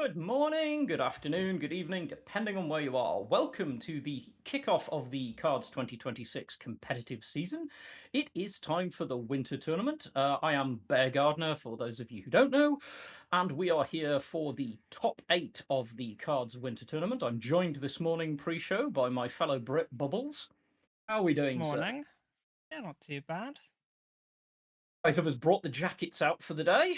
Good morning, good afternoon, good evening, depending on where you are. Welcome to the kickoff of the Cards 2026 competitive season. It is time for the winter tournament. I am Bear Gardner, for those of you who don't know, and we are here for the top 8 of the Cards winter tournament. I'm joined this morning pre-show by my fellow Brit Bubbles. How are we doing, sir? Morning. Yeah, not too bad. Both of us brought the jackets out for the day,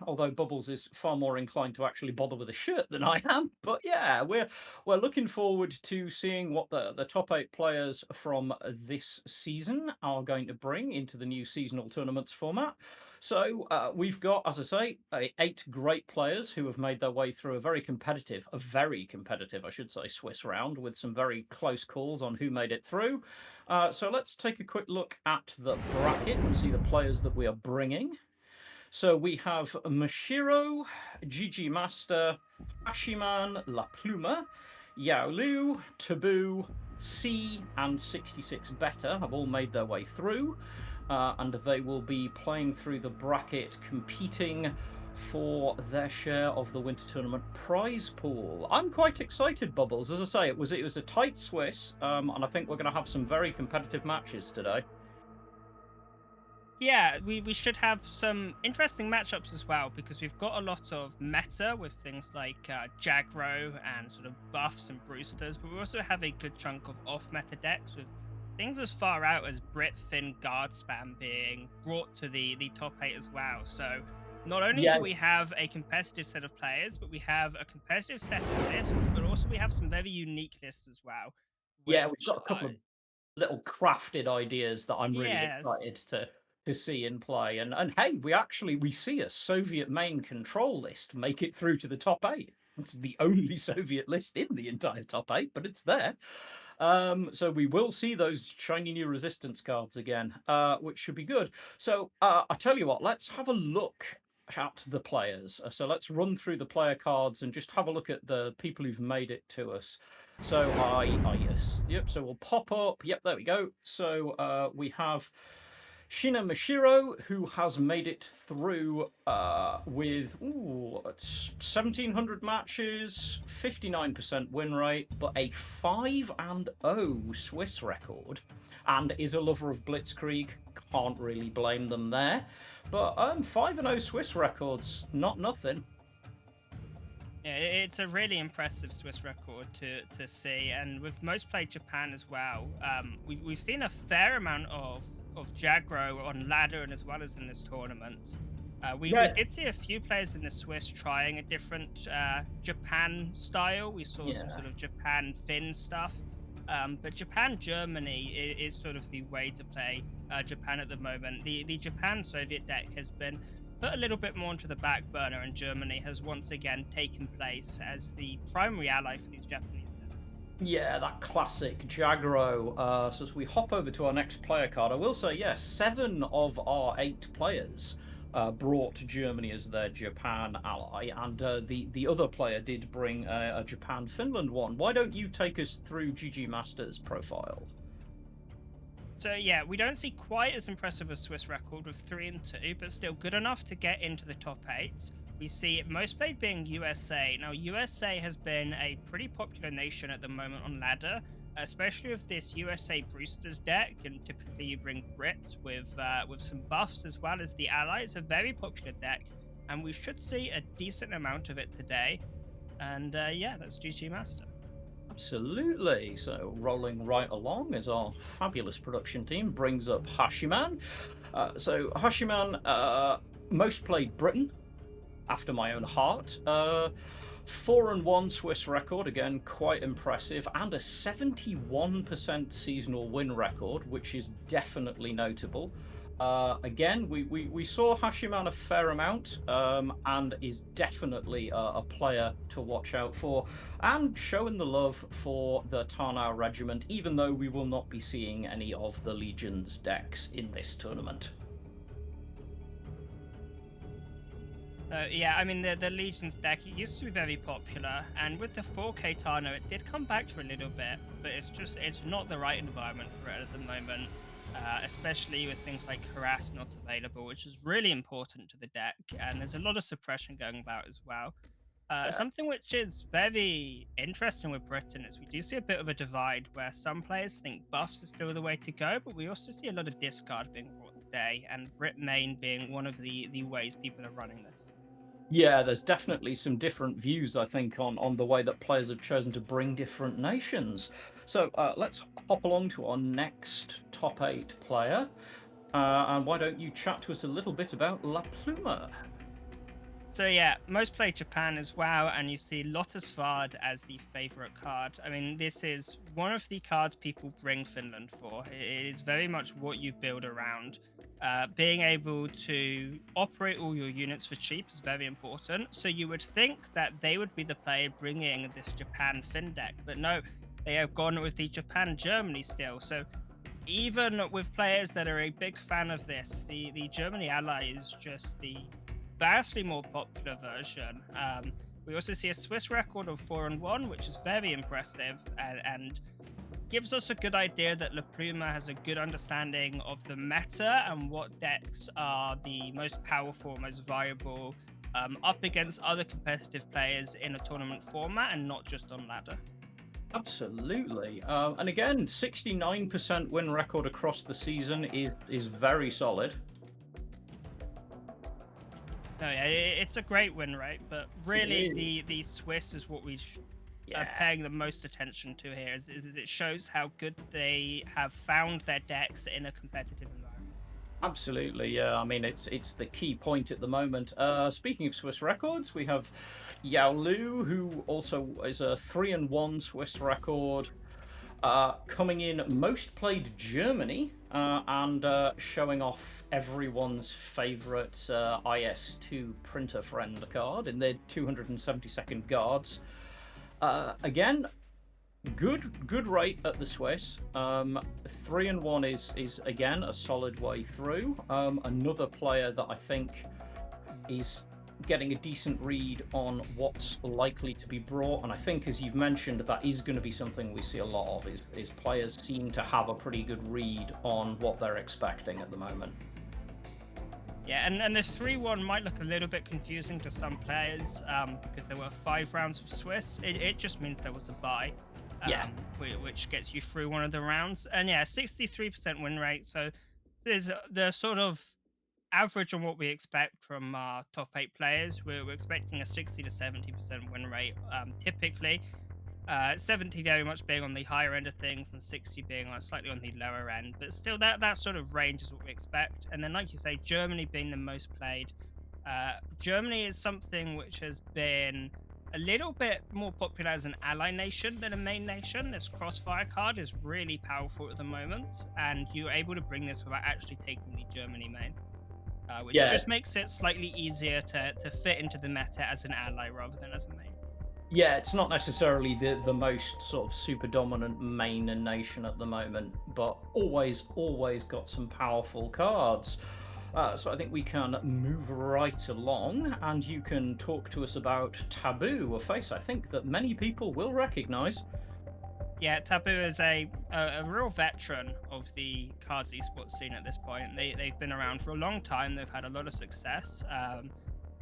although Bubbles is far more inclined to actually bother with a shirt than I am. But yeah, we're looking forward to seeing what the top 8 players from this season are going to bring into the new seasonal tournaments format. So we've got, as I say, 8 great players who have made their way through a very competitive, I should say, Swiss round with some very close calls on who made it through. So let's take a quick look at the bracket and see the players that we are bringing. So we have Mashiro, Gigi Master, Hashiman, La Pluma, Yao Lu, Taboo, C, and 66 Better have all made their way through. And they will be playing through the bracket, competing for their share of the winter tournament prize pool. I'm quite excited, Bubbles. As I say, it was a tight Swiss, and I think we're going to have some very competitive matches today. Yeah, we should have some interesting matchups as well because we've got a lot of meta with things like Jagro and sort of buffs and boosters, but we also have a good chunk of off-meta decks with things as far out as Brit Finn guard spam being brought to the top 8 as well. So not only Yeah, do we have a competitive set of players, but we have a competitive set of lists, but also we have some very unique lists as well, yeah, we've which got a couple of little crafted ideas that I'm really yes. excited to see in play. And hey, we see a Soviet main control list make it through to the top 8. It's the only Soviet list in the entire top 8, but it's there. So we will see those shiny new resistance cards again, which should be good. So I tell you what, let's have a look at the players. So let's run through the player cards and just have a look at the people who've made it to us. So yes, yep. So we'll pop up. Yep, there we go. So we have Shina Mashiro, who has made it through with 1,700 matches, 59% win rate, but a 5-0 Swiss record, and is a lover of Blitzkrieg. Can't really blame them there. But 5-0 Swiss records, not nothing. Yeah, it's a really impressive Swiss record to see, and we've most played Japan as well. We've seen a fair amount of Jagro on ladder and as well as in this tournament. We Yeah, did see a few players in the Swiss trying a different Japan style. We saw some yeah. sort of Japan Finn stuff, but Japan Germany is sort of the way to play Japan at the moment. The Japan Soviet deck has been put a little bit more into the back burner, and Germany has once again taken place as the primary ally for these Japanese decks. Yeah, that classic Jagro. So as we hop over to our next player card, I will say, yes, 7 of our 8 players brought Germany as their Japan ally, and the other player did bring a Japan-Finland one. Why don't you take us through GG Masters' profile? So yeah, we don't see quite as impressive a Swiss record with 3-2, but still good enough to get into the top 8. We see most played being USA. Now USA has been a pretty popular nation at the moment on ladder, especially with this USA Brewster's deck, and typically you bring Brits with some buffs as well as the allies. A very popular deck, and we should see a decent amount of it today. And yeah, that's GG Master. Absolutely. So rolling right along as our fabulous production team brings up Hashiman. So Hashiman, most played Britain, after my own heart. 4-1 Swiss record, again, quite impressive, and a 71% seasonal win record, which is definitely notable. Again, we saw Hashiman a fair amount, and is definitely a player to watch out for, and showing the love for the Tarnow Regiment, even though we will not be seeing any of the Legion's decks in this tournament. Yeah, I mean the Legion's deck it used to be very popular, and with the 4K Tano, it did come back for a little bit, but it's not the right environment for it at the moment, especially with things like harass not available, which is really important to the deck, and there's a lot of suppression going about as well. Yeah. Something which is very interesting with Britain is we do see a bit of a divide where some players think buffs are still the way to go, but we also see a lot of discard being brought today, and Brit main being one of the ways people are running this. Yeah, there's definitely some different views, I think, on the way that players have chosen to bring different nations. So let's hop along to our next top eight player. And why don't you chat to us a little bit about La Pluma? So yeah, most play Japan as well, and you see Lotus Vard as the favorite card. I mean, this is one of the cards people bring Finland for. It is very much what you build around. Being able to operate all your units for cheap is very important. So you would think that they would be the player bringing this Japan Fin deck, but no, they have gone with the Japan Germany still. So even with players that are a big fan of this, the Germany ally is just the vastly more popular version. We also see a Swiss record of 4-1, which is very impressive and gives us a good idea that La Pluma has a good understanding of the meta and what decks are the most powerful, most viable up against other competitive players in a tournament format and not just on ladder. Absolutely. And again, 69% win record across the season is very solid. No, yeah, it's a great win rate, but It really is. the Swiss is what we are Yeah. paying the most attention to here. Is it shows how good they have found their decks in a competitive environment. Absolutely, yeah. I mean, it's the key point at the moment. Speaking of Swiss records, we have Yao Lu, who also is a 3-1 Swiss record, coming in most played Germany, and showing off everyone's favourite IS2 printer friend card in their 272nd guards. Again, good rate at the Swiss. 3-1 is again a solid way through. Another player that I think is getting a decent read on what's likely to be brought, and I think, as you've mentioned, that is going to be something we see a lot of. Is players seem to have a pretty good read on what they're expecting at the moment. Yeah, and the 3-1 might look a little bit confusing to some players because there were 5 rounds of Swiss. It just means there was a bye, Yeah. which gets you through one of the rounds. And yeah, 63% win rate. So there's the sort of average on what we expect from our top 8 players. We're expecting a 60 to 70% win rate typically. 70 very much being on the higher end of things and 60 being slightly on the lower end, but still that sort of range is what we expect. And then, like you say, Germany being the most played. Germany is something which has been a little bit more popular as an ally nation than a main nation. This crossfire card is really powerful at the moment, and you're able to bring this without actually taking the Germany main, which Yeah, just makes it slightly easier to fit into the meta as an ally rather than as a main. yeah, it's not necessarily the most sort of super dominant main nation at the moment, but always got some powerful cards. So I think we can move right along, and you can talk to us about Taboo, a face I think that many people will recognise. Yeah, Taboo is a real veteran of the cards esports scene at this point. They've been around for a long time. They've had a lot of success.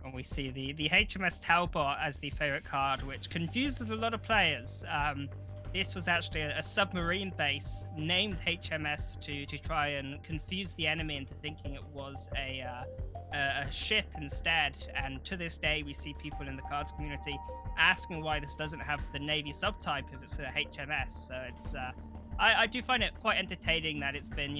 And we see the HMS Talbot as the favorite card, which confuses a lot of players. This was actually a submarine base named HMS to try and confuse the enemy into thinking it was a ship instead. And to this day, we see people in the cards community asking why this doesn't have the Navy subtype if it's a HMS. So it's I do find it quite entertaining that it's been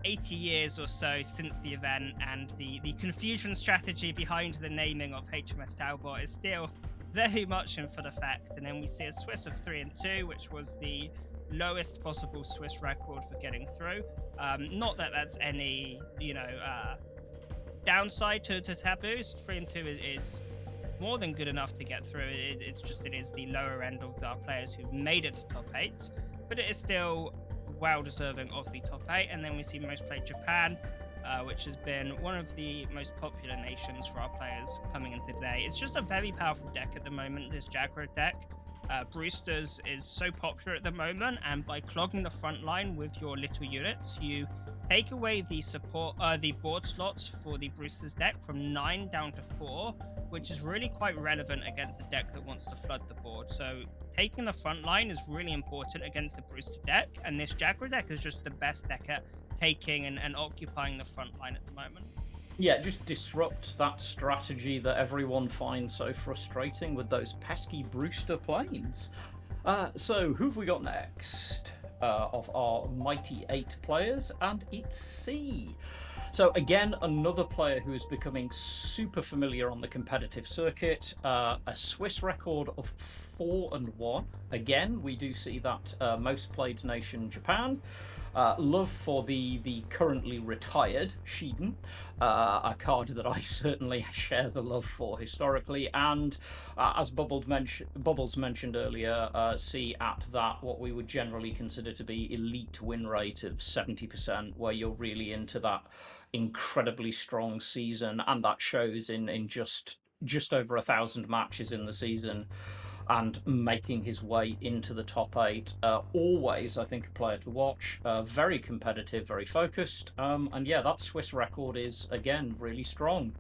80 years or so since the event, and the confusion strategy behind the naming of HMS Talbot is still very much in full effect. And then we see a Swiss of 3-2, which was the lowest possible Swiss record for getting through. Not that that's any downside to Taboo's. 3-2 is more than good enough to get through. It's just it is the lower end of our players who made it to top 8, but it is still well deserving of the top 8. And then we see most played Japan, which has been one of the most popular nations for our players coming into today. It's just a very powerful deck at the moment, this Jaguar deck. Brewster's is so popular at the moment, and by clogging the front line with your little units, you take away the board slots for the Brewster's deck from 9 down to 4, which is really quite relevant against a deck that wants to flood the board. So taking the front line is really important against the Brewster deck, and this Jaguar deck is just the best deck at taking and occupying the front line at the moment. Yeah, just disrupt that strategy that everyone finds so frustrating with those pesky Brewster planes. So, who've we got next of our mighty 8 players? And it's C. So, again, another player who is becoming super familiar on the competitive circuit. A Swiss record of 4-1. Again, we do see that most played nation, Japan. Love for the currently retired Shiden, a card that I certainly share the love for historically, and as Bubbles mentioned earlier, see at that what we would generally consider to be elite win rate of 70%, where you're really into that incredibly strong season, and that shows in just over 1,000 matches in the season and making his way into the top 8. Always, I think, a player to watch. Very competitive, very focused. And yeah, that Swiss record is, again, really strong.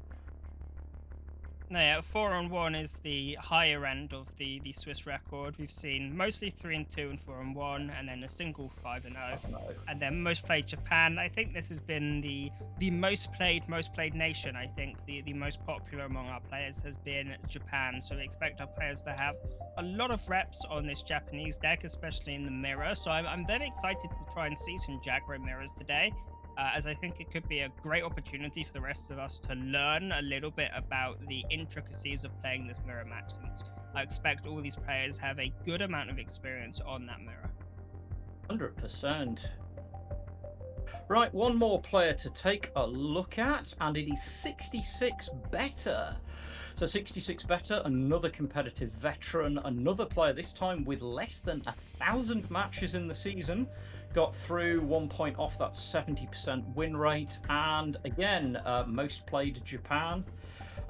No, yeah, 4-1 is the higher end of the Swiss record. We've seen mostly 3-2 and 4-1, and then a single 5-0. And then most played Japan. I think this has been the most played nation. I think the most popular among our players has been Japan. So we expect our players to have a lot of reps on this Japanese deck, especially in the mirror. So I'm very excited to try and see some Jaguar mirrors today. As I think it could be a great opportunity for the rest of us to learn a little bit about the intricacies of playing this mirror match, since I expect all these players have a good amount of experience on that mirror. 100%. Right, one more player to take a look at, and it is 66 Better. So 66 Better, another competitive veteran, another player this time with less than 1,000 matches in the season. Got through 1 point off that 70% win rate, and again, most played Japan.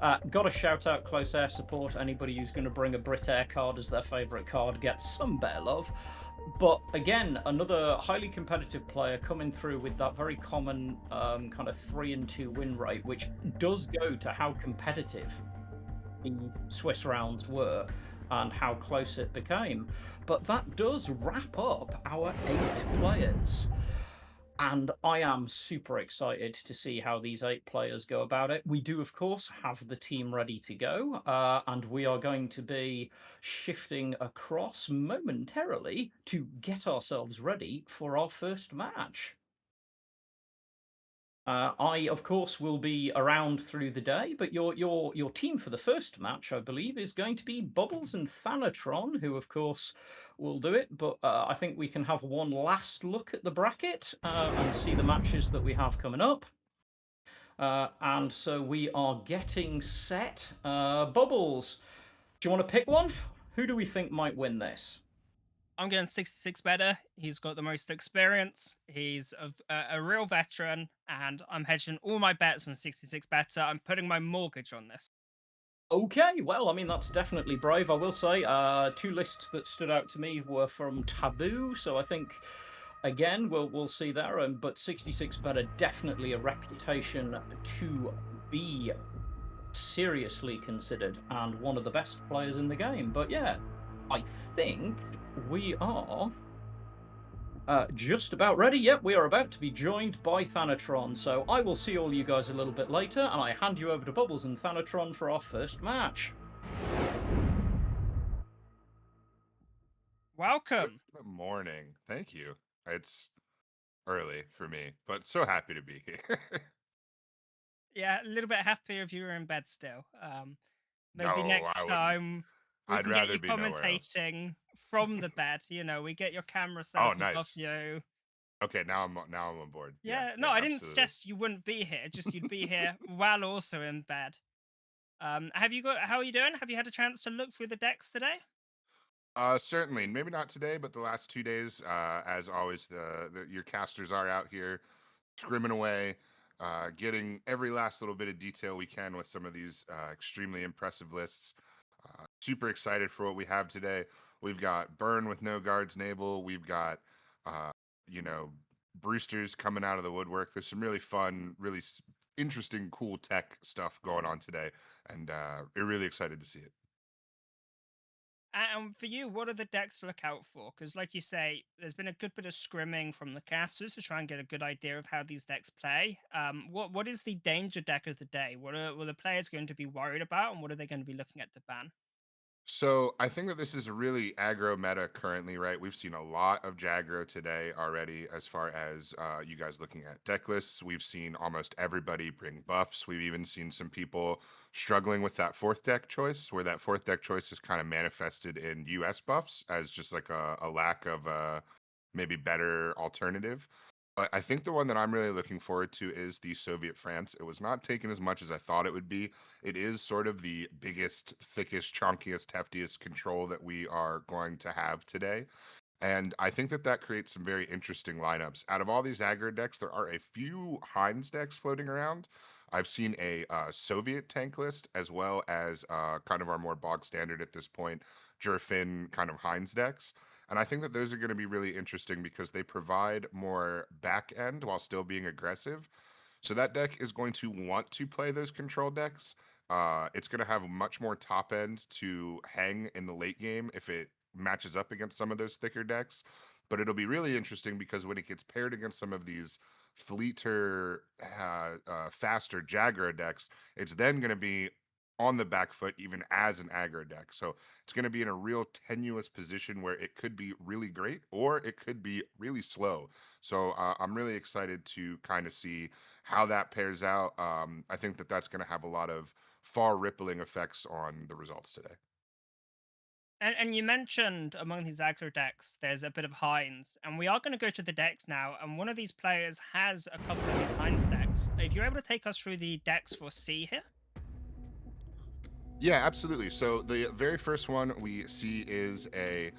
Got to shout out close air support. Anybody who's going to bring a Brit Air card as their favourite card gets some bear love. But again, another highly competitive player coming through with that very common kind of 3-2 win rate, which does go to how competitive the Swiss rounds were and how close it became. But that does wrap up our 8 players. And I am super excited to see how these 8 players go about it. We do, of course, have the team ready to go, and we are going to be shifting across momentarily to get ourselves ready for our first match. I, of course, will be around through the day, but your team for the first match, I believe, is going to be Bubbles and Thanatron, who, of course, will do it. But I think we can have one last look at the bracket and see the matches that we have coming up. And so we are getting set. Bubbles, do you want to pick one? Who do we think might win this? I'm going 66 Better. He's got the most experience. He's a real veteran, and I'm hedging all my bets on 66 Better. I'm putting my mortgage on this. Okay, well, I mean, that's definitely brave, I will say. 2 lists that stood out to me were from Taboo, so I think, again, we'll see there. But 66 Better, definitely a reputation to be seriously considered and one of the best players in the game. But yeah, I think we are just about ready. Yep, we are about to be joined by Thanatron. So I will see all you guys a little bit later, and I hand you over to Bubbles and Thanatron for our first match. Welcome. Good morning. Thank you. It's early for me, but so happy to be here. Yeah, a little bit happier if you were in bed still. Maybe No, next I wouldn't. time we I'd can get rather you be nowhere else. commentating from the bed. We get your camera set Oh, up above nice. you. Okay, now I'm on board. Yeah, Yeah, no, yeah, I didn't absolutely. suggest you wouldn't be here. Just you'd be here while also in bed. Have you got? How are you doing? Have you had a chance to look through the decks today? Certainly, maybe not today, but the last 2 days. As always, your casters are out here scrimming away, getting every last little bit of detail we can with some of these extremely impressive lists. Super excited for what we have today. We've got Burn with no guards naval. We've got, uh, you know, Brewsters coming out of the woodwork. There's some really fun, really interesting, cool tech stuff going on today, and we're really excited to see it. And for you, what are the decks to look out for? Because, like you say, there's been a good bit of scrimming from the casters to try and get a good idea of how these decks play. What is the danger deck of the day? What are the players going to be worried about, and what are they going to be looking at to ban? So I think that this is really aggro meta currently, right? We've seen a lot of Jagro today already, as far as you guys looking at deck lists. We've seen almost everybody bring buffs. We've even seen some people struggling with that fourth deck choice, where that fourth deck choice is kind of manifested in US buffs as just like a lack of maybe better alternative. But I think the one that I'm really looking forward to is the Soviet France. It was not taken as much as I thought it would be. It is sort of the biggest, thickest, chunkiest, heftiest control that we are going to have today. And I think that that creates some very interesting lineups. Out of all these aggro decks, there are a few Heinz decks floating around. I've seen a Soviet tank list, as well as kind of our more bog standard at this point, Jurfin kind of Heinz decks. And I think that those are going to be really interesting because they provide more back end while still being aggressive. So that deck is going to want to play those control decks. It's going to have much more top end to hang in the late game if it matches up against some of those thicker decks. But it'll be really interesting because when it gets paired against some of these fleeter, faster Jagger decks, it's then going to be on the back foot even as an aggro deck. So it's going to be in a real tenuous position where it could be really great or it could be really slow. So I'm really excited to kind of see how that pairs out. I think that that's going to have a lot of far rippling effects on the results today. And you mentioned among these aggro decks, there's a bit of Heinz, and we are going to go to the decks now. And one of these players has a couple of these Heinz decks. If you're able to take us through the decks for C here. Yeah, absolutely. So the very first one we see is a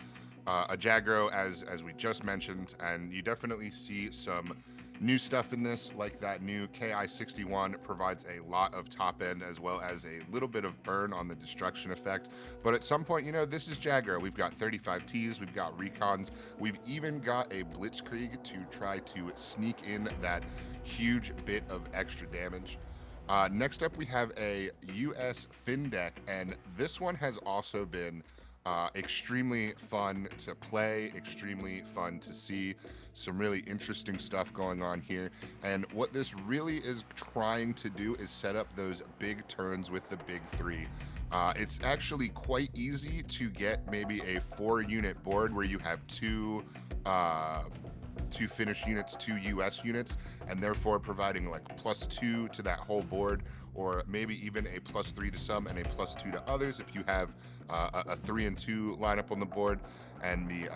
Jagro, as we just mentioned, and you definitely see some new stuff in this, like that new KI-61 provides a lot of top end as well as a little bit of burn on the destruction effect. But at some point, this is Jagro. We've got 35 Ts, we've got recons, we've even got a Blitzkrieg to try to sneak in that huge bit of extra damage. Next up, we have a US Fin deck, and this one has also been extremely fun to play, extremely fun to see. Some really interesting stuff going on here. And what this really is trying to do is set up those big turns with the big three. It's actually quite easy to get maybe a 4-unit board where you have uh, two Finnish units, two US units, and therefore providing like +2 to that whole board, or maybe even a +3 to some and a +2 to others if you have a 3 and 2 lineup on the board. And the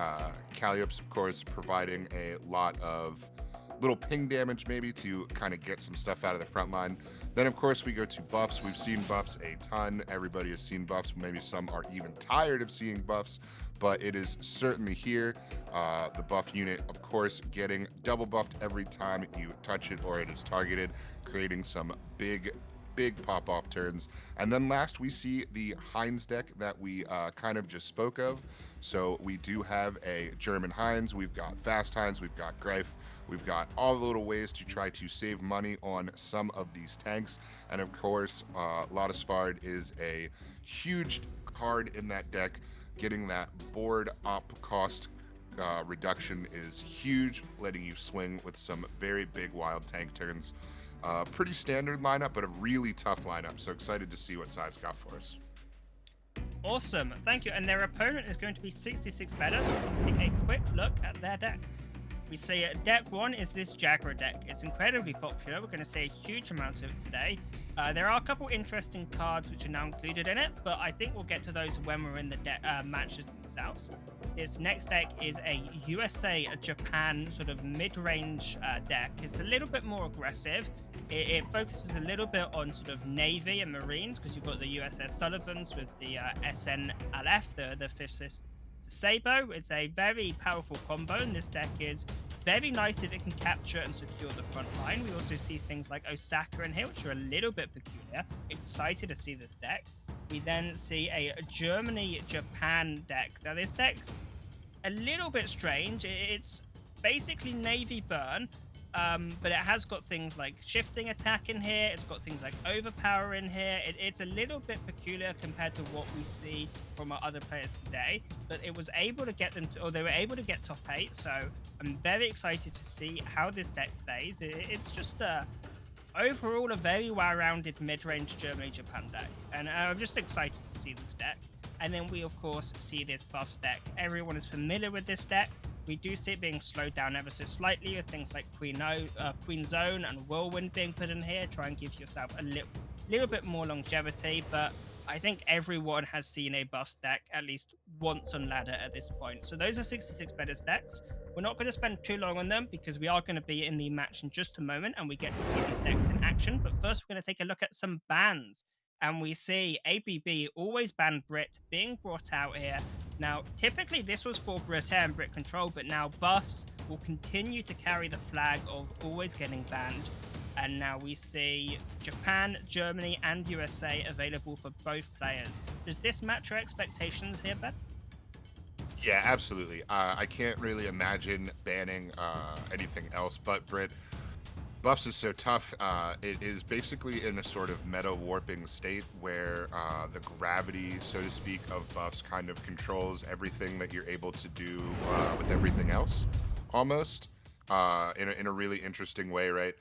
Calliops, of course, providing a lot of little ping damage maybe to kind of get some stuff out of the front line. Then, of course, we go to buffs. We've seen buffs a ton. Everybody has seen buffs. Maybe some are even tired of seeing buffs, but it is certainly here. The buff unit, of course, getting double buffed every time you touch it or it is targeted, creating some big pop off turns. And then last, we see the Heinz deck that we kind of just spoke of. So we do have a German Heinz, we've got fast Heinz, we've got Greif, we've got all the little ways to try to save money on some of these tanks. And of course, Ladisvard is a huge card in that deck. Getting that board op cost reduction is huge, letting you swing with some very big wild tank turns. Pretty standard lineup, but a really tough lineup. So excited to see what Side's got for us. Awesome, thank you. And their opponent is going to be 66 better, so we'll take a quick look at their decks. We see deck 1 is this Jagger deck. It's incredibly popular. We're going to see a huge amount of it today. There are a couple interesting cards which are now included in it, but I think we'll get to those when we're in the matches themselves. This next deck is a USA Japan sort of mid-range deck. It's a little bit more aggressive. It focuses a little bit on sort of Navy and Marines because you've got the USS Sullivans with the SNLF, the fifth Sabo. It's a very powerful combo, and this deck is very nice if it can capture and secure the front line. We also see things like Osaka in here, which are a little bit peculiar. Excited to see this deck. We then see a Germany-Japan deck. Now, this deck's a little bit strange. It's basically Navy burn, but it has got things like shifting attack in here. It's got things like overpower in here. It's a little bit peculiar compared to what we see from our other players today, but it was able to get them to, or they were able to get top eight. So I'm very excited to see how this deck plays. It's just overall a very well-rounded mid-range Germany-Japan deck, and I'm just excited to see this deck. And then we, of course, see this buffs deck. Everyone is familiar with this deck. We do see it being slowed down ever so slightly with things like Queen Zone and Whirlwind being put in here. Try and give yourself a little bit more longevity, but I think everyone has seen a buffs deck at least once on ladder at this point. So those are 66 better decks. We're not going to spend too long on them because we are going to be in the match in just a moment and we get to see these decks in action. But first, we're going to take a look at some bans. And we see ABB always ban Brit being brought out here. Now, typically this was for Brit and Brit control, but now buffs will continue to carry the flag of always getting banned. And now we see Japan, Germany, and USA available for both players. Does this match your expectations here, Ben? Yeah, absolutely. I can't really imagine banning anything else but Brit. Buffs is so tough. It is basically in a sort of meta warping state where the gravity, so to speak, of buffs kind of controls everything that you're able to do with everything else, almost in a really interesting way, right?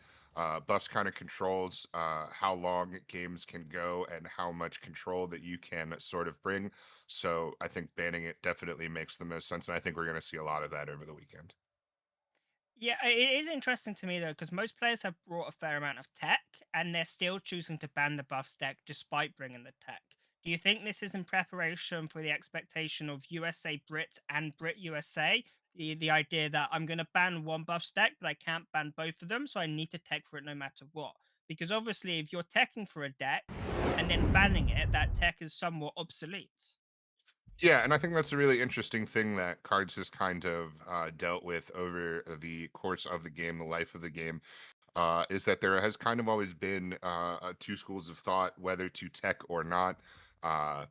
Buffs kind of controls how long games can go and how much control that you can sort of bring. So I think banning it definitely makes the most sense, and I think we're going to see a lot of that over the weekend. Yeah, it is interesting to me though, because most players have brought a fair amount of tech, and they're still choosing to ban the buffs deck despite bringing the tech. Do you think this is in preparation for the expectation of USA Brit and Brit USA? The idea that I'm going to ban one buff deck, but I can't ban both of them, so I need to tech for it no matter what. Because obviously, if you're teching for a deck and then banning it, that tech is somewhat obsolete. Yeah, and I think that's a really interesting thing that Cards has kind of dealt with over the course of the game, the life of the game, is that there has kind of always been two schools of thought whether to tech or not. Uh,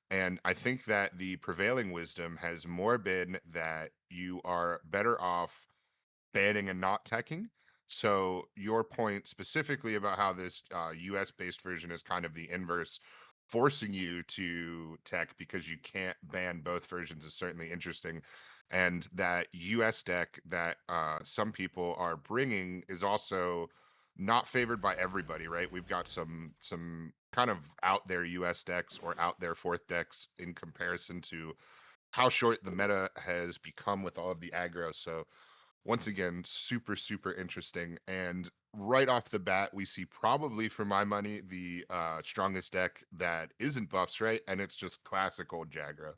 and I think that the prevailing wisdom has more been that you are better off banning and not teching. So your point specifically about how this US based version is kind of the inverse, forcing you to tech because you can't ban both versions is certainly interesting. And that US deck that some people are bringing is also not favored by everybody, right? We've got some kind of out there US decks or out there fourth decks in comparison to how short the meta has become with all of the aggro. So once again, super, super interesting. And right off the bat, we see probably for my money the strongest deck that isn't buffs, right? And it's just classic old Jagra.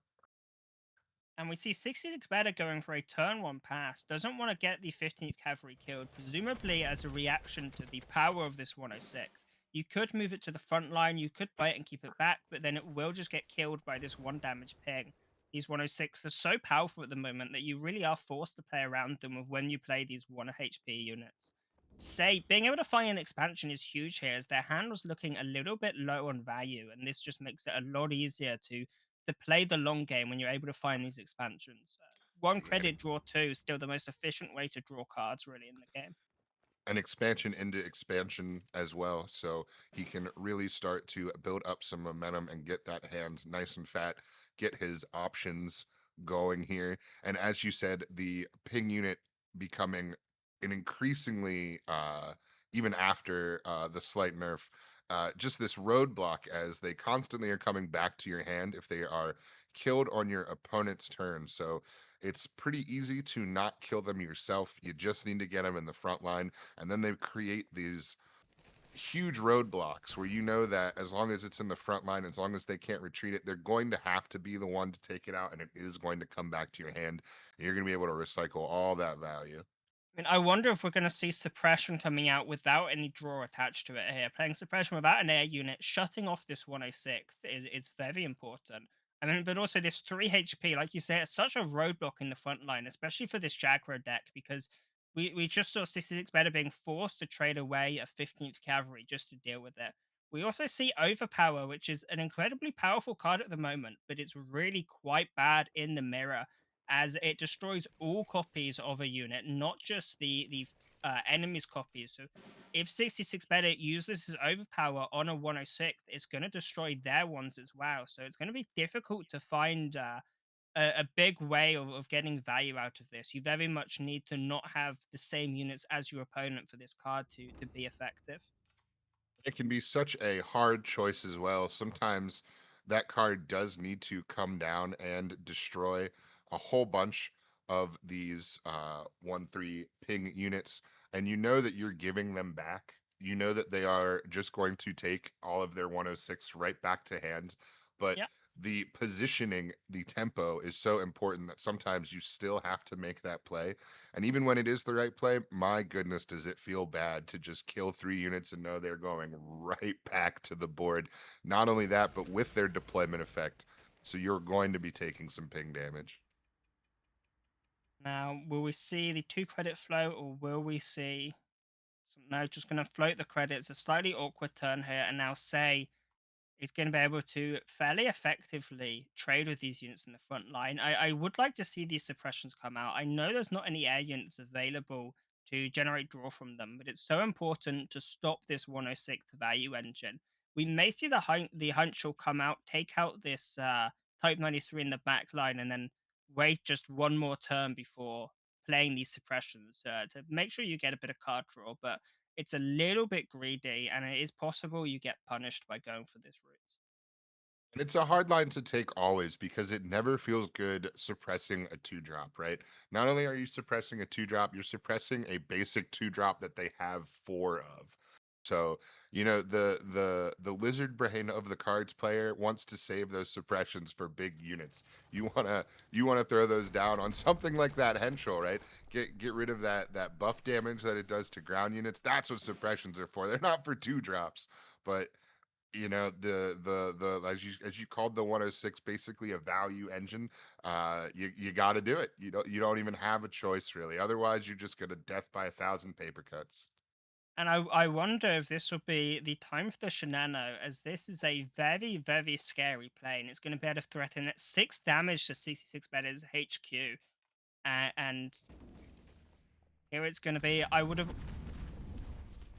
And we see 66 better going for a turn one pass. Doesn't want to get the 15th cavalry killed, presumably as a reaction to the power of this 106th. You could move it to the front line, you could play it and keep it back, but then it will just get killed by this one damage ping. These 106 are so powerful at the moment that you really are forced to play around them with when you play these 1 HP units. Say, being able to find an expansion is huge here, as their hand was looking a little bit low on value, and this just makes it a lot easier to play the long game when you're able to find these expansions. One Yeah, credit draw two is still the most efficient way to draw cards really in the game. an expansion into expansion as well. So he can really start to build up some momentum and get that hand nice and fat, get his options going here. And as you said, the ping unit becoming an increasingly, even after the slight nerf, just this roadblock as they constantly are coming back to your hand if they are killed on your opponent's turn. So it's pretty easy to not kill them yourself. You just need to get them in the front line, and then they create these huge roadblocks where you know that as long as it's in the front line, as long as they can't retreat it, they're going to have to be the one to take it out, and it is going to come back to your hand. And you're going to be able to recycle all that value. I mean, I wonder if we're going to see suppression coming out without any draw attached to it here. Playing suppression without an air unit, shutting off this 106 is very important. I mean, but also this 3 HP, like you say, it's such a roadblock in the front line, especially for this Jaguar deck, because we just saw 66 better being forced to trade away a 15th cavalry just to deal with it. We also see Overpower, which is an incredibly powerful card at the moment, but it's really quite bad in the mirror. as it destroys all copies of a unit, not just the enemy's copies. So if 66 better uses his overpower on a 106, it's going to destroy their ones as well. So it's going to be difficult to find a big way of getting value out of this. You very much need to not have the same units as your opponent for this card to be effective. It can be such a hard choice as well. Sometimes that card does need to come down and destroy a whole bunch of these 1-3 ping units, and you know that you're giving them back. You know that they are just going to take all of their 106 right back to hand, but Yeah. the positioning, the tempo is so important that sometimes you still have to make that play. And even when it is the right play, my goodness, does it feel bad to just kill 3 units and know they're going right back to the board. Not only that, but with their deployment effect. So you're going to be taking some ping damage. Now, will we see the 2 credit flow or will we see. So now just going to float the credits. A slightly awkward turn here, and now say is going to be able to fairly effectively trade with these units in the front line. I would like to see these suppressions come out. I know there's not any air units available to generate draw from them, but it's so important to stop this 106 value engine. We may see the Hunch will come out, take out this Type 93 in the back line, and then wait just one more turn before playing these suppressions to make sure you get a bit of card draw. But it's a little bit greedy, and it is possible you get punished by going for this route. And it's a hard line to take always because it never feels good suppressing a 2 drop, right? Not only are you suppressing a 2 drop, you're suppressing a basic 2 drop that they have 4 of. So, the lizard brain of the cards player wants to save those suppressions for big units. You wanna throw those down on something like that Henschel, right? Get rid of that buff damage that it does to ground units. That's what suppressions are for. They're not for 2 drops. But the as you called the 106 basically a value engine. You got to do it. You don't even have a choice really, otherwise you're just gonna death by 1,000 paper cuts. And I wonder if this will be the time for the Shenano, as this is a very, very scary play, and it's going to be able to threaten at 6 damage to 66 Better's HQ. And here it's going to be. I would have.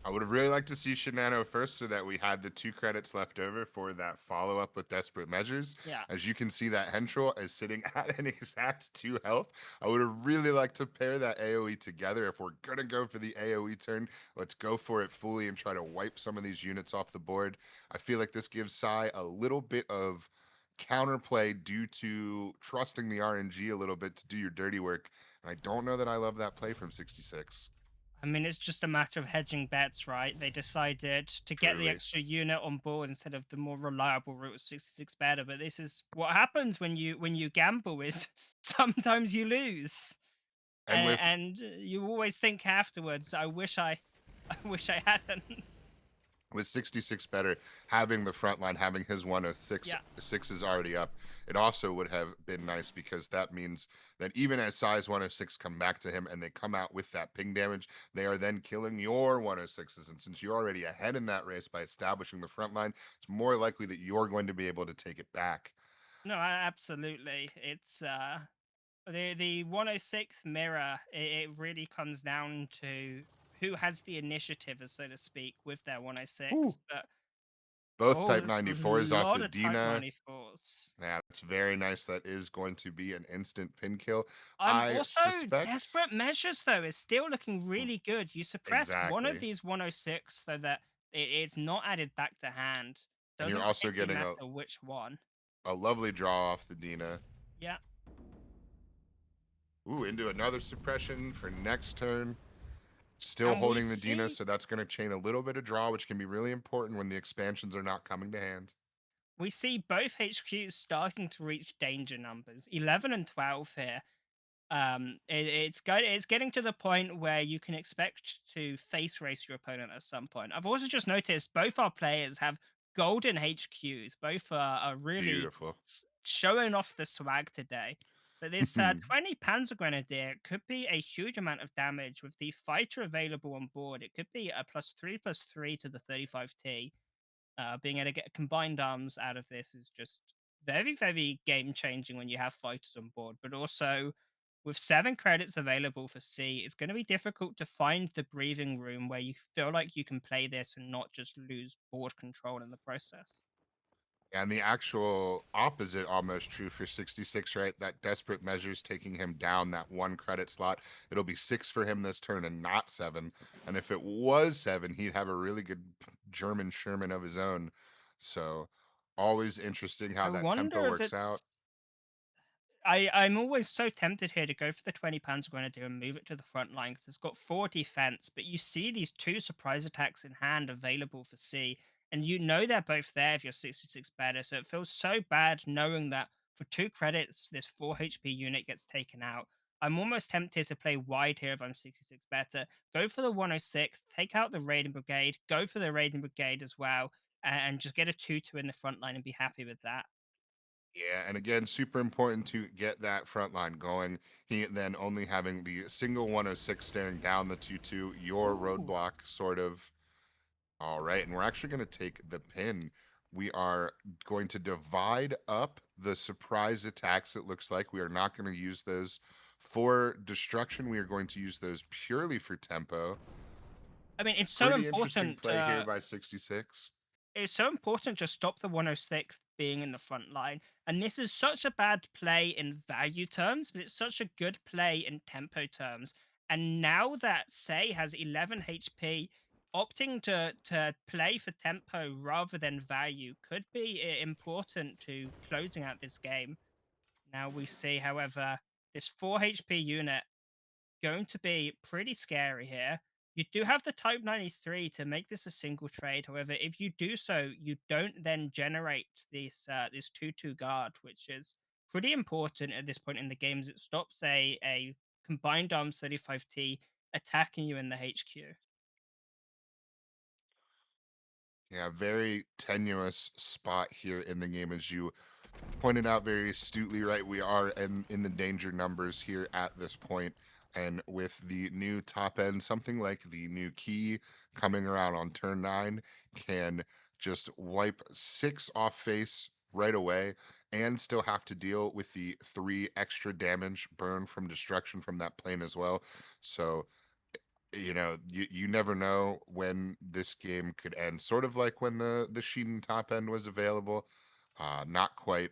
I would have really liked to see Shinano first so that we had the 2 credits left over for that follow up with Desperate Measures. Yeah. As you can see, that Henschel is sitting at an exact 2 health. I would have really liked to pair that AoE together. If we're going to go for the AoE turn, let's go for it fully and try to wipe some of these units off the board. I feel like this gives Sai a little bit of counterplay due to trusting the RNG a little bit to do your dirty work. And I don't know that I love that play from 66. I mean, it's just a matter of hedging bets, right? They decided to get the Truly. extra unit on board instead of the more reliable route of 66 better. But this is what happens when you gamble: is sometimes you lose, And with and you always think afterwards, "I wish I, I wish I hadn't." 66 better, having the front line, having his 106 Yeah. six is already up, it also would have been nice because that means that even as size 106 come back to him and they come out with that ping damage, they are then killing your 106s. And since you're already ahead in that race by establishing the front line, it's more likely that you're going to be able to take it back. No, absolutely. It's the 106th mirror. It really comes down to who has the initiative, as so to speak, with their Ooh. 106. But Both oh, type there's a 94s off lot the of Type Dina. 94s. Yeah, that's very nice. That is going to be an instant pin kill. I'm I also suspect. desperate measures though is still looking really good. You suppress one of Exactly. these 106 so that it's not added back to hand. And you're Doesn't also particularly getting a, matter which one. a lovely draw off the Dina. Yeah. Ooh, into another suppression for next turn. Still And we holding the Dina, see so that's going to chain a little bit of draw, which can be really important when the expansions are not coming to hand. we see both HQs starting to reach danger numbers, 11 and 12 here. It's getting to the point where you can expect to face race your opponent at some point. I've also just noticed both our players have golden HQs. Both are really Beautiful. showing off the swag today. But this 20 Panzer Grenadier could be a huge amount of damage with the fighter available on board. It could be a +3/+3 to the 35T. Being able to get combined arms out of this is just very, very game changing when you have fighters on board, but also with 7 credits available for C, it's going to be difficult to find the breathing room where you feel like you can play this and not just lose board control in the process. And the actual opposite almost true for 66, right? That desperate measures taking him down that 1 credit slot. It'll be 6 for him this turn and not 7. And if it was 7, he'd have a really good German Sherman of his own. So always interesting how I that tempo wonder if works out. it's I'm always so tempted here to go for the 20 pounds grenadier and move it to the front line because it's got 4 defense, but you see these 2 surprise attacks in hand available for C, and you know they're both there if you're 66 better. So it feels so bad knowing that for 2 credits, this 4 HP unit gets taken out. I'm almost tempted to play wide here if I'm 66 better. Go for the 106, take out the raiding brigade, go for the raiding brigade as well, and just get a 2-2 in the front line and be happy with that. Yeah, and again, super important to get that front line going. He then only having the single 106 staring down the 2-2, your Ooh. roadblock sort of. All right, and we're actually going to take the pin. We are going to divide up the surprise attacks. It looks like we are not going to use those for destruction. We are going to use those purely for tempo. I mean, it's so Pretty interesting important play here by 66. it's so important to stop the 106 being in the front line. And this is such a bad play in value terms, but it's such a good play in tempo terms. And now that Say has 11 HP, opting to play for tempo rather than value could be important to closing out this game. Now we see, however, this 4 HP unit going to be pretty scary here. You do have the Type 93 to make this a single trade. However, if you do so, you don't then generate this 2-2 guard, which is pretty important at this point in the game as it stops a combined arms 35T attacking you in the HQ. Yeah, very tenuous spot here in the game, as you pointed out very astutely, right? We are in the danger numbers here at this point. And with the new top end, something like the new key coming around on turn 9 can just wipe 6 off face right away and still have to deal with the 3 extra damage burn from destruction from that plane as well. So you never know when this game could end. Sort of like when the Sheeden top end was available. Not quite,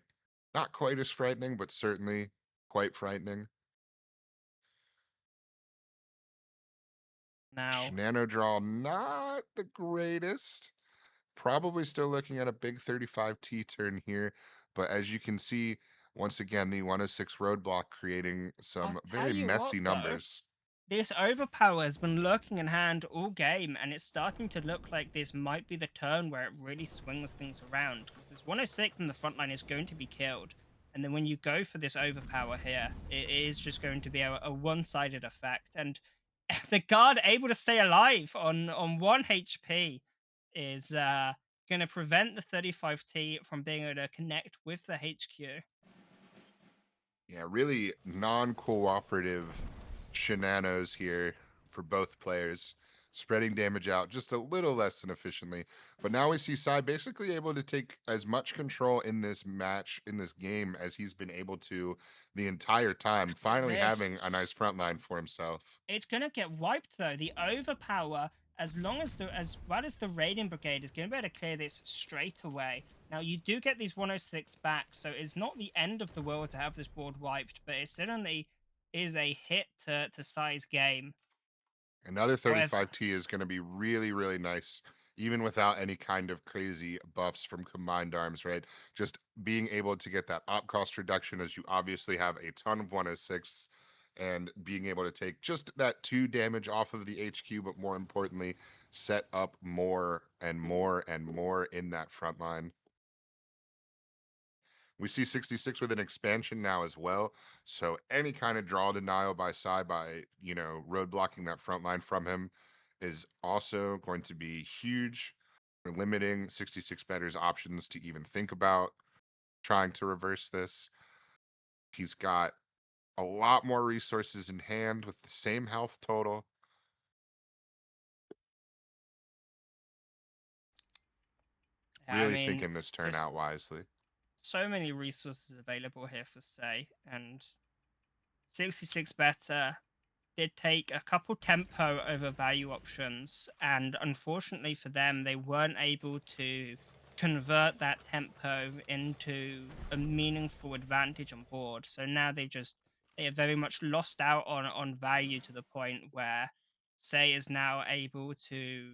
not quite as frightening, but certainly quite frightening. Now, Nano draw, not the greatest. Probably still looking at a big 35T turn here, but as you can see, once again, the 106 roadblock creating I'll some tell very you what messy though. numbers. This overpower has been lurking in hand all game, and it's starting to look like this might be the turn where it really swings things around. Because this 106 in the front line is going to be killed, and then when you go for this overpower here, it is just going to be a one-sided effect. And the guard able to stay alive on 1 HP is going to prevent the 35T from being able to connect with the HQ. Yeah, really non-cooperative shenanigans here for both players, spreading damage out just a little less than efficiently. But now we see Sai basically able to take as much control in this match, in this game, as he's been able to the entire time, finally having a nice This front line for himself. It's gonna get wiped though. The overpower, as long as as well as the raiding brigade is gonna be able to clear this straight away. Now you do get these 106 back, so it's not the end of the world to have this board wiped, but it certainly is a hit to size game. Another However, 35T is going to be really, really nice, even without any kind of crazy buffs from combined arms, right? Just being able to get that op cost reduction as you obviously have a ton of 106 and being able to take just that 2 damage off of the HQ, but more importantly, set up more and more and more in that front line. We see 66 with an expansion now as well. So any kind of draw denial by side by, road blocking that front line from him is also going to be huge for limiting 66 better's options to even think about trying to reverse this. He's got a lot more resources in hand with the same health total. I Really mean, thinking this turn just out wisely. so many resources available here for say, and 66 better did take a couple tempo over value options, and unfortunately for them, they weren't able to convert that tempo into a meaningful advantage on board. So now they have very much lost out on value to the point where Say is now able to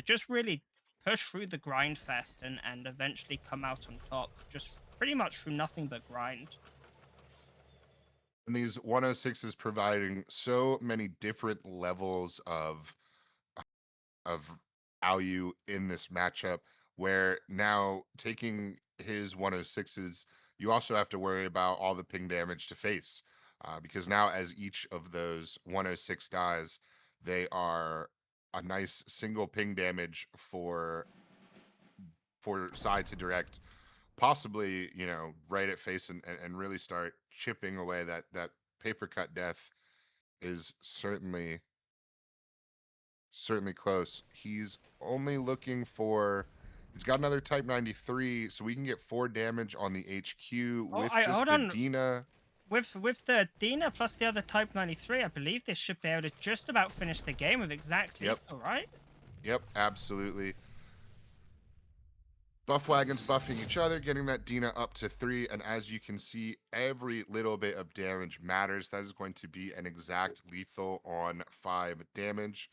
just really push through the grind fest and eventually come out on top just pretty much through nothing but grind. And these 106s providing so many different levels of value in this matchup, where now taking his 106s, you also have to worry about all the ping damage to face. Because now, as each of those 106 dies, they are a nice single ping damage for side to direct, possibly, right at face, and really start chipping away. That paper cut death is certainly close. He's only looking for. He's got another Type 93, so we can get 4 damage on the HQ Oh, with I just hold the on. Dina. With the Dina plus the other Type 93, I believe this should be able to just about finish the game with exact Yep, lethal, right? yep, absolutely. Buff wagons buffing each other, getting that Dina up to 3, and as you can see, every little bit of damage matters. That is going to be an exact lethal on 5 damage.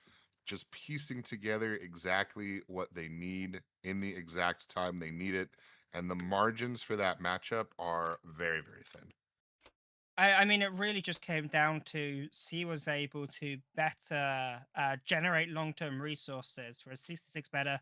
Just piecing together exactly what they need in the exact time they need it, and the margins for that matchup are very, very thin. I mean, it really just came down to C was able to better generate long term resources, whereas 66 better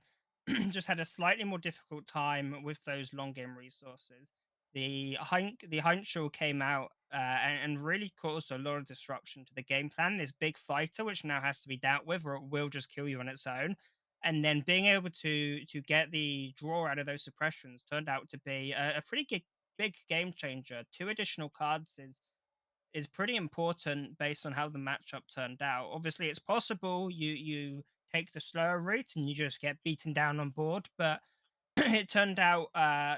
just had a slightly more difficult time with those long game resources. The Heinschel came out and really caused a lot of disruption to the game plan. This big fighter, which now has to be dealt with, or it will just kill you on its own. And then being able to get the draw out of those suppressions turned out to be a pretty big game changer. Two additional cards is pretty important based on how the matchup turned out. Obviously, it's possible you take the slower route and you just get beaten down on board, but it turned out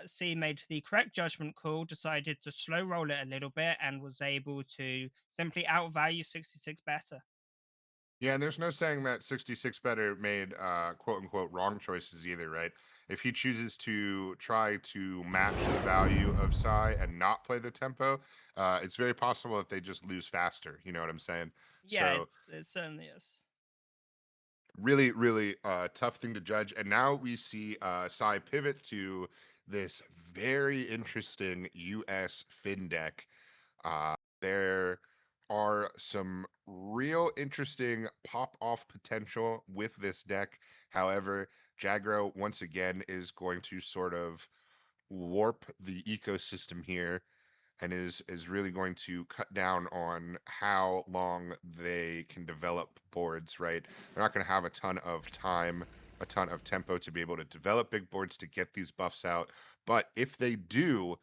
C made the correct judgment call, decided to slow roll it a little bit, and was able to simply outvalue 66 better. Yeah, and there's no saying that 66 better made quote unquote wrong choices either, right? If he chooses to try to match the value of Psy and not play the tempo, it's very possible that they just lose faster. You know what I'm saying? Yeah, So it certainly is. really, really tough thing to judge. And now we see Psy pivot to this very interesting US Fin deck. There are some real interesting pop off potential with this deck. However, Jagro once again is going to sort of warp the ecosystem here, and is really going to cut down on how long they can develop boards, right? They're not going to have a ton of time, a ton of tempo to be able to develop big boards to get these buffs out. But if they do,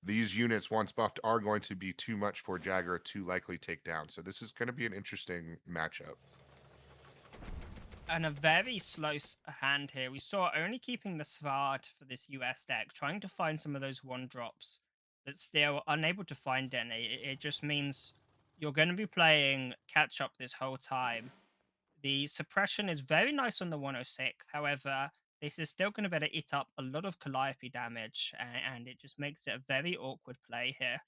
these units, once buffed, are going to be too much for Jagger to likely take down. So this is going to be an interesting matchup. And a very slow hand here. We saw only keeping the Svard for this US deck, trying to find some of those one drops, but still unable to find any. It just means you're going to be playing catch up this whole time. The suppression is very nice on the 106. However, this is still going to better eat up a lot of Calliope damage, and it just makes it a very awkward play here.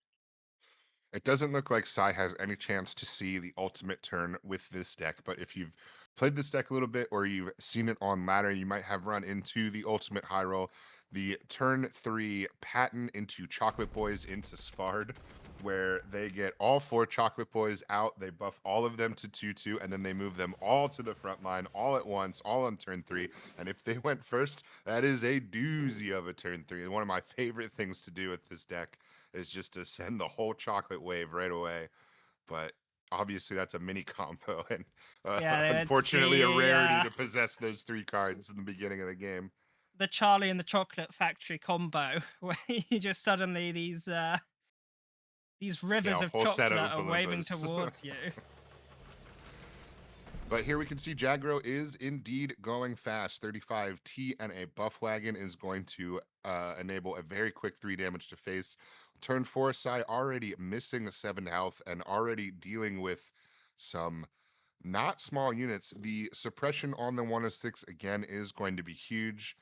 It doesn't look like Sai has any chance to see the ultimate turn with this deck, but if you've played this deck a little bit or you've seen it on ladder, you might have run into the ultimate high roll, the turn 3 patent into Chocolate Boys into Sfard, where they get all 4 Chocolate Boys out, they buff all of them to 2/2, and then they move them all to the front line all at once, all on turn 3. And if they went first, that is a doozy of a turn 3. One of my favorite things to do with this deck is just to send the whole chocolate wave right away. But obviously, that's a mini combo, and Yeah, let's unfortunately, a see rarity to possess those 3 cards in the beginning of the game. the Charlie and the Chocolate Factory combo, where you just suddenly these Yeah, rivers a of whole set chocolate of are waving Balloompas. towards you. But here we can see Jagro is indeed going fast. 35T and a buff wagon is going to enable a very quick 3 damage to face. Turn 4 Sai already missing 7 health and already dealing with some not small units. The suppression on the 106 again is going to be huge,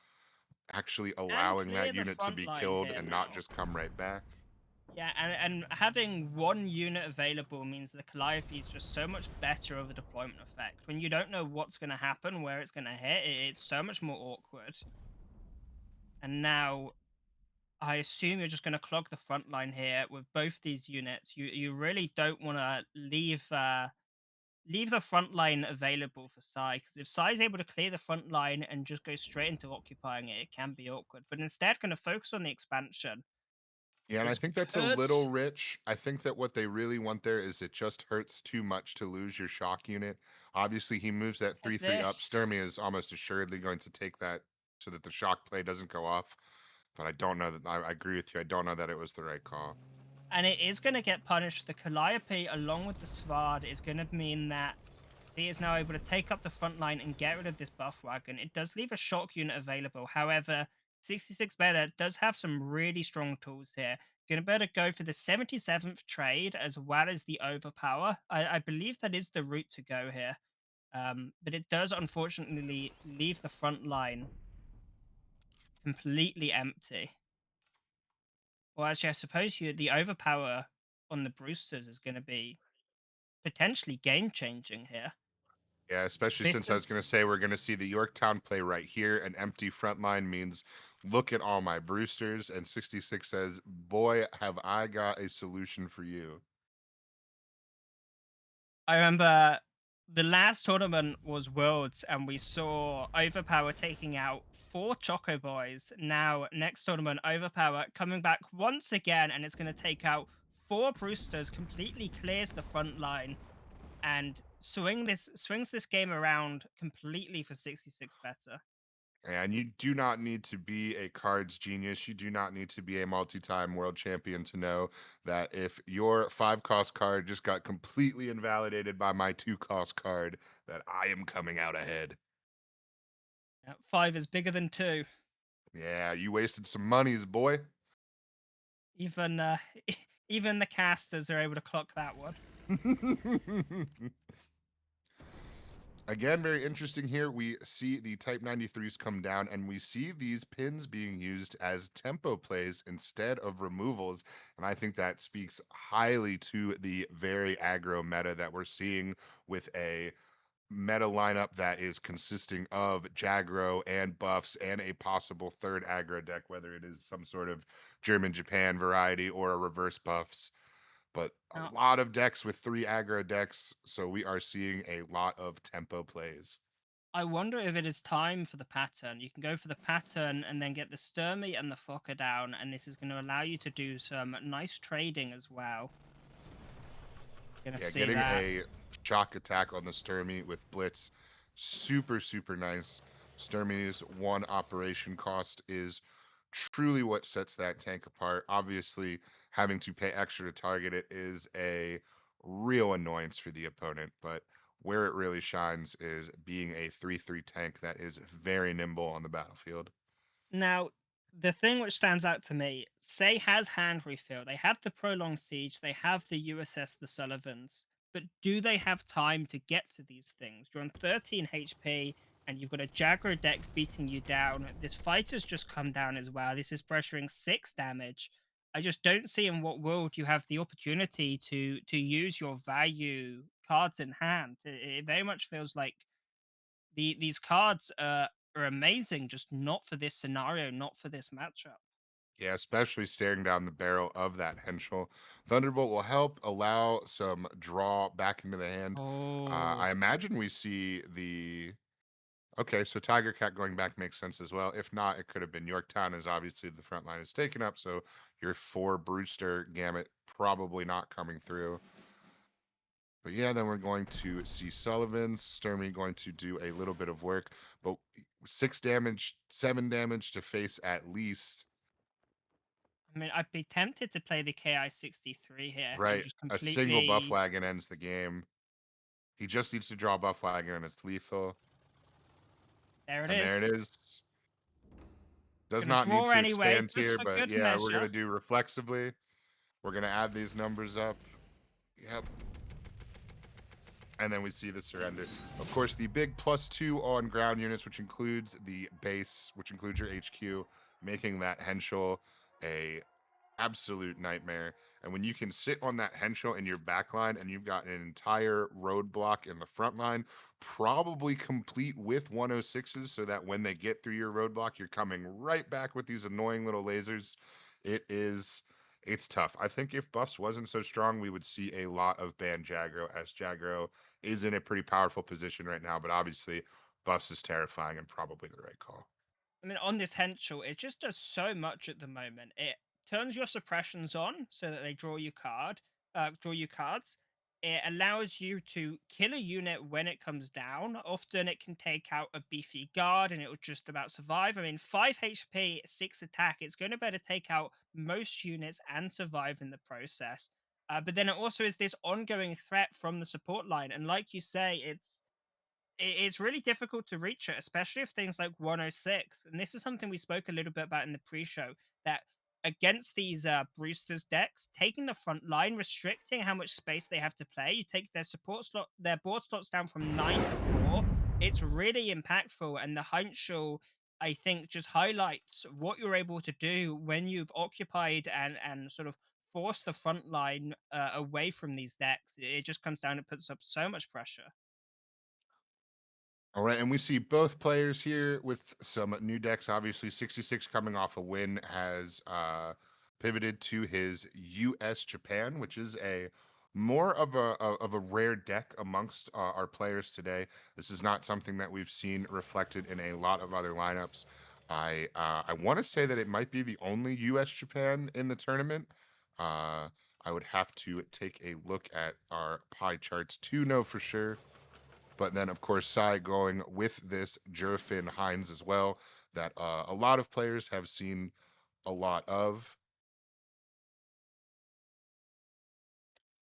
actually And allowing clear that the unit to front be line killed here and not now. just come right back. Yeah, and having one unit available means the Calliope is just so much better of a deployment effect. When you don't know what's going to happen, where it's going to hit, it's so much more awkward. And now I assume you're just going to clog the front line here with both these units. You really don't want to leave the front line available for Sai, because if Sai is able to clear the front line and just go straight into occupying it, it can be awkward. But instead, going to focus on the expansion. Yeah, and I This think that's a could little rich. I think that what they really want there is it just hurts too much to lose your shock unit. Obviously, he moves that at 3-3 up. this. Sturmy is almost assuredly going to take that so that the shock play doesn't go off. But I don't know that I agree with you. I don't know that it was the right call. And it is going to get punished. The Calliope, along with the Svard, is going to mean that he is now able to take up the front line and get rid of this buff wagon. It does leave a shock unit available. However, 66 Better does have some really strong tools here. Going to better go for the 77th trade as well as the overpower. I believe that is the route to go here. But it does unfortunately leave the front line completely empty. Well, actually, I suppose the overpower on the Brewsters is going to be potentially game changing here. Yeah, especially This since I was going to is, say we're going to see the Yorktown play right here. An empty front line means look at all my Brewsters. And 66 says, boy, have I got a solution for you. I remember the last tournament was Worlds, and we saw Overpower taking out 4 Choco Boys. Now, next tournament, Overpower coming back once again, and it's going to take out 4 Brewsters, completely clears the front line, and swings this game around completely for 66 Better. And you do not need to be a cards genius. You do not need to be a multi-time world champion to know that if your 5 cost card just got completely invalidated by my 2 cost card, that I am coming out ahead. 5 is bigger than 2. Yeah, you wasted some monies, boy. Even even the casters are able to clock that one. Again, very interesting here. We see the Type 93s come down, and we see these pins being used as tempo plays instead of removals. And I think that speaks highly to the very aggro meta that we're seeing with a meta lineup that is consisting of Jagro and buffs and a possible third aggro deck, whether it is some sort of German Japan variety or a reverse buffs. But a Now, lot of decks with 3 aggro decks, so we are seeing a lot of tempo plays. I wonder if it is time for the pattern. You can go for the pattern and then get the Sturmy and the Fokker down, and this is going to allow you to do some nice trading as well. Going to Yeah, see getting that. a shock attack on the Sturmy with Blitz, super, super nice. Sturmy's 1 operation cost is truly what sets that tank apart. Obviously, having to pay extra to target it is a real annoyance for the opponent, but where it really shines is being a 3-3 tank that is very nimble on the battlefield. Now, the thing which stands out to me, Say has hand refill. They have the prolonged siege. They have the USS the Sullivans. But do they have time to get to these things? You're on 13 HP, and you've got a Jagro deck beating you down. This fighter's just come down as well. This is pressuring 6 damage. I just don't see in what world you have the opportunity to use your value cards in hand. It very much feels like these cards are amazing, just not for this scenario, not for this matchup. Yeah, especially staring down the barrel of that Henschel. Thunderbolt will help allow some draw back into the hand. Oh, I imagine we see the. Okay, so Tiger Cat going back makes sense as well. If not, it could have been Yorktown, as obviously the front line is taken up. So your 4 Brewster gamut probably not coming through. But yeah, then we're going to see Sullivan's Sturmy going to do a little bit of work, but 6 damage, 7 damage to face at least. I mean, I'd be tempted to play the KI 63 here and Right. just A single buff completely. wagon ends the game. He just needs to draw Buffwagon and it's lethal. There it And there it is. is. Does Gonna not need draw to anyway, expand just here, for but good yeah, we're measure. gonna do reflexively. We're gonna add these numbers up. Yep. And then we see the surrender. Of course, the big +2 on ground units, which includes the base, which includes your HQ, making that Henschel a absolute nightmare. And when you can sit on that Henschel in your back line and you've got an entire roadblock in the front line, probably complete with 106s, so that when they get through your roadblock, you're coming right back with these annoying little lasers. It's tough. I think if buffs wasn't so strong, we would see a lot of ban Jagro, as Jagro is in a pretty powerful position right now, but obviously buffs is terrifying and probably the right call. I mean, on this Henschel, it just does so much at the moment. It turns your suppressions on so that they draw you cards. It allows you to kill a unit when it comes down. Often it can take out a beefy guard and it will just about survive. I mean, 5 HP, 6 attack, it's going to be able to take out most units and survive in the process. But then it also is this ongoing threat from the support line. And like you say, it's really difficult to reach it, especially if things like 106. And this is something we spoke a little bit about in the pre-show, that against these Brewster's decks, taking the front line, restricting how much space they have to play, you take their support slot, their board slots down from 9 to 4. It's really impactful, and the Heinschel, I think, just highlights what you're able to do when you've occupied and sort of forced the front line away from these decks. It just comes down and puts up so much pressure. All right, and we see both players here with some new decks. Obviously, 66 coming off a win has pivoted to his US Japan, which is a more of a rare deck amongst our players today. This is not something that we've seen reflected in a lot of other lineups. I want to say that it might be the only US Japan in the tournament. Uh, I would have to take a look at our pie charts to know for sure. But then, of course, Sai going with this Jurfin Hines as well, that a lot of players have seen a lot of.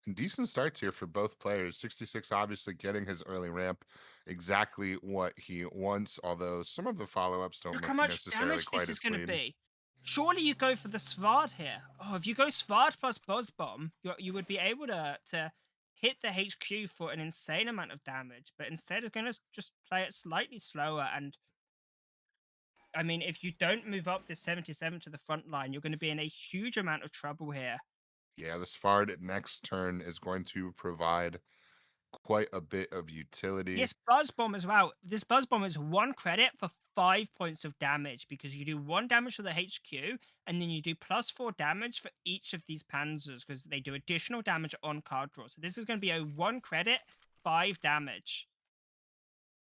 And decent starts here for both players. 66 obviously getting his early ramp, exactly what he wants, although some of the follow-ups don't Look how look much necessarily damage this quite is as going to clean. be. Surely you go for the Svard here. Oh, if you go Svard plus Buzz Bomb, you would be able to hit the HQ for an insane amount of damage. But instead, it's going to just play it slightly slower. And I mean, if you don't move up to 77 to the front line, you're going to be in a huge amount of trouble here. Yeah, the Sfard next turn is going to provide quite a bit of utility. Yes, Buzz Bomb as well. This Buzz Bomb is 1 credit for 5 points of damage because you do 1 damage to the HQ and then you do +4 damage for each of these panzers because they do additional damage on card draw. So this is going to be a 1 credit, 5 damage.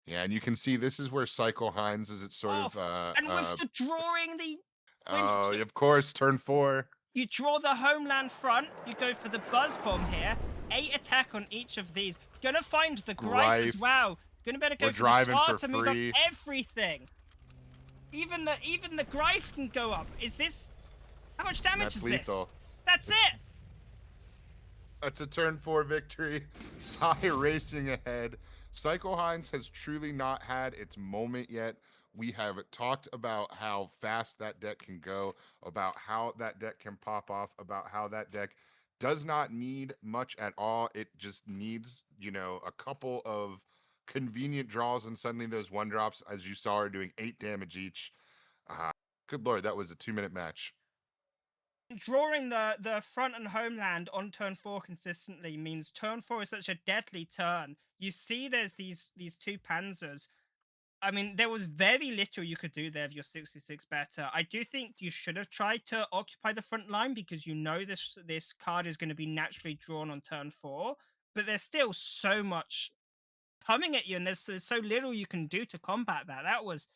Yeah, and you can see this is where Cycle Hines is. It's sort Oh, of and with the drawing, the when oh, of course, turn 4. you draw the homeland front, you go for the Buzz Bomb here. 8 attack on each of these. Gonna find the Greif as Greif. well. Gonna better We're go for the driving Sword for to move up free. everything. Even the Greif can go up. Is this how much And damage that's is this? lethal. That's it. That's a turn 4 victory. Sai racing ahead. Cycle Hines has truly not had its moment yet. We have talked about how fast that deck can go, about how that deck can pop off, about how that deck does not need much at all. It just needs, a couple of convenient draws, and suddenly those 1 drops, as you saw, are doing 8 damage each. Uh, Good lord, that was a 2-minute match. Drawing the front and homeland on turn 4 consistently means turn 4 is such a deadly turn. You see, there's these two panzers. I mean, there was very little you could do there if you're 66 better. I do think you should have tried to occupy the front line because you know this card is going to be naturally drawn on turn 4. But there's still so much coming at you, and there's so little you can do to combat that. That was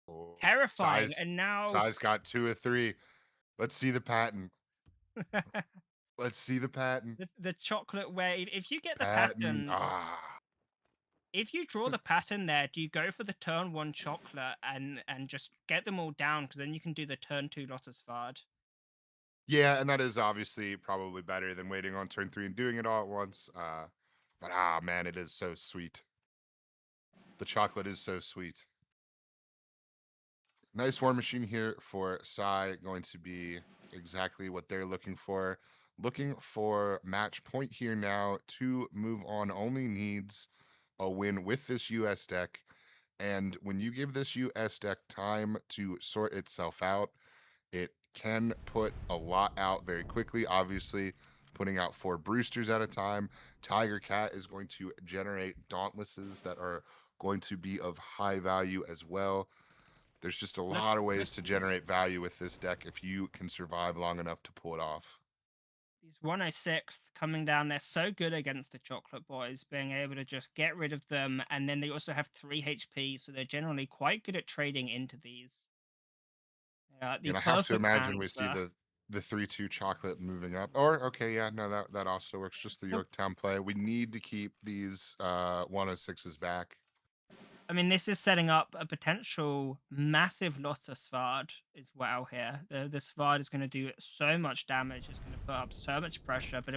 Oh, terrifying. Sai's And now Sai's got 2 or 3. Let's see the patent. Let's see the patent. the chocolate wave. If you get the Patent. pattern, Ah. if you draw the pattern there, do you go for the turn 1 chocolate and just get them all down? Because then you can do the turn 2 Lotus Vard. Yeah, and that is obviously probably better than waiting on turn 3 and doing it all at once. But ah, man, it is so sweet. The chocolate is so sweet. Nice war machine here for Sai, going to be exactly what they're looking for. Looking for match point here now to move on. Only needs a win with this US deck. And when you give this US deck time to sort itself out, it can put a lot out very quickly. Obviously, putting out 4 Brewsters at a time. Tiger Cat is going to generate Dauntlesses that are going to be of high value as well. There's just a Look, lot of look ways to at these generate value with this deck if you can survive long enough to pull it off. these 106 coming down. They're so good against the Chocolate Boys, being able to just get rid of them, and then they also have 3 HP, so they're generally quite good at trading into these. The And I have to perfect imagine we see answer. the 3-2 chocolate moving up. Or okay, yeah, no, that also works. Just the Yorktown play. We need to keep these 106s back. I mean, this is setting up a potential massive Lotta Svard as well here. The Svard is going to do so much damage. It's going to put up so much pressure, but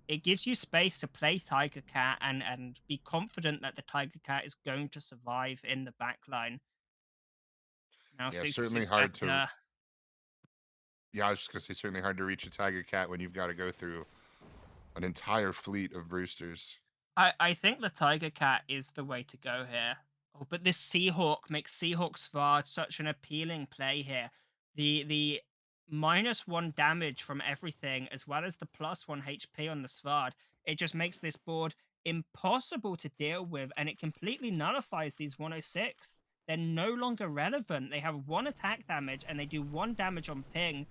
it gives you space to play Tiger Cat and be confident that the Tiger Cat is going to survive in the back line. Now Yeah, certainly 66 hard to better. yeah, I was just gonna say certainly hard to reach a Tiger Cat when you've got to go through an entire fleet of Brewsters. I think the Tiger Cat is the way to go here. Oh, but this Seahawk makes Seahawk Svard such an appealing play here. The -1 damage from everything, as well as the +1 HP on the Svard, it just makes this board impossible to deal with, and it completely nullifies these 106. They're no longer relevant. They have 1 attack damage, and they do 1 damage on ping,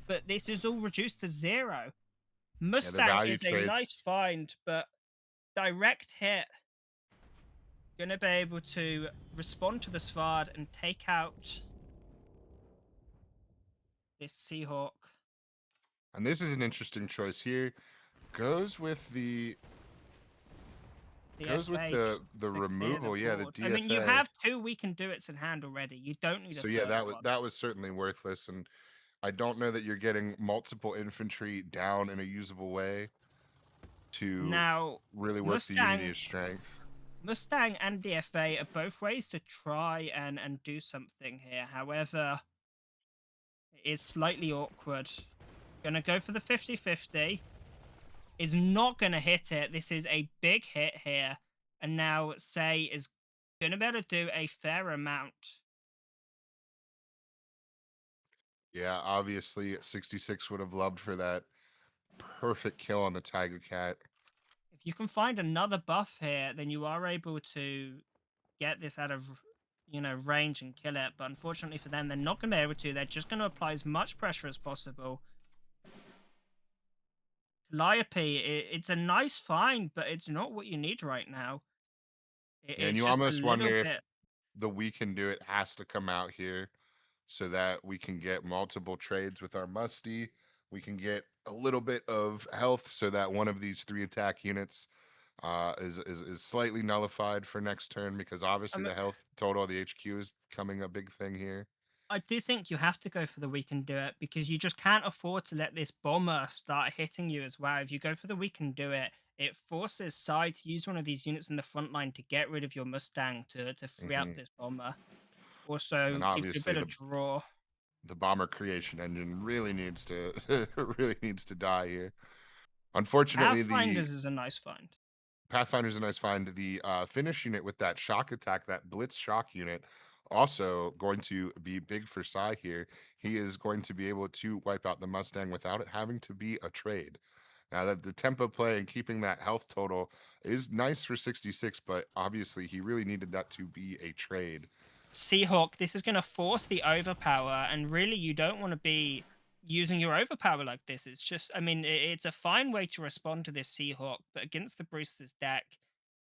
but this is all reduced to 0. Yeah, the Mustang value is a nice trades. find, but direct hit, gonna be able to respond to the Svard and take out this Seahawk. And this is an interesting choice here. Goes with the goes with DFA just the to clear the removal. Yeah, the board. I mean, you DFA. have 2 We Can Do It's in hand already. You don't need a So yeah, third one. that was certainly worthless, and I don't know that you're getting multiple infantry down in a usable way to Now, really work the unity Mustang of strength. Mustang and DFA are both ways to try and do something here. However, it is slightly awkward. Gonna go for the 50-50. Is not going to hit it. This is a big hit here. And now Say is going to be able to do a fair amount. Yeah, obviously 66 would have loved for that perfect kill on the Tiger Cat. If you can find another buff here, then you are able to get this out of range and kill it. But unfortunately for them, they're not going to be able to. They're just going to apply as much pressure as possible. Calliope, it's a nice find, but it's not what you need right now. Yeah, and It's you just a almost little wonder if bit. the We Can Do It has to come out here so that we can get multiple trades with our Musty. We can get a little bit of health so that one of these 3 attack units is slightly nullified for next turn because obviously I the health total of the HQ is becoming a big thing here. I do think you have to go for the We Can Do It because you just can't afford to let this bomber start hitting you as well. If you go for the We Can Do It, it forces Sai to use one of these units in the front line to get rid of your Mustang to free up Hmm. this bomber. And then Also gives you a obviously bit of draw. the bomber creation engine really needs to really needs to die here. Unfortunately, the Pathfinders is a nice find. Pathfinder's a nice find. The finish unit with that shock attack, that blitz shock unit, also going to be big for Sai here. He is going to be able to wipe out the Mustang without it having to be a trade. Now that the tempo play and keeping that health total is nice for 66, but obviously he really needed that to be a trade. Seahawk, this is going to force the overpower, and really, you don't want to be using your overpower like this. It's just, I mean, it's a fine way to respond to this Seahawk, but against the Brewster's deck,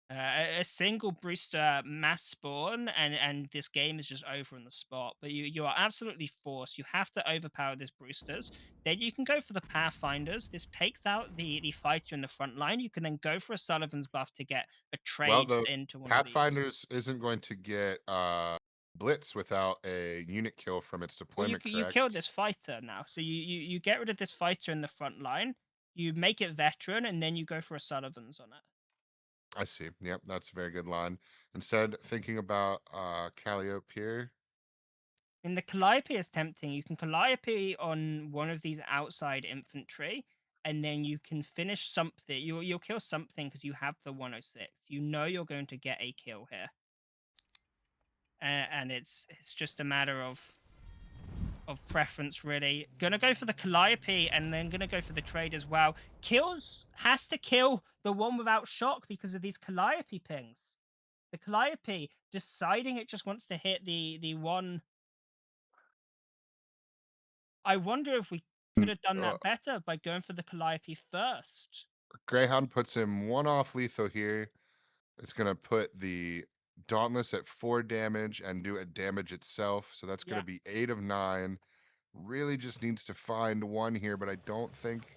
a single Brewster mass spawn, and this game is just over on the spot. But you are absolutely forced. You have to overpower this Brewsters. Then you can go for the Pathfinders. This takes out the fighter in the front line. You can then go for a Sullivan's buff to get a Well, trade the into one of these. Pathfinders isn't going to get blitz without a unit kill from its Well, deployment, you kill correct? this fighter now. So you get rid of this fighter in the front line. You make it veteran, and then you go for a Sullivan's on it. I see. Yep, that's a very good line. Instead, thinking about Calliope here. In the Calliope is tempting. You can Calliope on one of these outside infantry, and then you can finish something. You'll kill something because you have the 106. You know you're going to get a kill here, and it's just a matter of preference really. Gonna go for the Calliope and then gonna go for the trade as well. Kills has to kill the one without shock because of these Calliope pings. The Calliope deciding it just wants to hit the one. I wonder if we could Mm, have done that better by going for the Calliope first. Greyhound puts him one off lethal here. It's gonna put the Dauntless at 4 damage and do a damage itself. So that's gonna Yeah. be 8 of 9. Really just needs to find one here, but I don't think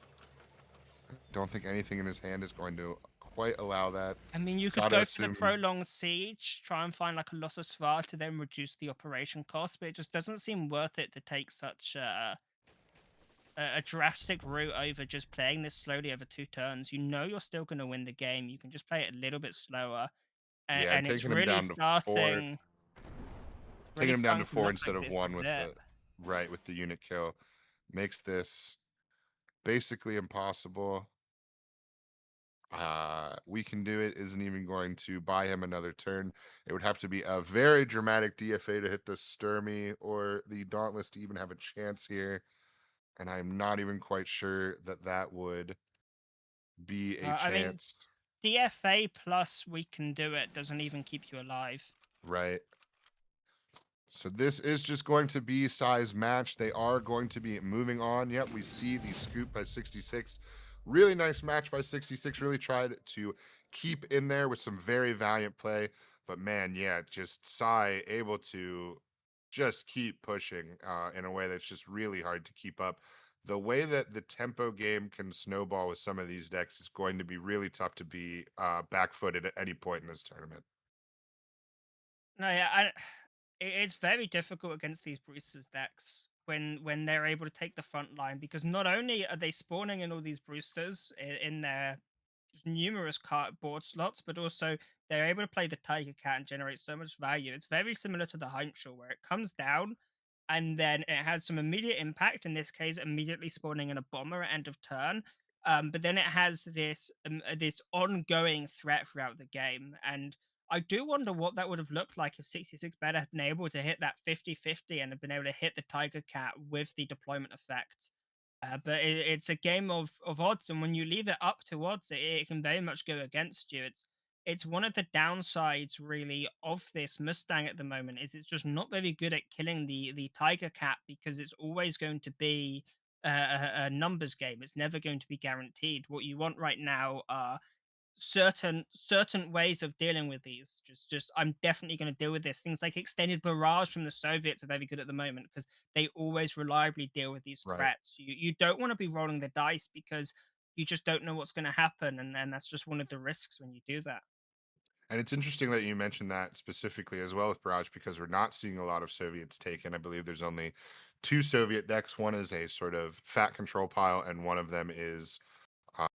anything in his hand is going to quite allow that. I mean, you could Gotta go for the assume, prolonged siege, try and find like a loss of Svar to then reduce the operation cost, but it just doesn't seem worth it to take such a drastic route over just playing this slowly over 2 turns. You know you're still going to win the game. You can just play it a little bit slower, yeah, and it's taking him really down to four, starting. It's taking really him down starting to to four look like instead of this one is with it. the right with the unit kill makes this basically impossible. We can do it isn't even going to buy him another turn. It would have to be a very dramatic DFA to hit the Sturmy or the Dauntless to even have a chance here. And I'm not even quite sure that that would be a I mean, chance, DFA plus we can do it doesn't even keep you alive. right? So this is just going to be size match. They are going to be moving on. Yep, we see the scoop by 66. Really nice match by 66. Really tried to keep in there with some very valiant play. But man, yeah, just Sai able to just keep pushing in a way that's just really hard to keep up. The way that the tempo game can snowball with some of these decks is going to be really tough to be back-footed at any point in this tournament. No, yeah, it's very difficult against these Brewsters decks when they're able to take the front line because not only are they spawning in all these Brewsters in their just numerous card board slots, but also they're able to play the Tiger Cat and generate so much value. It's very similar to the Heinzel where it comes down and then it has some immediate impact. In this case, immediately spawning in a bomber at end of turn. But then it has this ongoing threat throughout the game, and I do wonder what that would have looked like if 66 Better had been able to hit that 50-50 and had been able to hit the Tiger Cat with the deployment effect. But it's a game of odds, and when you leave it up to odds, it can very much go against you. It's one of the downsides, really, of this Mustang at the moment. Is it's just not very good at killing the Tiger Cat because it's always going to be a numbers game. It's never going to be guaranteed. What you want right now are certain ways of dealing with these. Just I'm definitely going to deal with this. Things like extended barrage from the Soviets are very good at the moment because they always reliably deal with these Right. threats. You don't want to be rolling the dice because you just don't know what's going to happen, and then that's just one of the risks when you do that. And it's interesting that you mentioned that specifically as well with Barrage because we're not seeing a lot of Soviets taken. I believe there's only two Soviet decks. One is a sort of fat control pile, and one of them is uh,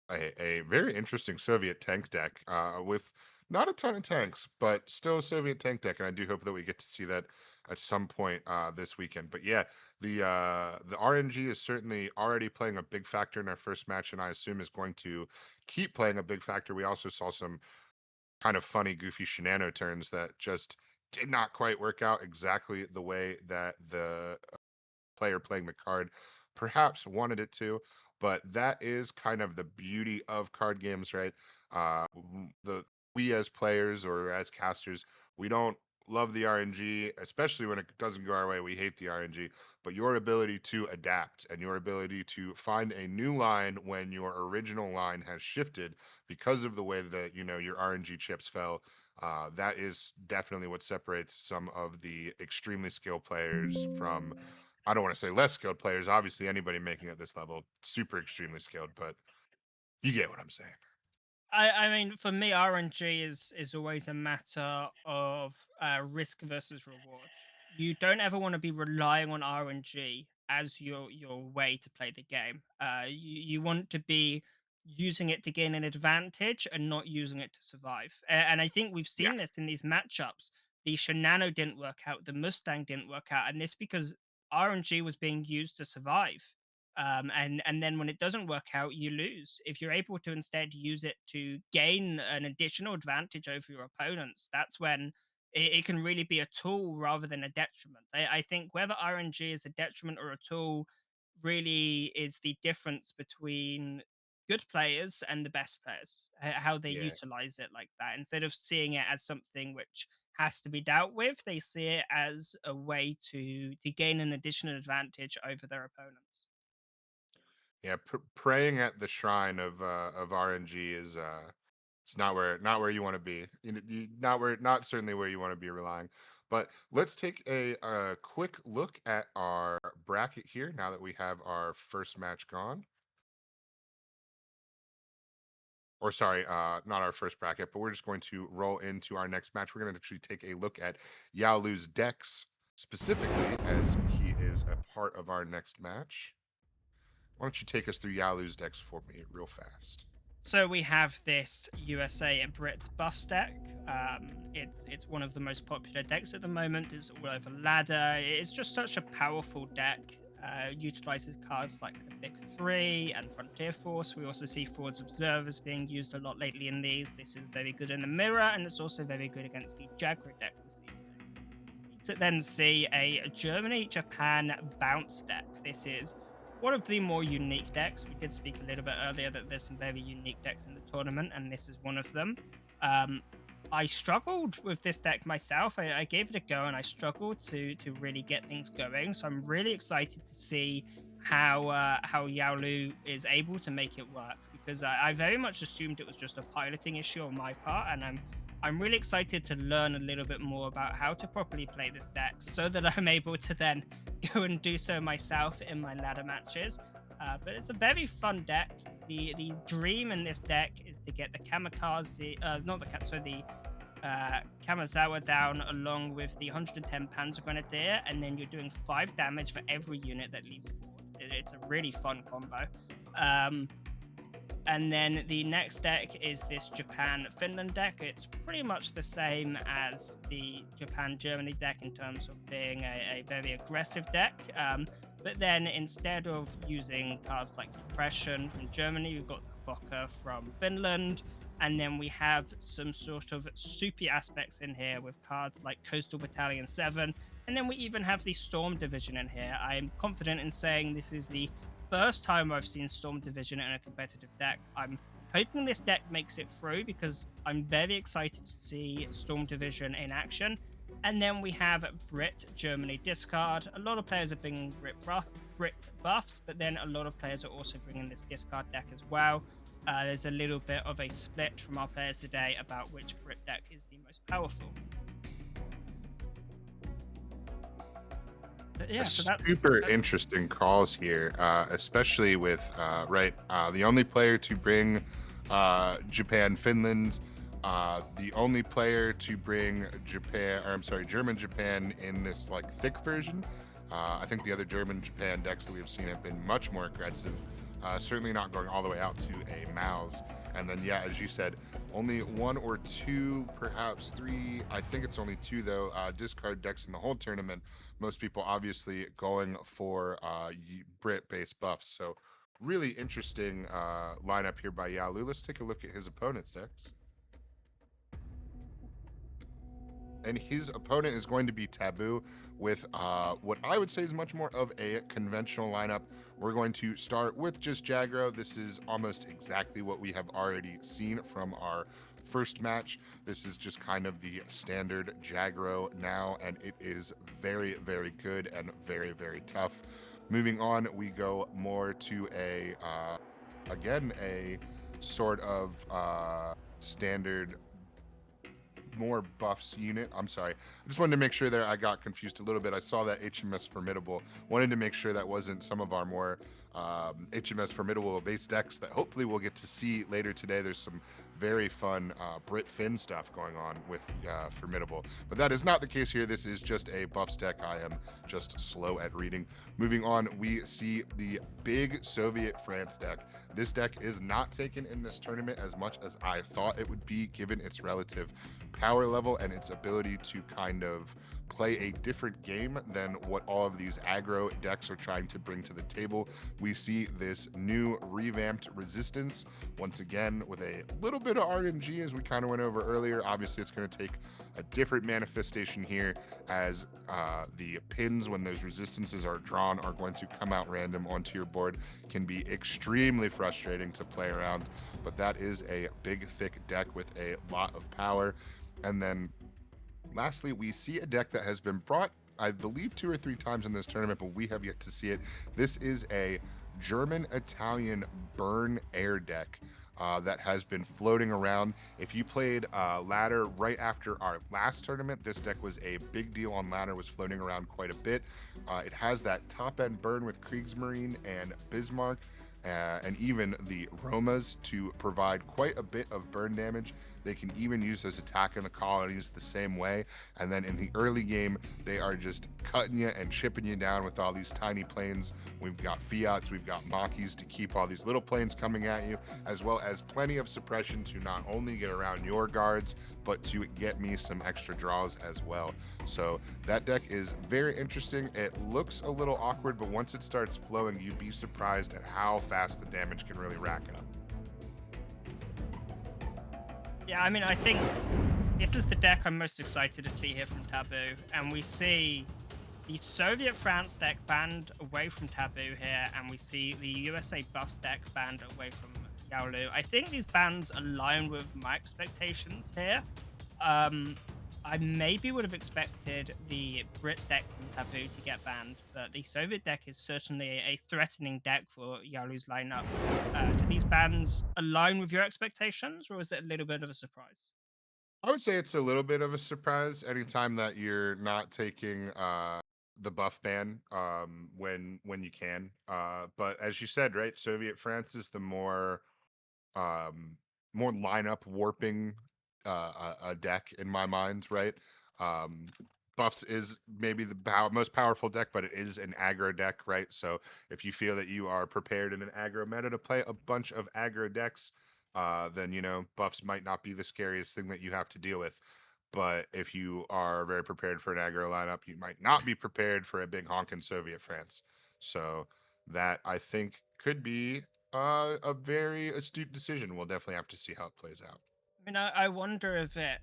a very interesting Soviet tank deck with not a ton of tanks, but still a Soviet tank deck. And I do hope that we get to see that at some point this weekend. But yeah, the RNG is certainly already playing a big factor in our first match, and I assume is going to keep playing a big factor. We also saw some kind of funny, goofy shenano turns that just did not quite work out exactly the way that the player playing the card perhaps wanted it to. But that is kind of the beauty of card games, right? The we as players or as casters, we don't love the RNG, especially when it doesn't go our way. We hate the RNG, but your ability to adapt and your ability to find a new line when your original line has shifted because of the way that your RNG chips fell. That is definitely what separates some of the extremely skilled players from, I don't want to say less skilled players. Obviously, anybody making it at this level, super extremely skilled, but you get what I'm saying. I mean, for me, RNG is always a matter of risk versus reward. You don't ever want to be relying on RNG as your way to play the game. You want to be using it to gain an advantage and not using it to survive. And I think we've Yeah. seen this in these matchups. The Shinano didn't work out, the Mustang didn't work out, and this because RNG was being used to survive. And then when it doesn't work out, you lose. If you're able to instead use it to gain an additional advantage over your opponents, that's when it can really be a tool rather than a detriment. I think whether RNG is a detriment or a tool really is the difference between good players and the best players, how they Yeah. utilize it like that. Instead of seeing it as something which has to be dealt with, they see it as a way to gain an additional advantage over their opponents. Yeah, praying at the shrine of RNG is it's not where you want to be. Not certainly where you want to be relying. But let's take a quick look at our bracket here now that we have our first match gone. Or sorry, not our first bracket, but we're just going to roll into our next match. We're going to actually take a look at Yao Lu's decks specifically, as he is a part of our next match. Why don't you take us through Yao Lu's decks for me real fast? So we have this USA Brit buffs deck. It's one of the most popular decks at the moment. It's all over ladder. It's just such a powerful deck. Utilizes cards like the Big Three and Frontier Force. We also see Ford's Observers being used a lot lately in these. This is very good in the mirror, and it's also very good against the Jaguar deck we see. Then see a Germany Japan bounce deck. This is one of the more unique decks. We did speak a little bit earlier that there's some very unique decks in the tournament, and this is one of them. Um, I struggled with this deck myself. I gave it a go, and I struggled to really get things going. So I'm really excited to see how Yaolu is able to make it work, because I very much assumed it was just a piloting issue on my part, and I'm really excited to learn a little bit more about how to properly play this deck so that I'm able to then go and do so myself in my ladder matches. But it's a very fun deck. The dream in this deck is to get the kamikaze, not the so the Kamazawa down along with the 110 Panzer Grenadier, and then you're doing 5 damage for every unit that leaves board. It's a really fun combo. Um, and then the next deck is this Japan Finland deck. It's pretty much the same as the Japan Germany deck in terms of being a very aggressive deck. But then instead of using cards like Suppression from Germany, we've got the Fokker from Finland. And then we have some sort of soupy aspects in here with cards like Coastal Battalion 7. And then we even have the Storm Division in here. I'm confident in saying this is the first time I've seen Storm Division in a competitive deck. I'm hoping this deck makes it through because I'm very excited to see Storm Division in action. And then we have Brit Germany discard. A lot of players are bringing Brit buffs, but then a lot of players are also bringing this discard deck as well. There's a little bit of a split from our players today about which Brit deck is the most powerful. But yeah, so Super interesting calls here, especially with the only player to bring Japan Finland, the only player to bring German Japan in this like thick version. I think the other German Japan decks that we've seen have been much more aggressive. Certainly not going all the way out to a Maus. And then, yeah, as you said, only 1 or 2, perhaps 3. I think it's only 2 though. Discard decks in the whole tournament. Most people obviously going for Brit-based buffs. So really interesting lineup here by Yalu. Let's take a look at his opponent's decks. And his opponent is going to be Taboo with what I would say is much more of a conventional lineup. We're going to start with just Jagro. This is almost exactly what we have already seen from our first match. This is just kind of the standard Jagro now, and it is very, very good and very, very tough. Moving on, we go more to again, a sort of standard more buffs unit. I'm sorry. I just wanted to make sure there I got confused a little bit. I saw that HMS Formidable. Wanted to make sure that wasn't some of our more HMS Formidable base decks that hopefully we'll get to see later today. There's some very fun Brit Finn stuff going on with Formidable. But that is not the case here. This is just a buffs deck. I am just slow at reading. Moving on, we see the big Soviet France deck. This deck is not taken in this tournament as much as I thought it would be, given its relative power level and its ability to kind of play a different game than what all of these aggro decks are trying to bring to the table. We see this new revamped resistance once again with a little bit of RNG, as we kind of went over earlier. Obviously, it's going to take a different manifestation here, as the pins, when those resistances are drawn, are going to come out random onto your board. Can be extremely frustrating to play around, but that is a big, thick deck with a lot of power. And then lastly, we see a deck that has been brought, I believe, 2 or 3 times in this tournament, but we have yet to see it. This is a German-Italian burn air deck that has been floating around. If you played ladder right after our last tournament, this deck was a big deal on ladder, was floating around quite a bit. It has that top end burn with Kriegsmarine and Bismarck, and even the Romas to provide quite a bit of burn damage. They can even use those attack in the colonies the same way. And then in the early game, they are just cutting you and chipping you down with all these tiny planes. We've got Fiats, we've got Machis to keep all these little planes coming at you, as well as plenty of suppression to not only get around your guards, but to get me some extra draws as well. So that deck is very interesting. It looks a little awkward, but once it starts flowing, you'd be surprised at how fast the damage can really rack up. Yeah, I mean, I think this is the deck I'm most excited to see here from Taboo, and we see the Soviet France deck banned away from Taboo here, and we see the USA Buffs deck banned away from Yaolu. I think these bans align with my expectations here. Um, I maybe would have expected the Brit deck from Taboo to get banned, but the Soviet deck is certainly a threatening deck for Yalu's lineup. Do these bans align with your expectations, or is it a little bit of a surprise? I would say it's a little bit of a surprise anytime that you're not taking the buff ban when you can. But as you said, right, Soviet France is the um more lineup warping a deck in my mind, right? um Buffs is maybe the most powerful deck, but it is an aggro deck, right? So if you feel that you are prepared in an aggro meta to play a bunch of aggro decks, then buffs might not be the scariest thing that you have to deal with. But if you are very prepared for an aggro lineup, you might not be prepared for a big honkin' Soviet France. So that, I think, could be a very astute decision. We'll definitely have to see how it plays out. I mean, I wonder if it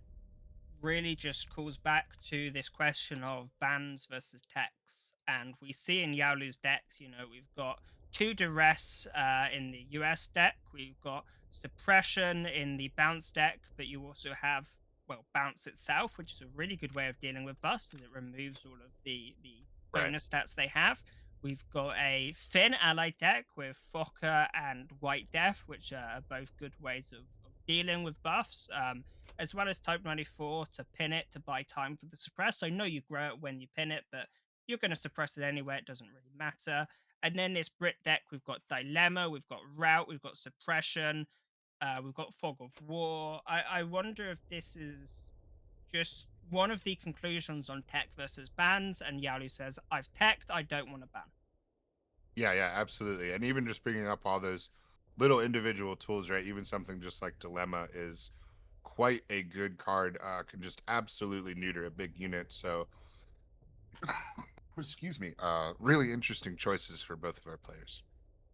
really just calls back to this question of bans versus techs. And we see in Yaolu's decks, we've got two duress in the US deck, we've got suppression in the bounce deck, but you also have, well, bounce itself, which is a really good way of dealing with buffs as it removes all of the Right. bonus stats they have. We've got a Finn ally deck with Fokker and White Death, which are both good ways of dealing with buffs. As well as Type 94 to pin it to buy time for the suppress. So no, you grow it when you pin it, but you're going to suppress it anyway. It doesn't really matter. And then this Brit deck, we've got Dilemma, we've got Route, we've got Suppression, we've got Fog of War. I wonder if this is just one of the conclusions on tech versus bans. And Yalu says, I've teched, I don't want to ban. Yeah, yeah, absolutely. And even just bringing up all those little individual tools, right? Even something just like Dilemma is quite a good card. Can just absolutely neuter a big unit. So, excuse me. Really interesting choices for both of our players.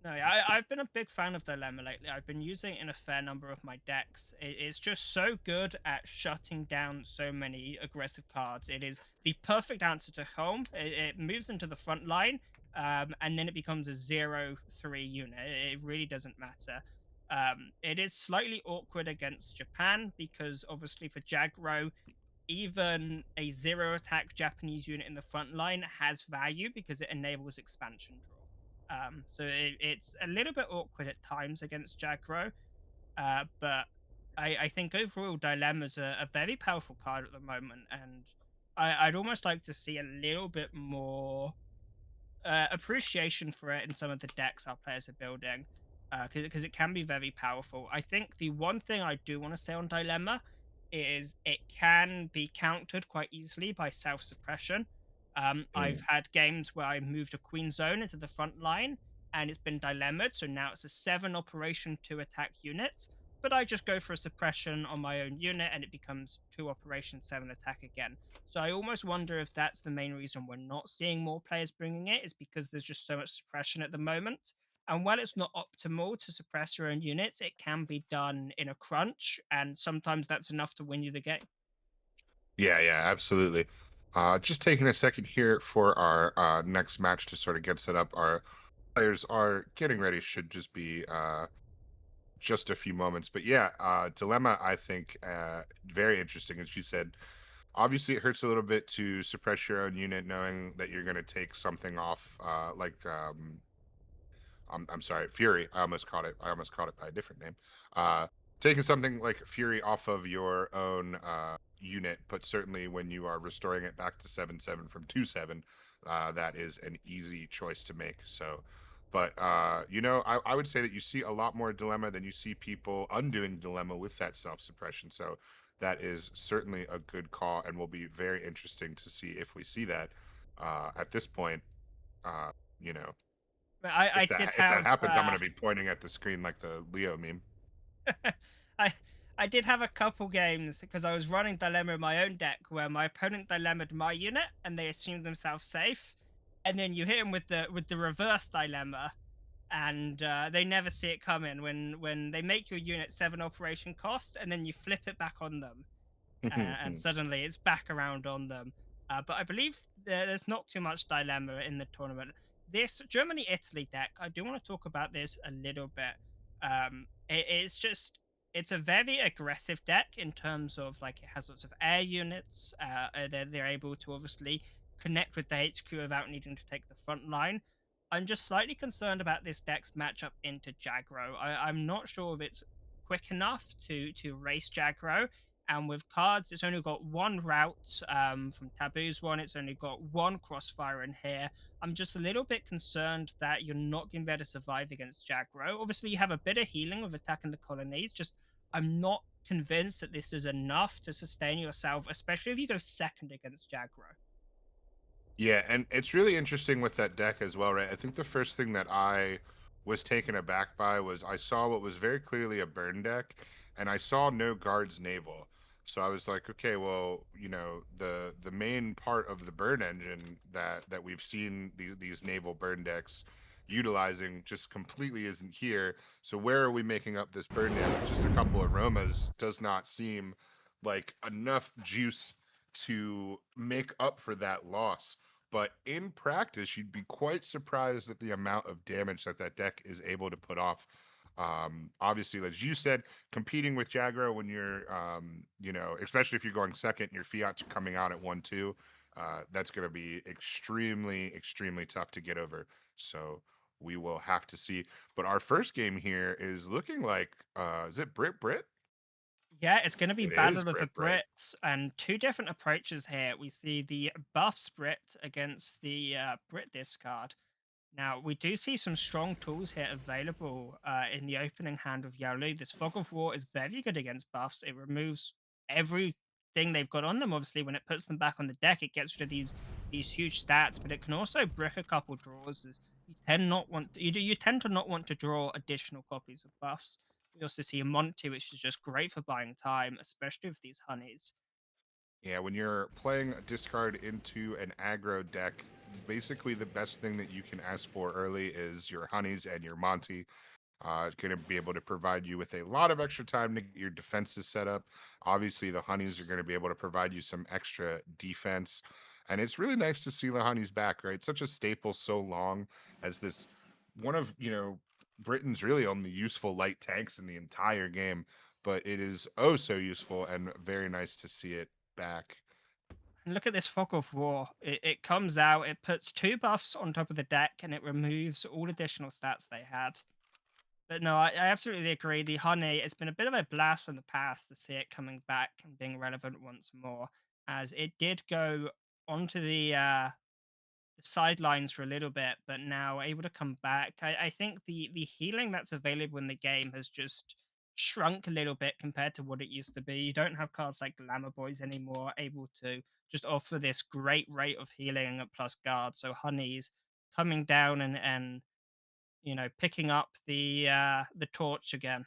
No, yeah, I've been a big fan of Dilemma lately. I've been using it in a fair number of my decks. It's just so good at shutting down so many aggressive cards. It is the perfect answer to home. It moves into the front line, and then it becomes a 0-3 unit. It really doesn't matter. It is slightly awkward against Japan because obviously for Jagro, even a zero attack Japanese unit in the front line has value because it enables expansion draw. So it's a little bit awkward at times against Jagro, but I think overall Dilemma's a very powerful card at the moment, and I'd almost like to see a little bit more appreciation for it in some of the decks our players are building, because it can be very powerful. I think the one thing I do want to say on Dilemma is it can be countered quite easily by self suppression. I've Mm. had games where I moved a Queen Zone into the front line and it's been dilemmaed, so now it's a 7 operation to attack unit. But I just go for a suppression on my own unit and it becomes 2 operation 7 attack again. So I almost wonder if that's the main reason we're not seeing more players bringing it, is because there's just so much suppression at the moment. And while it's not optimal to suppress your own units, it can be done in a crunch, and sometimes that's enough to win you the game. Yeah, yeah, absolutely. Just taking a second here for our next match to sort of get set up. Our players are getting ready. Should just be just a few moments. But yeah, Dilemma, I think, very interesting. As you said, obviously it hurts a little bit to suppress your own unit, knowing that you're going to take something off, I'm sorry, Fury. I almost called it by a different name. Uh, Taking something like Fury off of your own unit, but certainly when you are restoring it back to 7/7 from 2/7, that is an easy choice to make. So, but I would say that you see a lot more Dilemma than you see people undoing Dilemma with that self suppression. So that is certainly a good call, and will be very interesting to see if we see that at this point. Uh, you know, But if I did if that have happens, I'm gonna be pointing at the screen like the Leo meme. I I did have a couple games because I was running Dilemma in my own deck where my opponent dilemmaed my unit and they assumed themselves safe, and then you hit them with the reverse dilemma, and they never see it coming when they make your unit 7 operation cost and then you flip it back on them, and suddenly it's back around on them. But I believe there's not too much dilemma in the tournament. This Germany Italy deck, I do want to talk about this a little bit. It's just it's a very aggressive deck in terms of like it has lots of air units. They're able to obviously connect with the HQ without needing to take the front line. I'm just slightly concerned about this deck's matchup into Jagro. I'm not sure if it's quick enough to race Jagro, and with cards, it's only got one route. From Taboo's one, it's only got one crossfire in here. I'm just a little bit concerned that you're not going to be able to survive against Jagro. Obviously, you have a bit of healing with attacking the colonies. Just, I'm not convinced that this is enough to sustain yourself, especially if you go second against Jagro. Yeah, and it's really interesting with that deck as well, right? I think the first thing that I was taken aback by was I saw what was very clearly a burn deck, and I saw no guards naval. So I was like, okay, well, the main part of the burn engine that we've seen these naval burn decks utilizing just completely isn't here. So where are we making up this burn damage? Just a couple aromas does not seem like enough juice to make up for that loss. But in practice, you'd be quite surprised at the amount of damage that that deck is able to put off. Obviously, as you said, competing with Jagro when you're, especially if you're going second, your fiats are coming out at 1-2. That's going to be extremely, extremely tough to get over. So we will have to see. But our first game here is looking like, is it Brit? Yeah, it's going to be It is Battle of the Brit. Brits, and two different approaches here. We see the buffs Brit against the Brit discard. Now, we do see some strong tools here available in the opening hand of Yaolu. This Fog of War is very good against buffs. It removes everything they've got on them. Obviously, when it puts them back on the deck, it gets rid of these huge stats, but it can also brick a couple draws. As you tend to not want to draw additional copies of buffs. We also see a Monty, which is just great for buying time, especially with these honeys. Yeah, when you're playing a discard into an aggro deck, basically the best thing that you can ask for early is your honeys and your Monty. It's going to be able to provide you with a lot of extra time to get your defenses set up. Obviously, the honeys are going to be able to provide you some extra defense. And it's really nice to see the honeys back, right? Such a staple so long as this one of, Britain's really only useful light tanks in the entire game. But it is oh so useful and very nice to see it back. And look at this Fog of War. It comes out, it puts two buffs on top of the deck, and it removes all additional stats they had. But no, I absolutely agree. The honey, it's been a bit of a blast from the past to see it coming back and being relevant once more, as it did go onto the sidelines for a little bit, but now able to come back. I think the healing that's available in the game has just shrunk a little bit compared to what it used to be. You don't have cards like Glamour Boys anymore, able to just offer this great rate of healing at plus guard. So Honey's coming down and picking up the torch again.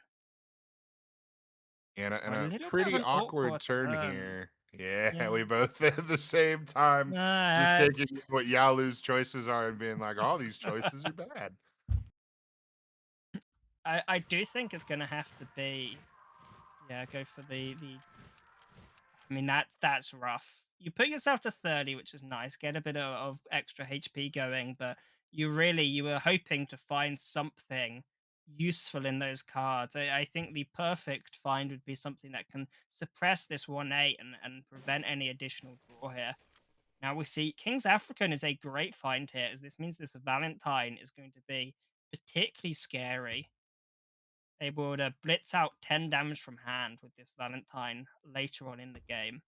And A a little bit of pretty an awkward awkward turn turn. here. Yeah, Yeah. we both at the same time just It's taking what Yalu's choices are and being like, all these choices are bad. I do think it's gonna have to be, yeah, go for the I mean that's rough. You put yourself to 30, which is nice. Get a bit of extra HP going, but you were hoping to find something useful in those cards. I think the perfect find would be something that can suppress this 1-8 and prevent any additional draw here. Now we see King's African is a great find here, as this means this Valentine is going to be particularly scary. Able to blitz out 10 damage from hand with this Valentine later on in the game.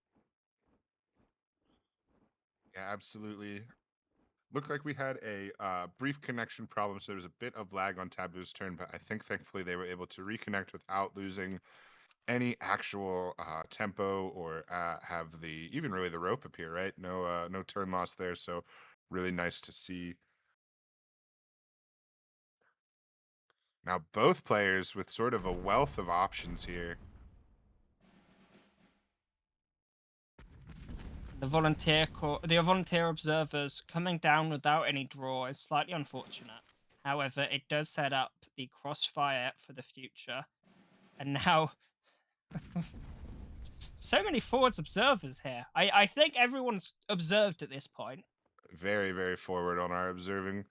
Yeah, absolutely. Looked like we had a brief connection problem, so there was a bit of lag on Taboo's turn, but I think thankfully they were able to reconnect without losing any actual tempo or have the even really the rope appear. Right, no turn loss there, so really nice to see. Now both players with sort of a wealth of options here. The volunteer observers coming down without any draw is slightly unfortunate. However, it does set up the crossfire for the future. And now so many forwards observers here. I think everyone's observed at this point. Very, very forward on our observing.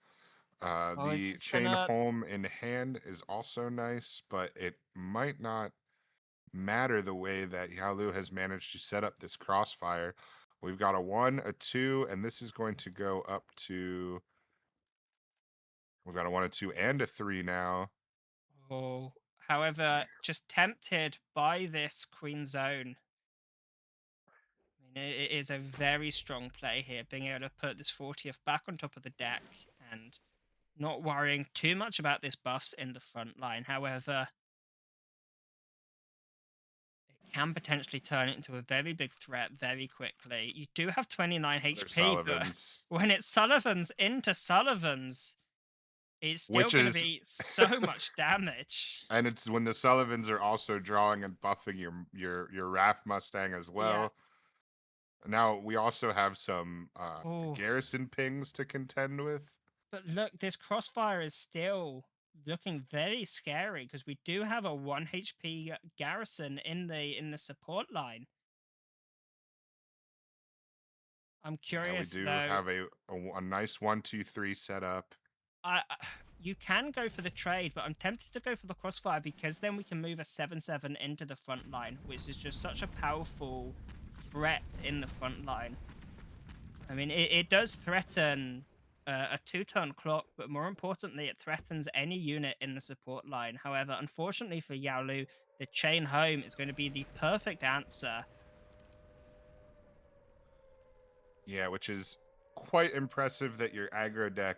Oh, is The this chain gonna home in hand is also nice, but it might not matter the way that Yalu has managed to set up this crossfire. We've got a 1, a 2, and this is going to go up to. We've got a 1, a 2, and a 3 now. Oh, however, just tempted by this Queen Zone. I mean, it is a very strong play here, being able to put this 40th back on top of the deck and not worrying too much about this buffs in the front line. However, it can potentially turn it into a very big threat very quickly. You do have 29 There's HP, but Sullivan's, when it's Sullivan's into Sullivan's, it's still which going to is, be so much damage. and it's when the Sullivans are also drawing and buffing your Wrath Mustang as Yeah. well. Now we also have some Oh, garrison pings to contend with. but look, this crossfire is still looking very scary because we do have a 1 HP garrison in the support line. I'm Yeah, we curious do though. have a nice 1, 2, 3 setup. You can go for the trade, but I'm tempted to go for the crossfire because then we can move a 7/7 into the front line, which is just such a powerful threat in the front line. I mean, it does threaten a two-turn clock, but more importantly, it threatens any unit in the support line. However, unfortunately for Yaolu, the chain home is going to be the perfect answer. Yeah, which is quite impressive that your aggro deck,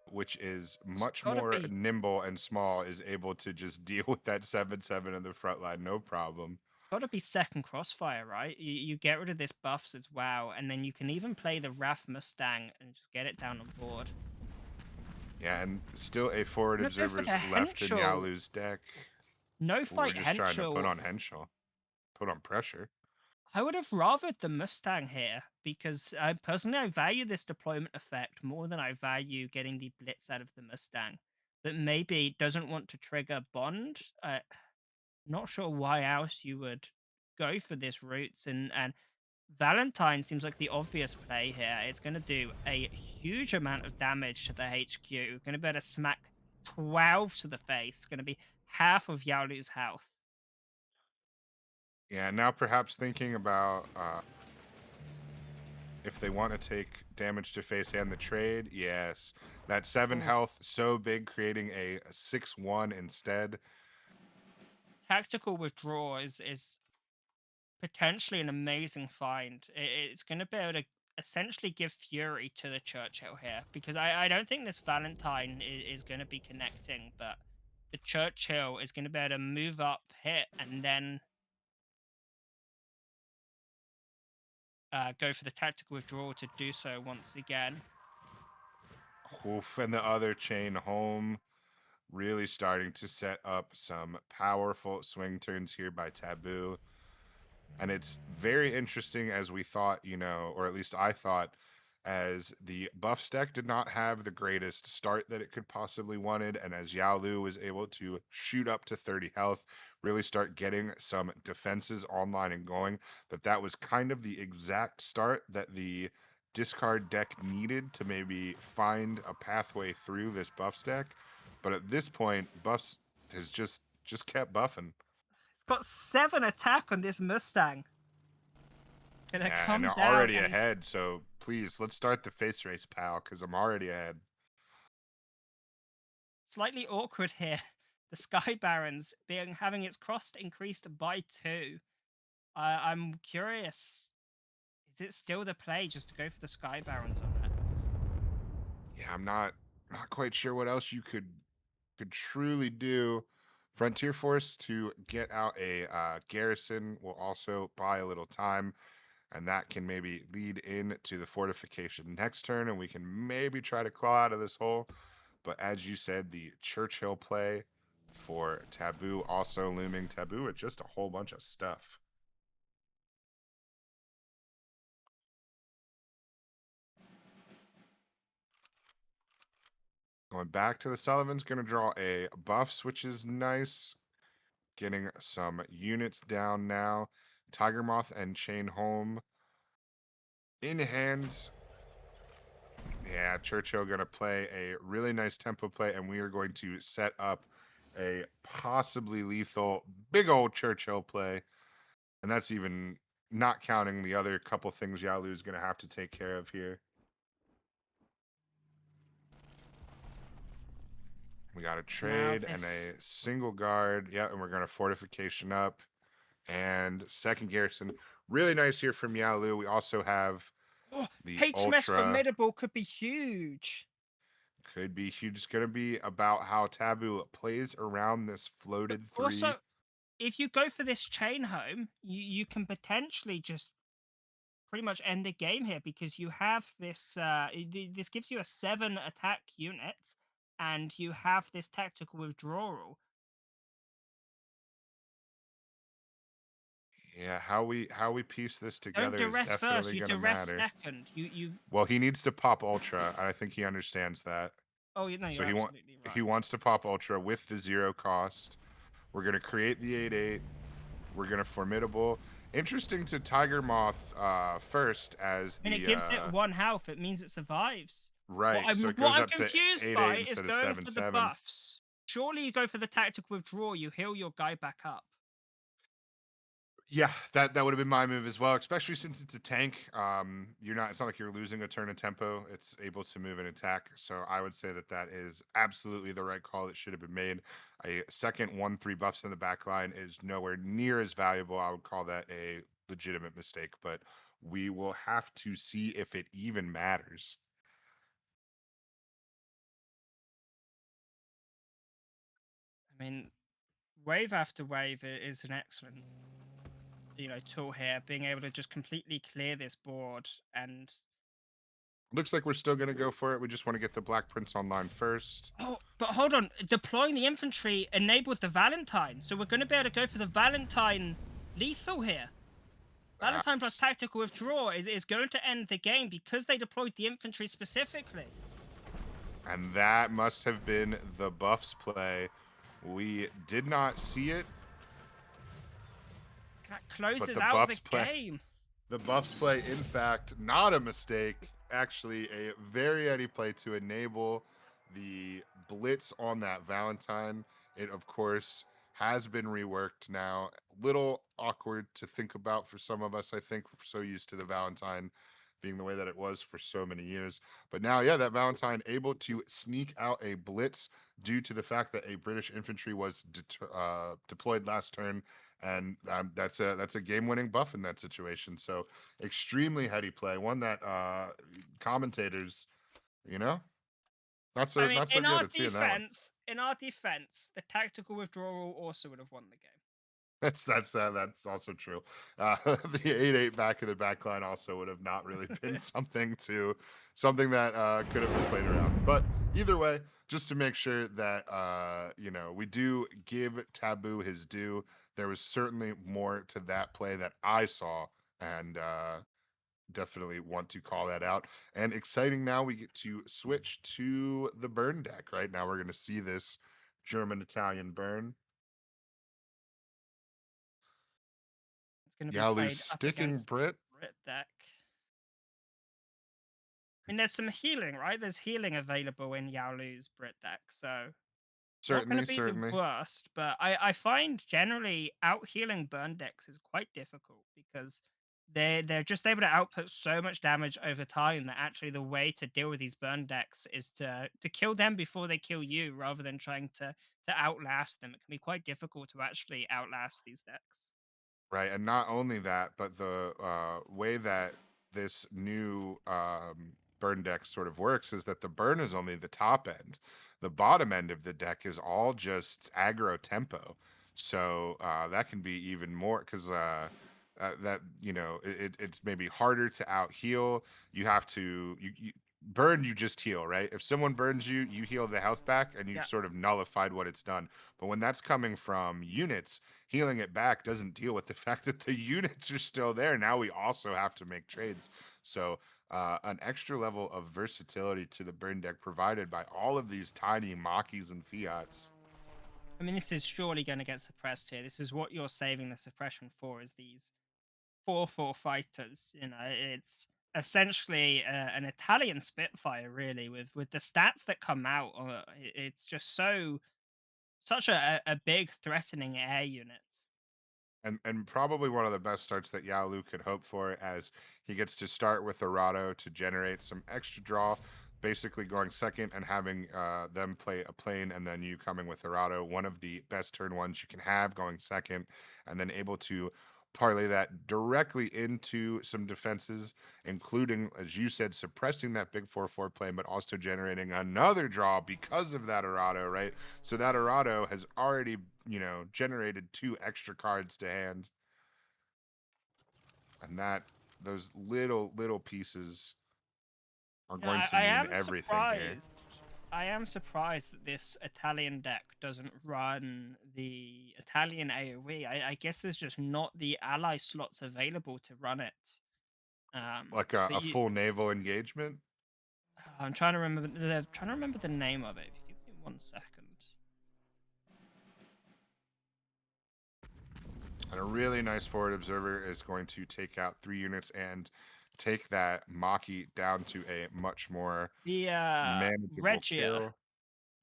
which is It's much got to more be nimble and small, is able to just deal with that 7/7 in the front line, no problem. second crossfire, right? You get rid of this buffs as well, and then you can even play the Wrath Mustang and just get it down on board. Yeah, and still a forward Gonna go for observers the left in Henschel. Yalu's deck. No Ooh, we're fight just trying to put Henschel. on Henschel, put on pressure. I would have rathered the Mustang here because I value this deployment effect more than I value getting the blitz out of the Mustang. But maybe it doesn't want to trigger Bond. Not sure why else you would go for this route. And Valentine seems like the obvious play here. It's going to do a huge amount of damage to the HQ. Going to be able to smack 12 to the face. Going to be half of Yaolu's health. Yeah, now perhaps thinking about if they want to take damage to face and the trade, yes. That 7 Oof. health, so big, creating a 6-1 instead. Tactical withdrawal is potentially an amazing find. It's going to be able to essentially give fury to the Churchill here, because I don't think this Valentine is going to be connecting, but the Churchill is going to be able to move up, hit, and then go for the tactical withdrawal to do so once again. Oof, and the other chain home. Really starting to set up some powerful swing turns here by Taboo. And it's very interesting, as we thought, or at least I thought, as the buffs deck did not have the greatest start that it could possibly wanted, and as Yao Lu was able to shoot up to 30 health, really start getting some defenses online and going, that was kind of the exact start that the discard deck needed to maybe find a pathway through this buffs deck. But at this point, buffs has just kept buffing. It's got 7 attack on this Mustang. Gonna Yeah, and come they're down already and ahead, so please, let's start the face race, pal, because I'm already ahead. slightly awkward here. The Sky Barons having its cost increased by 2. I'm curious. Is it still the play just to go for the Sky Barons on it? Yeah, I'm not quite sure what else you could truly do. Frontier Force to get out a garrison will also buy a little time, and that can maybe lead into the fortification next turn, and we can maybe try to claw out of this hole. But as you said, the Churchill play for Taboo also looming. Taboo with just a whole bunch of stuff. Going back to the Sullivan's, going to draw a buffs, which is nice. Getting some units down now. Tiger Moth and Chain Home in hand. Yeah, Churchill going to play a really nice tempo play, and we are going to set up a possibly lethal big old Churchill play. And that's even not counting the other couple things Yalu is going to have to take care of here. We got a Now trade and this. a single guard. Yeah, and we're going to fortification up. And second garrison. Really nice here from Yalu. We also have Oh, the HMS Ultra. Formidable could be huge. Could be huge. It's going to be about how Taboo plays around this But floated 3. also, if you go for this chain home, you can potentially just pretty much end the game here, because you have this. This gives you a 7 attack unit, and you have this tactical withdrawal. Yeah, how we piece this Don't together is duress first. definitely You going to duress matter. second. You. Well, he needs to pop Ultra, and I think he understands that. Oh, you know, So you're absolutely he right. wants to pop Ultra with the 0 cost. We're going to create the 8/8. We're going to Formidable. Interesting to Tiger Moth first as And it the gives it 1 health. It means it survives. What right. I'm So it what goes I'm up to confused 8/8 by is instead of going for the 7/7. buffs. Surely you go for the tactical withdrawal. You heal your guy back up. Yeah, that would have been my move as well, especially since it's a tank. It's not like you're losing a turn of tempo. It's able to move and attack. So I would say that is absolutely the right call that should have been made. A second 1/3 buffs in the back line is nowhere near as valuable. I would call that a legitimate mistake, but we will have to see if it even matters. I mean, wave after wave is an excellent, tool here. Being able to just completely clear this board and. Looks like we're still going to go for it. We just want to get the Black Prince online first. Oh, but hold on. Deploying the infantry enabled the Valentine, so we're going to be able to go for the Valentine lethal here. Valentine plus That's tactical withdrawal is going to end the game because they deployed the infantry specifically. And that must have been the buffs play. We did not see it, That but closes the out the buffs play. game. The buffs play, in fact, not a mistake. Actually, a very ready play to enable the blitz on that Valentine. It, of course, has been reworked now. Little awkward to think about for some of us, I think. We're so used to the Valentine being the way that it was for so many years. But now, yeah, that Valentine able to sneak out a blitz due to the fact that a British infantry was deployed last turn, and that's a game-winning buff in that situation. So extremely heady play, one that commentators, you know, not I so mean, not so good at seeing that one. in our defense, the tactical withdrawal also would have won the game. That's also true. The 8-8 back in the back line also would have not really been something that could have been played around. But either way, just to make sure that we do give Taboo his due. There was certainly more to that play that I saw, and definitely want to call that out. And exciting now, we get to switch to the burn deck. Right now, we're going to see this German Italian burn. It's going to be Yalu's played up sticking against the Brit. Brit deck. I mean, there's some healing, right? There's healing available in Yaolu's Brit deck, so not going to Certainly, be the certainly. worst. But I find generally out healing burn decks is quite difficult because they're just able to output so much damage over time that actually the way to deal with these burn decks is to kill them before they kill you, rather than trying to outlast them. It can be quite difficult to actually outlast these decks. Right, and not only that, but the way that this new burn deck sort of works is that the burn is only the top end. The bottom end of the deck is all just aggro tempo. So that can be even more because that it's maybe harder to out heal. You have to you burn, you just heal, right? If someone burns you, you heal the health back, and you've Yeah. sort of nullified what it's done. But when that's coming from units, healing it back doesn't deal with the fact that the units are still there. Now we also have to make trades. So an extra level of versatility to the burn deck provided by all of these tiny Makis and Fiats. I mean, this is surely going to get suppressed here. This is what you're saving the suppression for, is these 4/4 fighters. You know, it's essentially an Italian Spitfire, really, with the stats that come out. It's just such a big threatening air unit. And probably one of the best starts that Yalu could hope for, as he gets to start with Arado to generate some extra draw, basically going second and having them play a plane, and then you coming with Arado, one of the best turn ones you can have, going second, and then able to parlay that directly into some defenses, including, as you said, suppressing that big 4/4 plane, but also generating another draw because of that Arado, right? So that Arado has already, generated two extra cards to hand, and that those little pieces are You know, going to I mean am everything here. surprised. I am surprised that this Italian deck doesn't run the Italian AoE. I guess there's just not the ally slots available to run it. Like a, But a full naval engagement, I'm trying to remember the name of it. If you give me 1 second. and a really nice forward observer is going to take out 3 units and take that Maki down to a much more The manageable Regia, kill.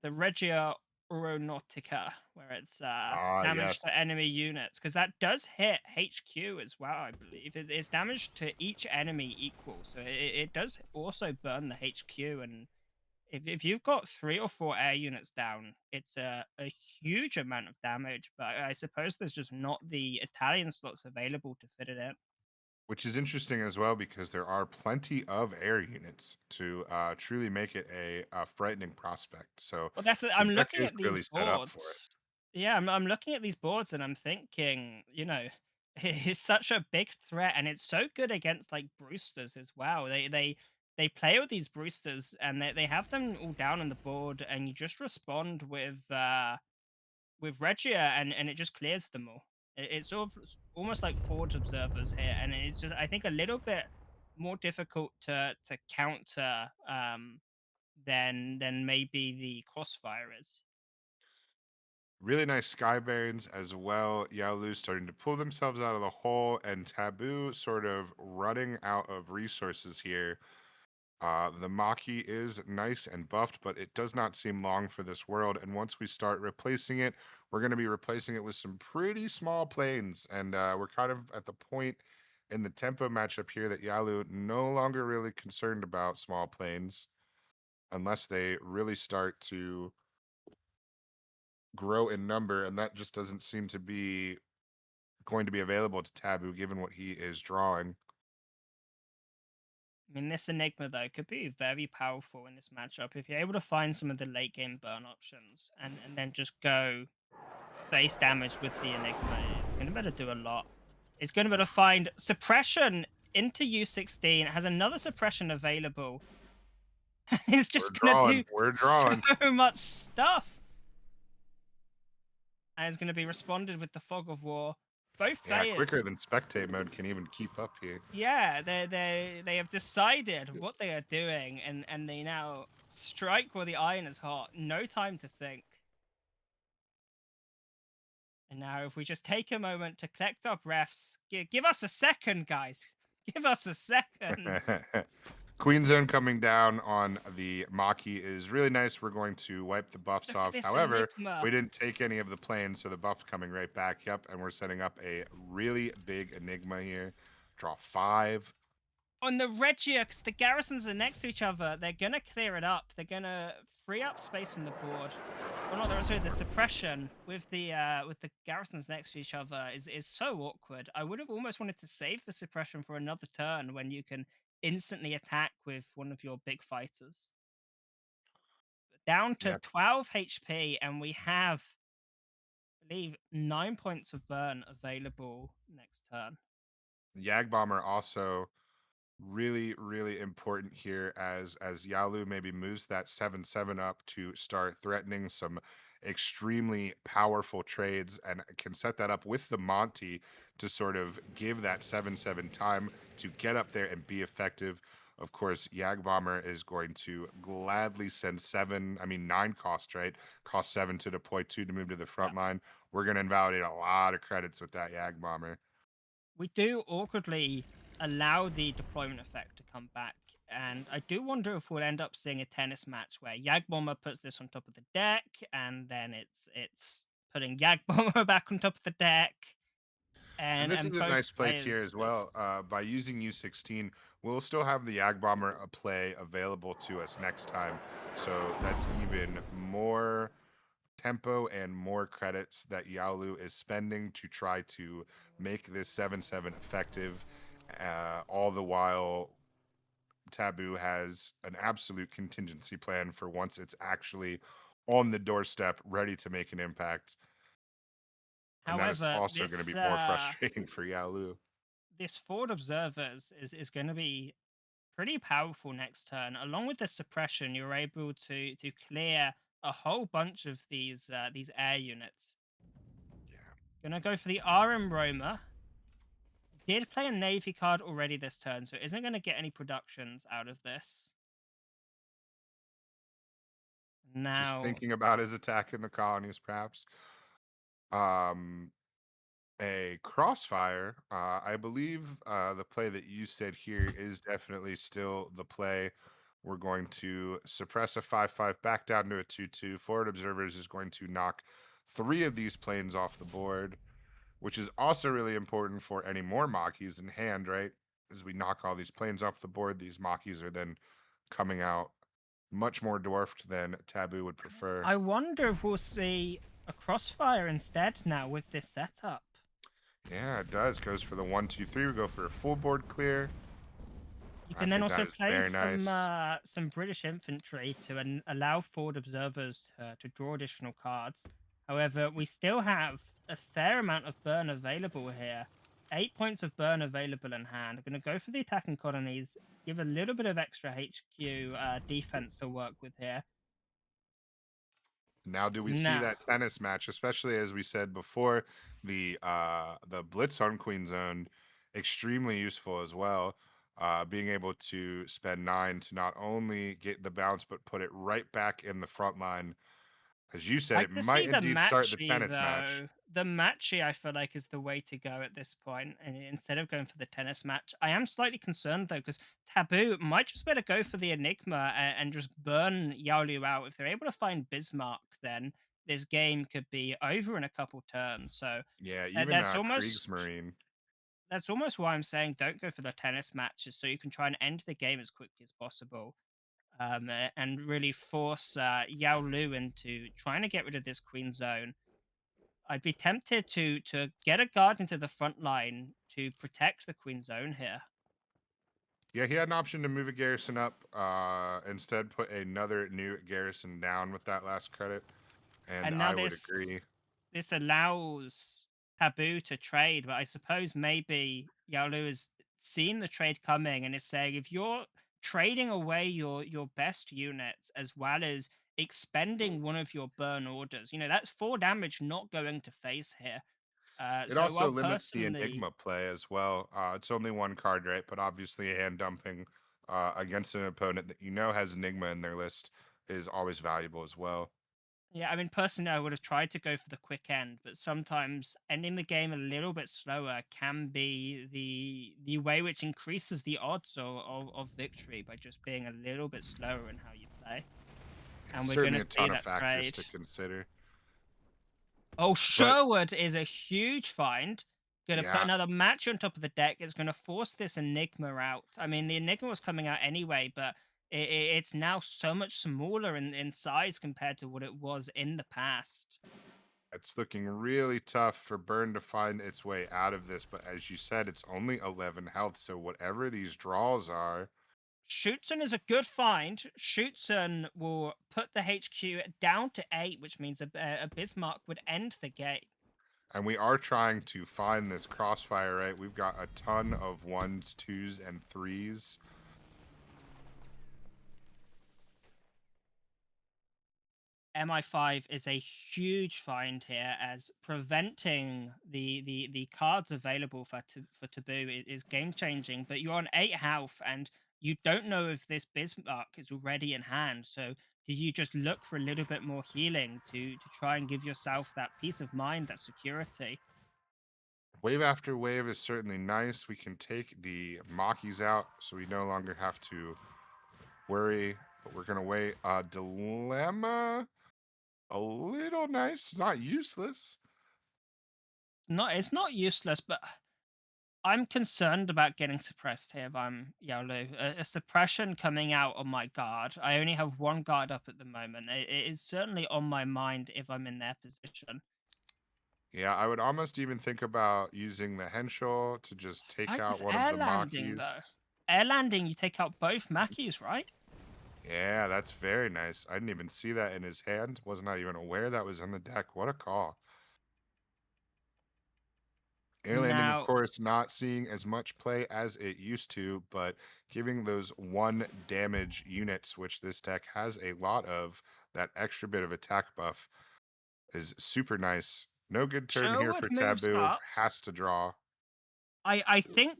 the Regia Aeronautica, where it's Ah, damage to yes. enemy units, because that does hit HQ as well, I believe. It's damage to each enemy equal, so it does also burn the HQ. And if you've got 3 or 4 air units down, it's a huge amount of damage. But I suppose there's just not the Italian slots available to fit it in. Which is interesting as well, because there are plenty of air units to truly make it a frightening prospect. So Well, that's the, the I'm deck looking is at these really set up for it. boards. Yeah, I'm looking at these boards and I'm thinking, it's such a big threat, and it's so good against like Brewsters as well. They play with these Brewsters, and they have them all down on the board, and you just respond with Regia, and it just clears them all. It's sort of almost like Forge observers here, and it's just, I think, a little bit more difficult to counter than maybe the Crossfire is. Really nice Sky Barons as well. Yalu starting to pull themselves out of the hole, and Taboo sort of running out of resources here. The Maki is nice and buffed, but it does not seem long for this world. And once we start replacing it, we're going to be replacing it with some pretty small planes. And we're kind of at the point in the tempo matchup here that Yalu no longer really concerned about small planes unless they really start to grow in number, and that just doesn't seem to be going to be available to Taboo given what he is drawing. I mean, this Enigma though could be very powerful in this matchup if you're able to find some of the late game burn options and then just go base damage with the Enigma. It's going to be able to do a lot. It's going to be able to find suppression into U16. It has another suppression available. It's We're just going to drawing. do We're so drawing. much stuff. And it's going to be responded with the Fog of War. Both Yeah, quicker players, than spectate mode can even keep up here. yeah, they have decided what they are doing, and they now strike while the iron is hot. No time to think. And now, if we just take a moment to collect our breaths, give us a second, guys. Give us a second. Queen Zone coming down on the Maki is really nice. We're going to wipe the buffs Look at off. this However, Enigma. we didn't take any of the planes, so the buff's coming right back. Yep, and we're setting up a really big Enigma here. Draw 5. On the Regia, because the garrisons are next to each other, they're gonna clear it up. They're gonna free up space on the board. Well, not sorry, the suppression with the garrisons next to each other is so awkward. I would have almost wanted to save the suppression for another turn when you can instantly attack with one of your big fighters. Down to Yeah, 12 HP, and we have, I believe, 9 points of burn available next turn. Yag Bomber also really really important here as Yalu maybe moves that 7/7 up to start threatening some extremely powerful trades and can set that up with the Monty to sort of give that 7/7 time to get up there and be effective. Of course, Yag Bomber is going to gladly send 9 cost, right? Cost 7 to deploy, 2 to move to the Yeah. front line. We're going to invalidate a lot of credits with that Yag Bomber. We do awkwardly allow the deployment effect to come back, and I do wonder if we'll end up seeing a tennis match where Yagbomber puts this on top of the deck, and then it's putting Yagbomber back on top of the deck, And this and is a both nice place here players as just well. By using U16, we'll still have the Yag Bomber play available to us next time. So that's even more tempo and more credits that Yaolu is spending to try to make this 7/7 effective. All the while, Taboo has an absolute contingency plan for once it's actually on the doorstep, ready to make an impact. And that is however also going to be more frustrating for Yaolu. this forward observers is going to be pretty powerful next turn. Along with the suppression, you're able to clear a whole bunch of these air units. Yeah. Gonna go for the RM Roma. Did play a Navy card already this turn, so isn't gonna get any productions out of this. Just Now, thinking about his attack in the colonies, perhaps. Um, a crossfire. I believe the play that you said here is definitely still the play. We're going to suppress a 5/5 back down to a 2/2. Forward observers is going to knock 3 of these planes off the board, which is also really important for any more Makis in hand, right? As we knock all these planes off the board, these Makis are then coming out much more dwarfed than Taboo would prefer. I wonder if we'll see a crossfire instead now with this setup. Yeah, it does. Goes for the 1, 2, 3. We go for a full board clear. You I can then think that also is play very nice. some British infantry to allow forward observers to draw additional cards. However, we still have a fair amount of burn available here. 8 points of burn available in hand. I'm going to go for the attacking colonies, give a little bit of extra HQ defense to work with here. Now, do we see Now, that tennis match, especially as we said before, the blitz on Queen Zone, extremely useful as well. Being able to spend 9 to not only get the bounce but put it right back in the front line. As you said, like it to might see the indeed start the matchy tennis match. though. The matchy I feel like is the way to go at this point, and instead of going for the tennis match, I am slightly concerned though because Taboo might just better go for the Enigma and just burn Yaolu out. If they're able to find Bismarck, then this game could be over in a couple turns. So Yeah, even that's almost Kriegsmarine. That's almost why I'm saying don't go for the tennis matches, so you can try and end the game as quickly as possible, and really force Yao Lu into trying to get rid of this queen zone. I'd be tempted to get a guard into the front line to protect the queen zone here. Yeah, he had an option to move a garrison up. Instead, put another new garrison down with that last credit, and And now I would this agree. this allows Taboo to trade, but I suppose maybe Yalu has seen the trade coming and is saying if you're trading away your best units as well as expending one of your burn orders, that's 4 damage not going to face here. It So also while limits the personally, Enigma play as well. It's only one card, right? But obviously, hand dumping against an opponent that you know has Enigma in their list is always valuable as well. yeah, I mean, personally, I would have tried to go for the quick end, but sometimes ending the game a little bit slower can be the way which increases the odds of victory by just being a little bit slower in how you play. Yeah, And we're certainly gonna a see ton of that factors trade. to consider. Oh, But Sherwood is a huge find. Gonna put yeah, another match on top of the deck. It's gonna force this Enigma out. I mean, the Enigma was coming out anyway, but it's now so much smaller in size compared to what it was in the past. it's looking really tough for Burn to find its way out of this. But as you said, it's only 11 health. So whatever these draws are, Schutzen is a good find. Schutzen will put the HQ down to 8, which means a Bismarck would end the game. and we are trying to find this crossfire, right? We've got a ton of ones, twos, and threes. MI5 is a huge find here, as preventing the cards available for Taboo is game changing. But you're on 8 health, and you don't know if this Bismarck is already in hand. So do you just look for a little bit more healing to try and give yourself that peace of mind, that security? Wave after wave is certainly nice. We can take the Macchies out, so we no longer have to worry. But we're gonna wait. Dilemma, a little nice, not useless. It's not useless, but I'm concerned about getting suppressed here if I'm Yaolu. A suppression coming out on my guard. I only have one guard up at the moment. It is certainly on my mind if I'm in their position. Yeah, I would almost even think about using the Henschel to just I take like out this one of air the landing though. Macchies. Air landing, you take out both Mackies, right? Yeah, that's very nice. I didn't even see that in his hand. Was not even aware that was on the deck. What a call. Air landing, of Now, course, not seeing as much play as it used to, but giving those 1 damage units, which this deck has a lot of, that extra bit of attack buff is super nice. No good turn here Sherwood for moves Taboo. up. Has to draw. I think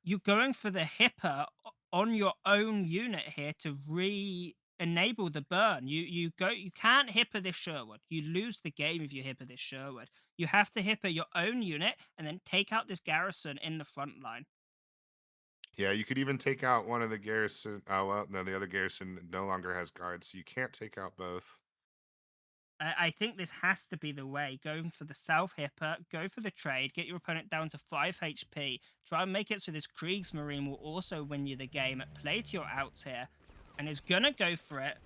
you're going for the hipper on your own unit here to re-enable the burn. You can't hipper this Sherwood. You lose the game if you hipper this Sherwood. You have to hipper your own unit and then take out this garrison in the front line. Yeah, you could even take out one of the garrison. Oh, well, no, the other garrison no longer has guards, so you can't take out both. I think this has to be the way. Going for the self hipper, go for the trade, get your opponent down to 5 HP, try and make it so this Kriegsmarine will also win you the game. Play to your outs here, and is gonna go for it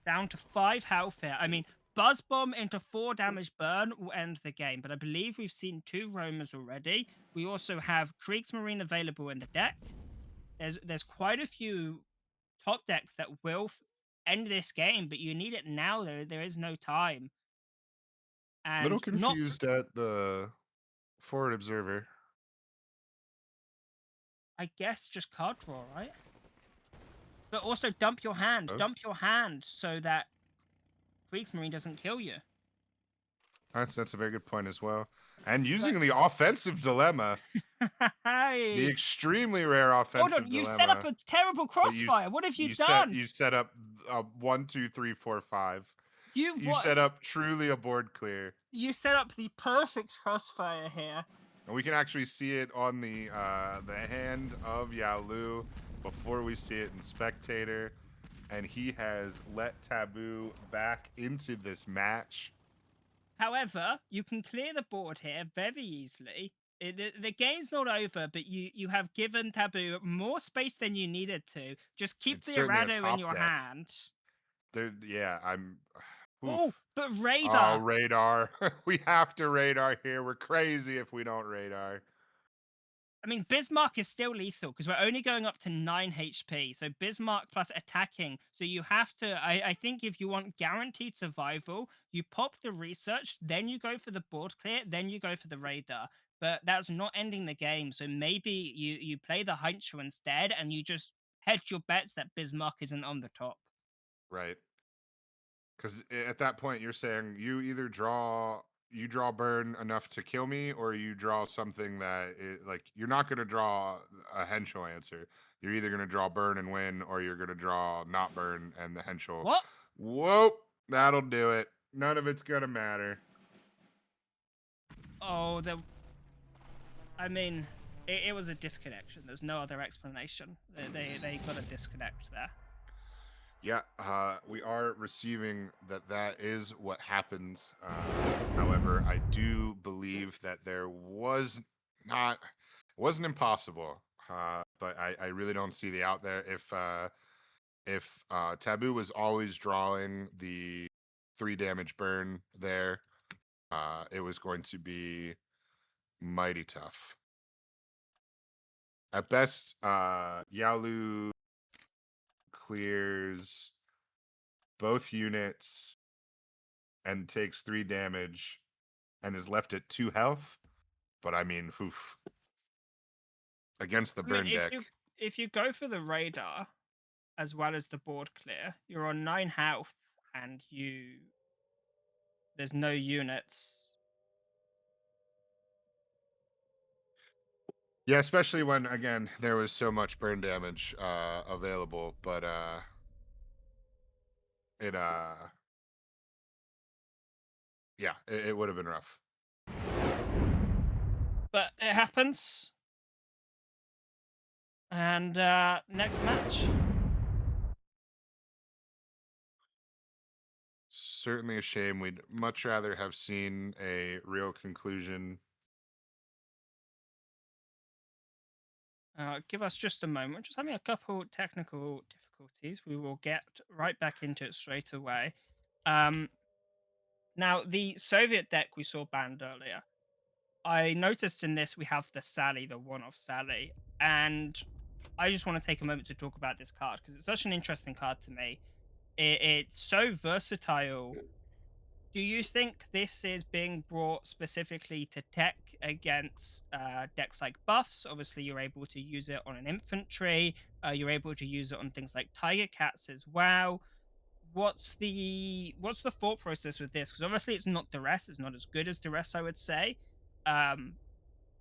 down to 5 health here. I mean, Buzz Bomb into 4 damage burn will end the game, but I believe we've seen 2 Romers already. We also have Kriegsmarine available in the deck. There's quite a few top decks that will end this game, but you need it now. There is no time. Little And not, confused at the forward observer. I guess, just card draw, right? But also dump your hand. Both. Dump your hand so that Kriegsmarine doesn't kill you. That's a very good point as well. And But using the offensive dilemma, the hey, extremely rare hold on, offensive you set up dilemma. a terrible But crossfire. What have you done? you set up 1, 2, 3, 4, 5. You You what? set up truly a board clear, You set up the perfect crossfire here. and we can actually see it on the hand of Yao Lu before we see it in spectator, and he has let Taboo back into this match. However, you can clear the board here very easily The game's not over, but you have given Taboo more space than you needed to. Just keep It's the certainly a errata in top your deck. hand. Yeah, I'm. Oh, Oof. but Oh, radar. radar. We have to radar here. We're crazy if we don't radar. I mean, Bismarck is still lethal because we're only going up to 9 HP. So Bismarck plus attacking. So you have to. I think if you want guaranteed survival, you pop the research, then you go for the board clear, then you go for the radar. But that's not ending the game. So maybe you play the Heincher instead, and you just hedge your bets that Bismarck isn't on the top. Right. Because at that point, you're saying you draw burn enough to kill me, or you draw something that like you're not going to draw a Henschel answer. You're either going to draw burn and win, or you're going to draw not burn and the Henschel. What? Whoa, that'll do it. None of it's going to matter. Oh, I mean, it was a disconnection. There's no other explanation. They got a disconnect there. Yeah, we are receiving that is what happens. However, I do believe that there was not, it wasn't impossible, but I really don't see the out there. If Taboo was always drawing the 3 damage burn there, it was going to be mighty tough. At best, Yalu clears both units and takes 3 damage and is left at 2 health. But I mean, oof. Against the I mean, burn deck. if you go for the radar as well as the board clear, you're on 9 health and there's no units. Yeah, especially when again there was so much burn damage available, but it yeah, it would have been rough. But it happens. And next match. Certainly a shame. We'd much rather have seen a real conclusion. Give us just a moment. Just having a couple technical difficulties. We will get right back into it straight away. Um, Now, the Soviet deck we saw banned earlier, I noticed in this we have the Sally, the one-off Sally, and I just want to take a moment to talk about this card because it's such an interesting card to me. It's so versatile. Do you think this is being brought specifically to tech against decks like buffs? Obviously, you're able to use it on an infantry. You're able to use it on things like Tiger Cats as well. What's the thought process with this? Because obviously, it's not Duress. It's not as good as Duress, I would say. Um,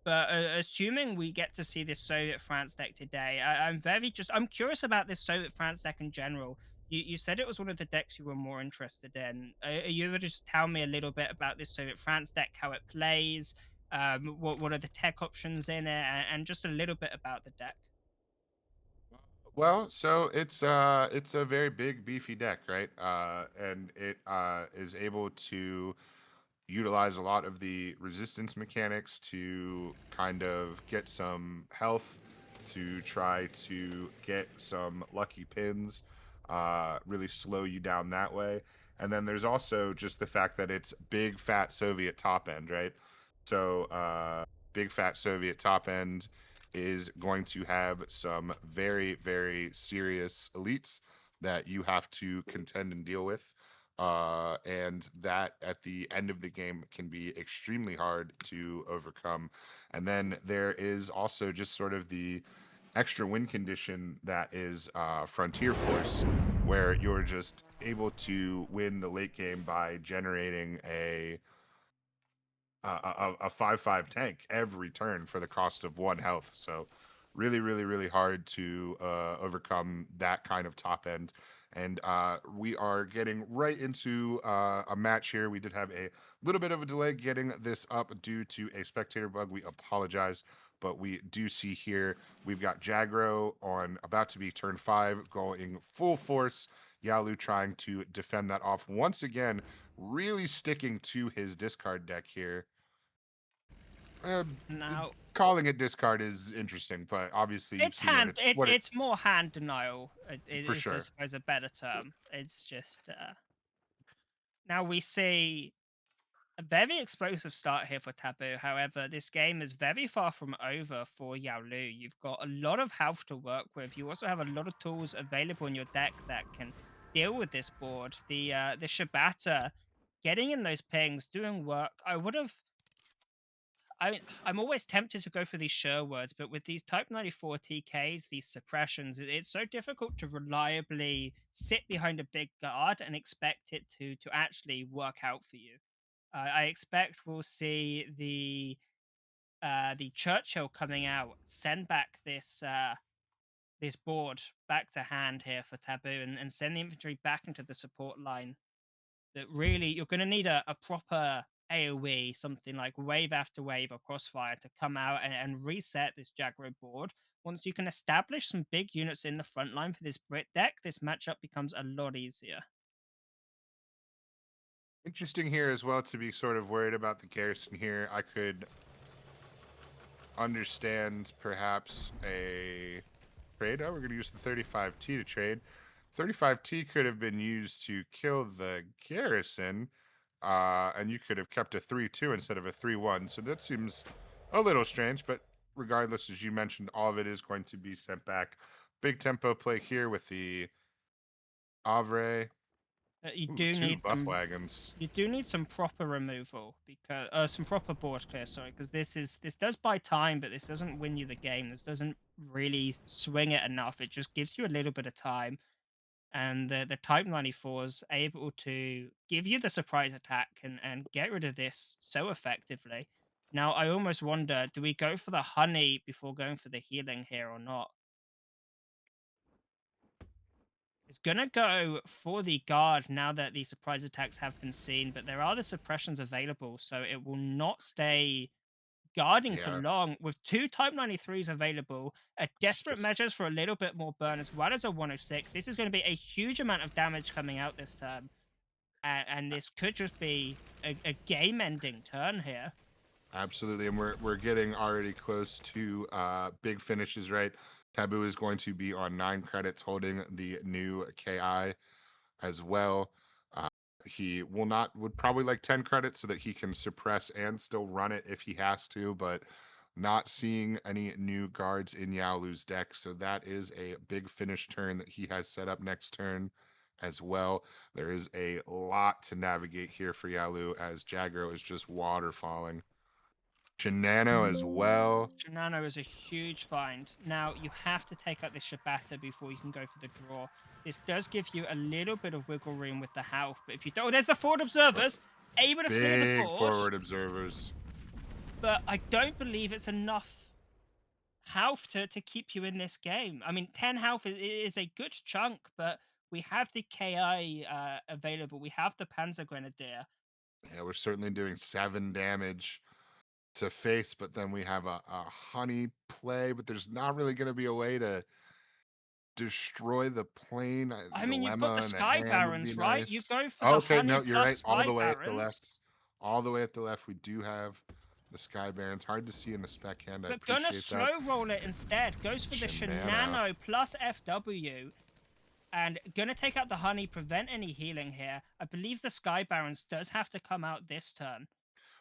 but assuming we get to see this Soviet France deck today, I'm curious about this Soviet France deck in general. You said it was one of the decks you were more interested in. Are you able to just tell me a little bit about this Soviet France deck, how it plays, what are the tech options in it, and just a little bit about the deck? Well, so it's a very big beefy deck, right? And it is able to utilize a lot of the resistance mechanics to kind of get some health, to try to get some lucky pins, really slow you down that way. And then there's also just the fact that it's big fat Soviet top end, right? So big fat Soviet top end is going to have some very, very serious elites that you have to contend and deal with. And that at the end of the game can be extremely hard to overcome. And then there is also just sort of the extra win condition that is Frontier Force, where you're just able to win the late game by generating a 5/5 tank every turn for the cost of 1 health. So really, really, really hard to overcome that kind of top end. And we are getting right into a match here. We did have a little bit of a delay getting this up due to a spectator bug. We apologize, but we do see here we've got Jagro on about to be turn 5 going full force. Yalu trying to defend that off once again, really sticking to his discard deck here. Uh, Now, Calling it discard is interesting, but obviously you've it's seen what hand. it's what it It's more hand denial. for Is I sure. suppose a better term. It's just now we see a very explosive start here for Taboo. However, this game is very far from over for Yao Lu. You've got a lot of health to work with. You also have a lot of tools available in your deck that can deal with this board. The Shibata getting in those pings, doing work. I'm always tempted to go for these sure words, but with these Type 94 TKs, these suppressions, it's so difficult to reliably sit behind a big guard and expect it to actually work out for you. I expect we'll see the Churchill coming out, send back this board back to hand here for Taboo, and send the infantry back into the support line. That really you're going to need a proper AoE, something like wave after wave or crossfire to come out and reset this Jaggro board. Once you can establish some big units in the front line for this Brit deck, this matchup becomes a lot easier. Interesting here as well to be sort of worried about the garrison here. I could understand perhaps a trade. Oh, we're going to use the 35T to trade. 35T could have been used to kill the garrison, and you could have kept a 3-2 instead of a 3-1. So that seems a little strange, but regardless, as you mentioned, all of it is going to be sent back. Big tempo play here with the Avre. You Ooh, do two need buff wagons. some proper removal because some proper board clear, sorry, because this does buy time, but this doesn't win you the game. This doesn't really swing it enough. It just gives you a little bit of time, and the Type 94 is able to give you the surprise attack and get rid of this so effectively. Now, I almost wonder, do we go for the honey before going for the healing here or not? It's gonna go for the guard now that the surprise attacks have been seen, but there are the suppressions available, so it will not stay guarding for Yeah, long. With two Type 93s available, a it's desperate just measures for a little bit more burn as well as a 106. This is going to be a huge amount of damage coming out this turn, and this could just be a game-ending turn here. absolutely, and we're getting already close to big finishes, right? Taboo is going to be on 9 credits, holding the new KI as well. Uh, he will not would probably like 10 credits so that he can suppress and still run it if he has to, but not seeing any new guards in Yaolu's deck, so that is a big finish turn that he has set up next turn as well. There is a lot to navigate here for Yalu as Jagro is just waterfalling. Shinano as well. Shinano is a huge find. Now, you have to take out this Shibata before you can go for the draw. This does give you a little bit of wiggle room with the health, but if you don't... Oh, there's the forward But observers! Able to clear the big board, forward observers. but I don't believe it's enough health to keep you in this game. I mean, 10 health is a good chunk, but we have the KI available. We have the Panzer Grenadier. Yeah, we're certainly doing 7 damage to face, but then we have a honey play, but there's not really going to be a way to destroy the plane. I mean, you've got the Dilemma and a Sky hand would be Barons, right? You nice. go for the Okay, Honey no, you're plus right. All Sky the way at the Barons. left. All the way at the left, we do have the Sky Barons. Hard to see in the spec hand. I But gonna appreciate that. slow roll it instead. Goes for the Shinano. Shinano plus FW. And gonna take out the honey, prevent any healing here. I believe the Sky Barons does have to come out this turn.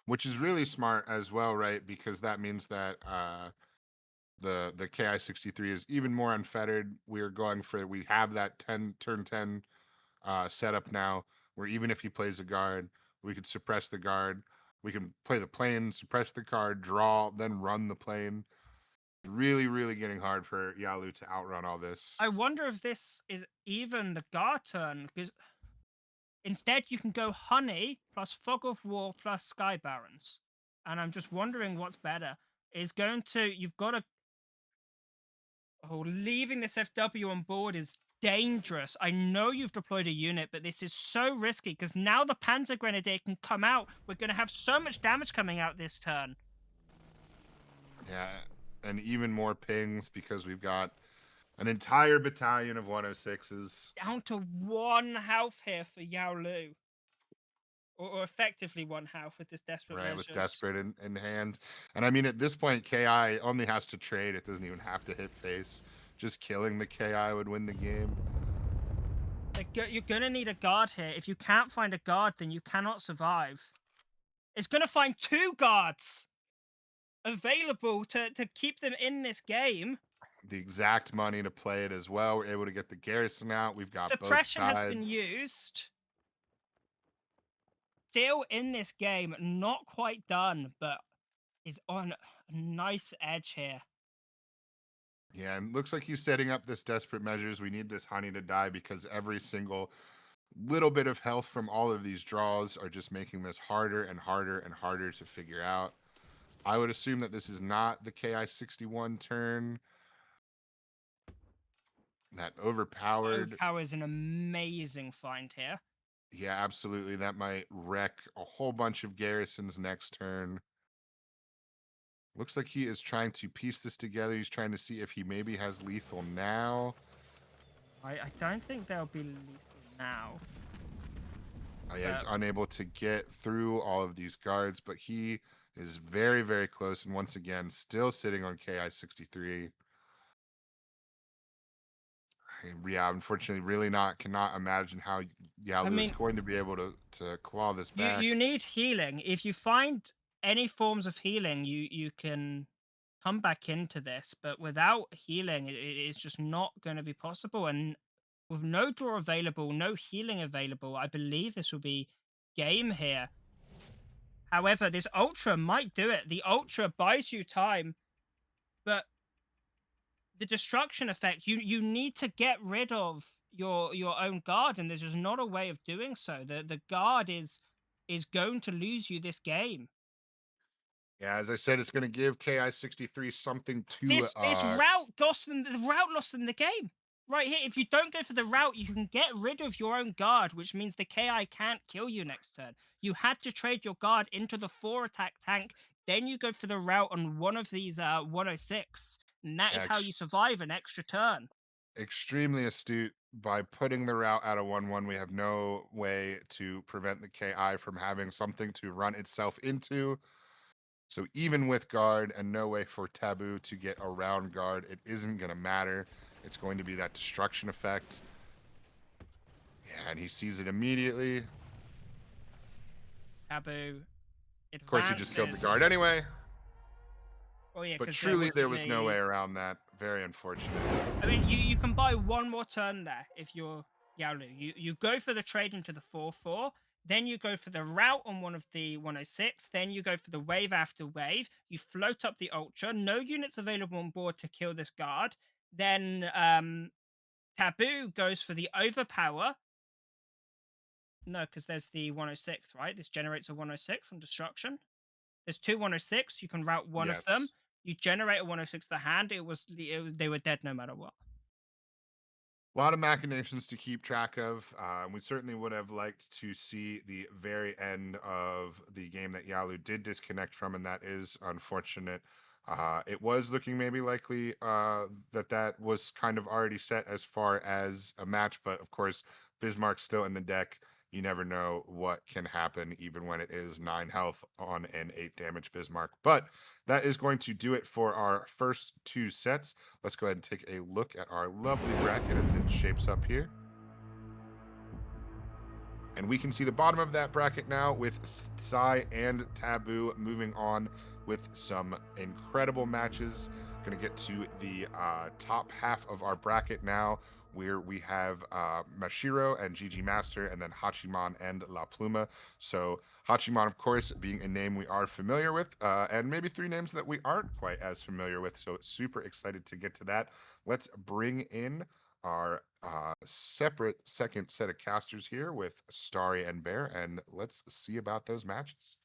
Which is really smart as well, right? Because that means that the KI-63 is even more unfettered. We're going for we have that 10 turn 10 setup now, where even if he plays a guard, we could suppress the guard. We can play the plane, suppress the card, draw, then run the plane. Really, really getting hard for Yalu to outrun all this. I wonder if this is even the Gar turn, because instead you can go honey plus Fog of War plus Sky Barons. And I'm just wondering what's better. Is going to you've got to leaving this FW on board is dangerous. I know you've deployed a unit, but this is so risky because now the Panzer Grenadier can come out. We're going to have so much damage coming out this turn. Yeah, and even more pings because we've got an entire battalion of 106s. Down to 1 health here for Yao Lu. or effectively 1 health with this desperate Right, with measures. desperate in hand. And I mean, at this point, KI only has to trade. It doesn't even have to hit face. Just killing the KI would win the game. You're gonna need a guard here. If you can't find a guard, then you cannot survive. It's gonna find 2 guards available to keep them in this game. The exact money to play it as well. We're able to get the garrison out. We've got both Suppression has been sides. used. Still in this game, not quite done, but is on a nice edge here. Yeah, and looks like he's setting up this desperate measures. We need this honey to die because every single little bit of health from all of these draws are just making this harder and harder and harder to figure out. I would assume that this is not the KI-61 turn. That overpowered. Overpower is an amazing find here. Yeah, absolutely. That might wreck a whole bunch of garrisons next turn. Looks like he is trying to piece this together. He's trying to see if he maybe has lethal now. I don't think they'll be lethal now. Oh, yeah, he's But unable to get through all of these guards, but he is very, very close. And once again, still sitting on KI-63. Yeah, unfortunately, really cannot imagine how I Yalu is mean, going to be able to claw this you back. need healing. If you find any forms of healing, you can come back into this. But without healing, it's just not going to be possible. And with no draw available, no healing available, I believe this will be game here. However, this ultra might do it. The ultra buys you time, but the destruction effect, you need to get rid of your own guard, and there's just not a way of doing so. The guard is going to lose you this game. Yeah, as I said, it's going to give KI-63 something to This route lost them the route lost them the game. Right here, if you don't go for the route, you can get rid of your own guard, which means the KI can't kill you next turn. You had to trade your guard into the 4 attack tank, then you go for the route on one of these 106, and that is how X you survive an extra turn. extremely astute. By putting the route at a 1-1, we have no way to prevent the KI from having something to run itself into. So even with guard and no way for Taboo to get around guard, it isn't going to matter. It's going to be that destruction effect. Yeah, and he sees it immediately. Of Taboo course, he just killed the guard advances. anyway. Oh yeah, But because there truly, there wasn't was no a. way around that. Very unfortunate. I mean, you can buy one more turn there if you're Yaolu. You go for the trade into the 4-4, then you go for the route on one of the 106, then you go for the wave after wave. You float up the ultra. No units available on board to kill this guard. Then Taboo goes for the overpower. No, because there's the 106, right? This generates a 106 from destruction. There's two 106. You can route one of them. Yes. You generate a 106 the hand. They were dead no matter what. A lot of machinations to keep track of. We certainly would have liked to see the very end of the game that Yalu did disconnect from, and that is unfortunate. It was looking maybe likely that was kind of already set as far as a match, but of course, Bismarck's still in the deck. You never know what can happen, even when it is 9 health on an 8 damage Bismarck. But that is going to do it for our first 2 sets. Let's go ahead and take a look at our lovely bracket as it shapes up here. And we can see the bottom of that bracket now with Psy and Taboo moving on with some incredible matches. Going to get to the top half of our bracket now, where we have Mashiro and Gigi Master, and then Hachiman and La Pluma. So Hachiman, of course, being a name we are familiar with, and maybe 3 names that we aren't quite as familiar with. So super excited to get to that. Let's bring in our separate second set of casters here with Starry and Bear, and let's see about those matches.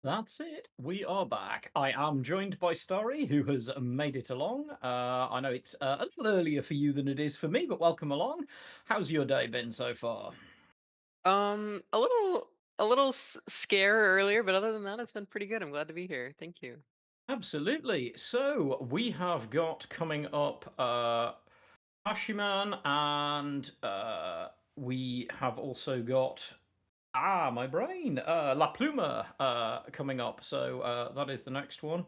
That's it. We are back. I am joined by Starry, who has made it along. I know it's a little earlier for you than it is for me, but welcome along. How's your day been so far? A little scare earlier, but other than that, it's been pretty good. I'm glad to be here. Thank you. Absolutely. So we have got coming up Hashiman, and we have also got my brain, La Pluma coming up. So that is the next one,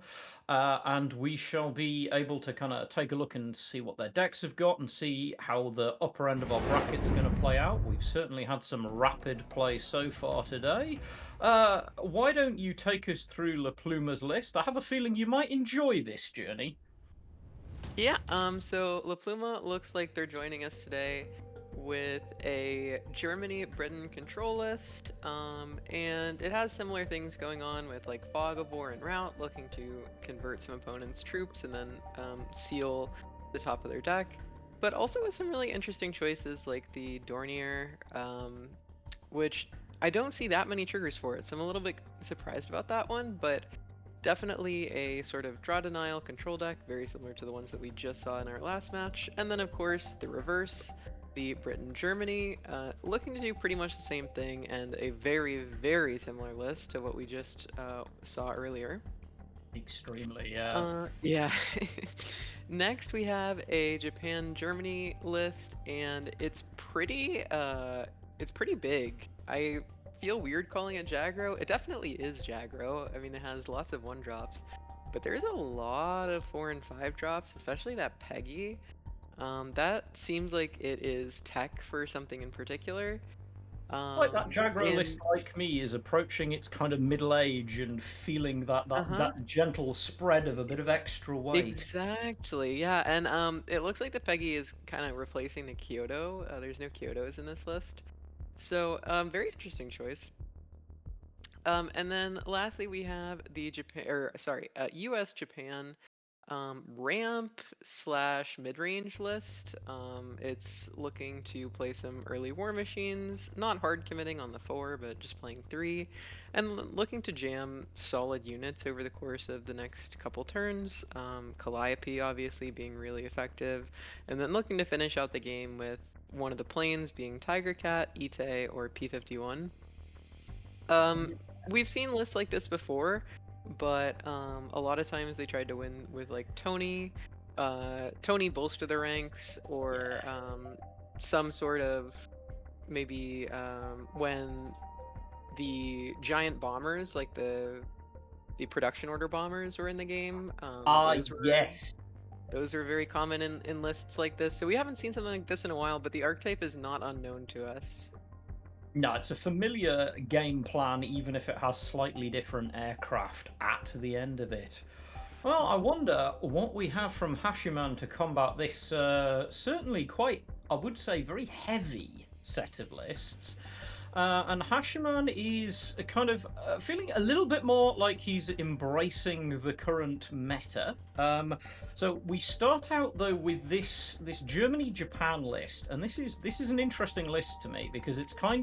and we shall be able to kind of take a look and see what their decks have got and see how the upper end of our bracket's going to play out. We've certainly had some rapid play so far today. Why don't you take us through La Pluma's list? I have a feeling you might enjoy this journey. Yeah, so La Pluma looks like they're joining us today with a Germany-Britain control list, and it has similar things going on with like Fog of War and Rout, looking to convert some opponents' troops and then seal the top of their deck, but also with some really interesting choices like the Dornier, which I don't see that many triggers for it, so I'm a little bit surprised about that one, but definitely a sort of draw denial control deck, very similar to the ones that we just saw in our last match. And then of course the reverse, the Britain-Germany, looking to do pretty much the same thing and a very, very similar list to what we just saw earlier. Extremely, yeah. Yeah. Next we have a Japan-Germany list, and it's pretty big. I feel weird calling it Jagro. It definitely is Jagro. I mean, it has lots of 1-drops, but there's a lot of 4 and 5 drops, especially that Peggy. That seems like it is tech for something in particular. Like that Jagro list, And like me, is approaching its kind of middle age and feeling that gentle spread of a bit of extra weight. exactly, yeah. And it looks like the Peggy is kind of replacing the Kyoto. There's no Kyotos in this list. So, very interesting choice. And then lastly, we have the U.S. Japan ramp slash mid-range list. It's looking to play some early war machines, not hard committing on the 4, but just playing 3, and looking to jam solid units over the course of the next couple turns. Calliope obviously being really effective, and then looking to finish out the game with one of the planes being Tiger Cat, Ite, or P-51. We've seen lists like this before, but a lot of times they tried to win with like Tony bolster the ranks, or some sort of maybe when the giant bombers, like the production order bombers, were in the game. Yes. Those are very common in lists like this. So we haven't seen something like this in a while, but the archetype is not unknown to us. No, it's a familiar game plan, even if it has slightly different aircraft at the end of it. Well, I wonder what we have from Hashiman to combat this certainly quite, I would say, very heavy set of lists. And Hashiman is kind of feeling a little bit more like he's embracing the current meta. So we start out though with this Germany-Japan list, and this is an interesting list to me because it's got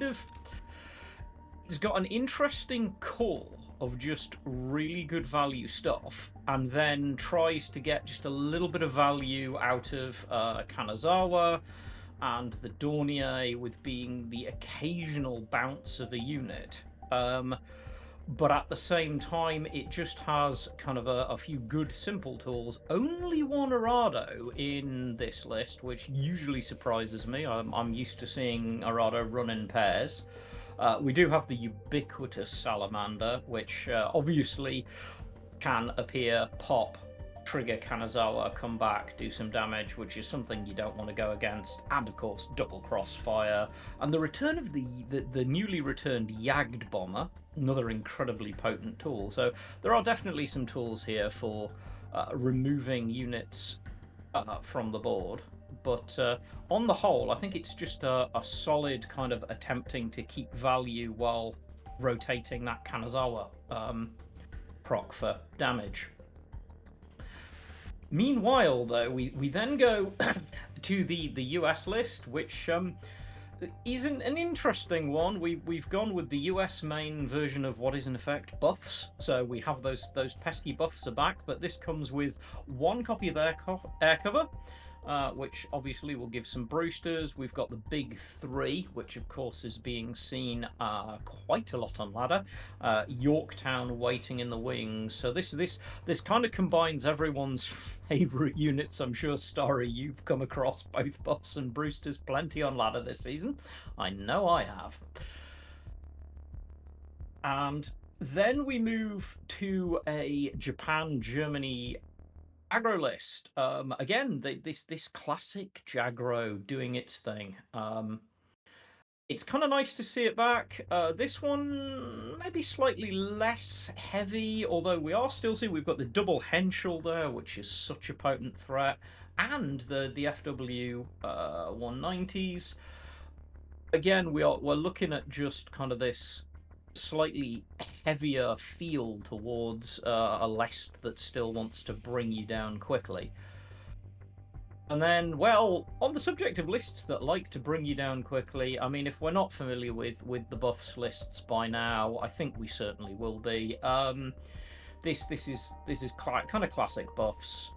an interesting core of just really good value stuff, and then tries to get just a little bit of value out of Kanazawa and the Dornier, with being the occasional bounce of a unit. But at the same time, it just has kind of a few good simple tools. Only one Arado in this list, which usually surprises me. I'm used to seeing Arado run in pairs. We do have the ubiquitous Salamander, which obviously can appear, pop, trigger Kanazawa, come back, do some damage, which is something you don't want to go against, and of course double crossfire, and the return of the newly returned Jagd Bomber, another incredibly potent tool. So there are definitely some tools here for removing units from the board, but on the whole, I think it's just a solid kind of attempting to keep value while rotating that Kanazawa proc for damage. Meanwhile, though, we then go to the US list, which is an interesting one. We've gone with the US main version of what is in effect buffs. So we have those pesky buffs are back, but this comes with 1 copy of air cover, which obviously will give some Brewsters. We've got the big three, which of course is being seen quite a lot on ladder. Yorktown waiting in the wings. So this kind of combines everyone's favourite units. I'm sure, Starry, you've come across both buffs and Brewsters plenty on ladder this season. I know I have. And then we move to a Japan-Germany aggro list. Again, this classic Jagro doing its thing. It's kind of nice to see it back. This one maybe slightly less heavy, although we are still seeing we've got the double Henschel there, which is such a potent threat, and the FW 190s. Again, we're looking at just kind of this slightly heavier feel towards a list that still wants to bring you down quickly. And then, well, on the subject of lists that like to bring you down quickly, I mean, if we're not familiar with the buffs lists by now, I think we certainly will be. This is kind of classic buffs.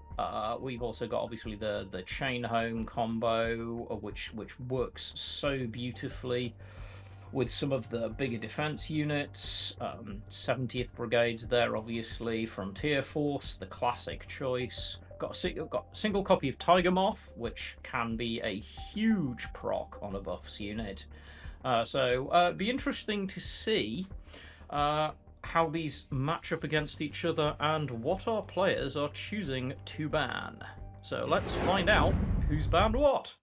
We've also got obviously the chain home combo, which works so beautifully with some of the bigger defense units. 70th Brigades there, obviously. Frontier Force, the classic choice. Got a single copy of Tiger Moth, which can be a huge proc on a buffs unit. So be interesting to see how these match up against each other and what our players are choosing to ban. So let's find out who's banned what.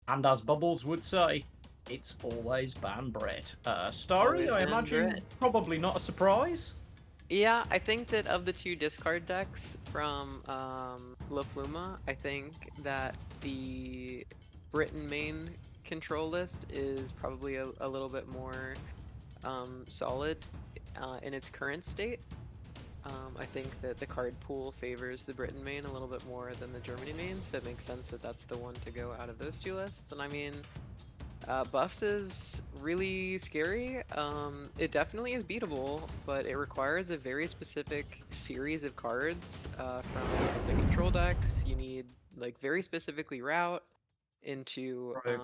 And as Bubbles would say, it's always ban Brit. Starry, Always I ban imagine Brit. probably not a surprise. Yeah, I think that of the two discard decks from La Pluma, I think that the Britain main control list is probably a little bit more solid in its current state. I think that the card pool favors the Britain main a little bit more than the Germany main, so it makes sense that that's the one to go out of those two lists. And I mean, buffs is really scary. It definitely is beatable, but it requires a very specific series of cards from the control decks. You need like very specifically route into Right.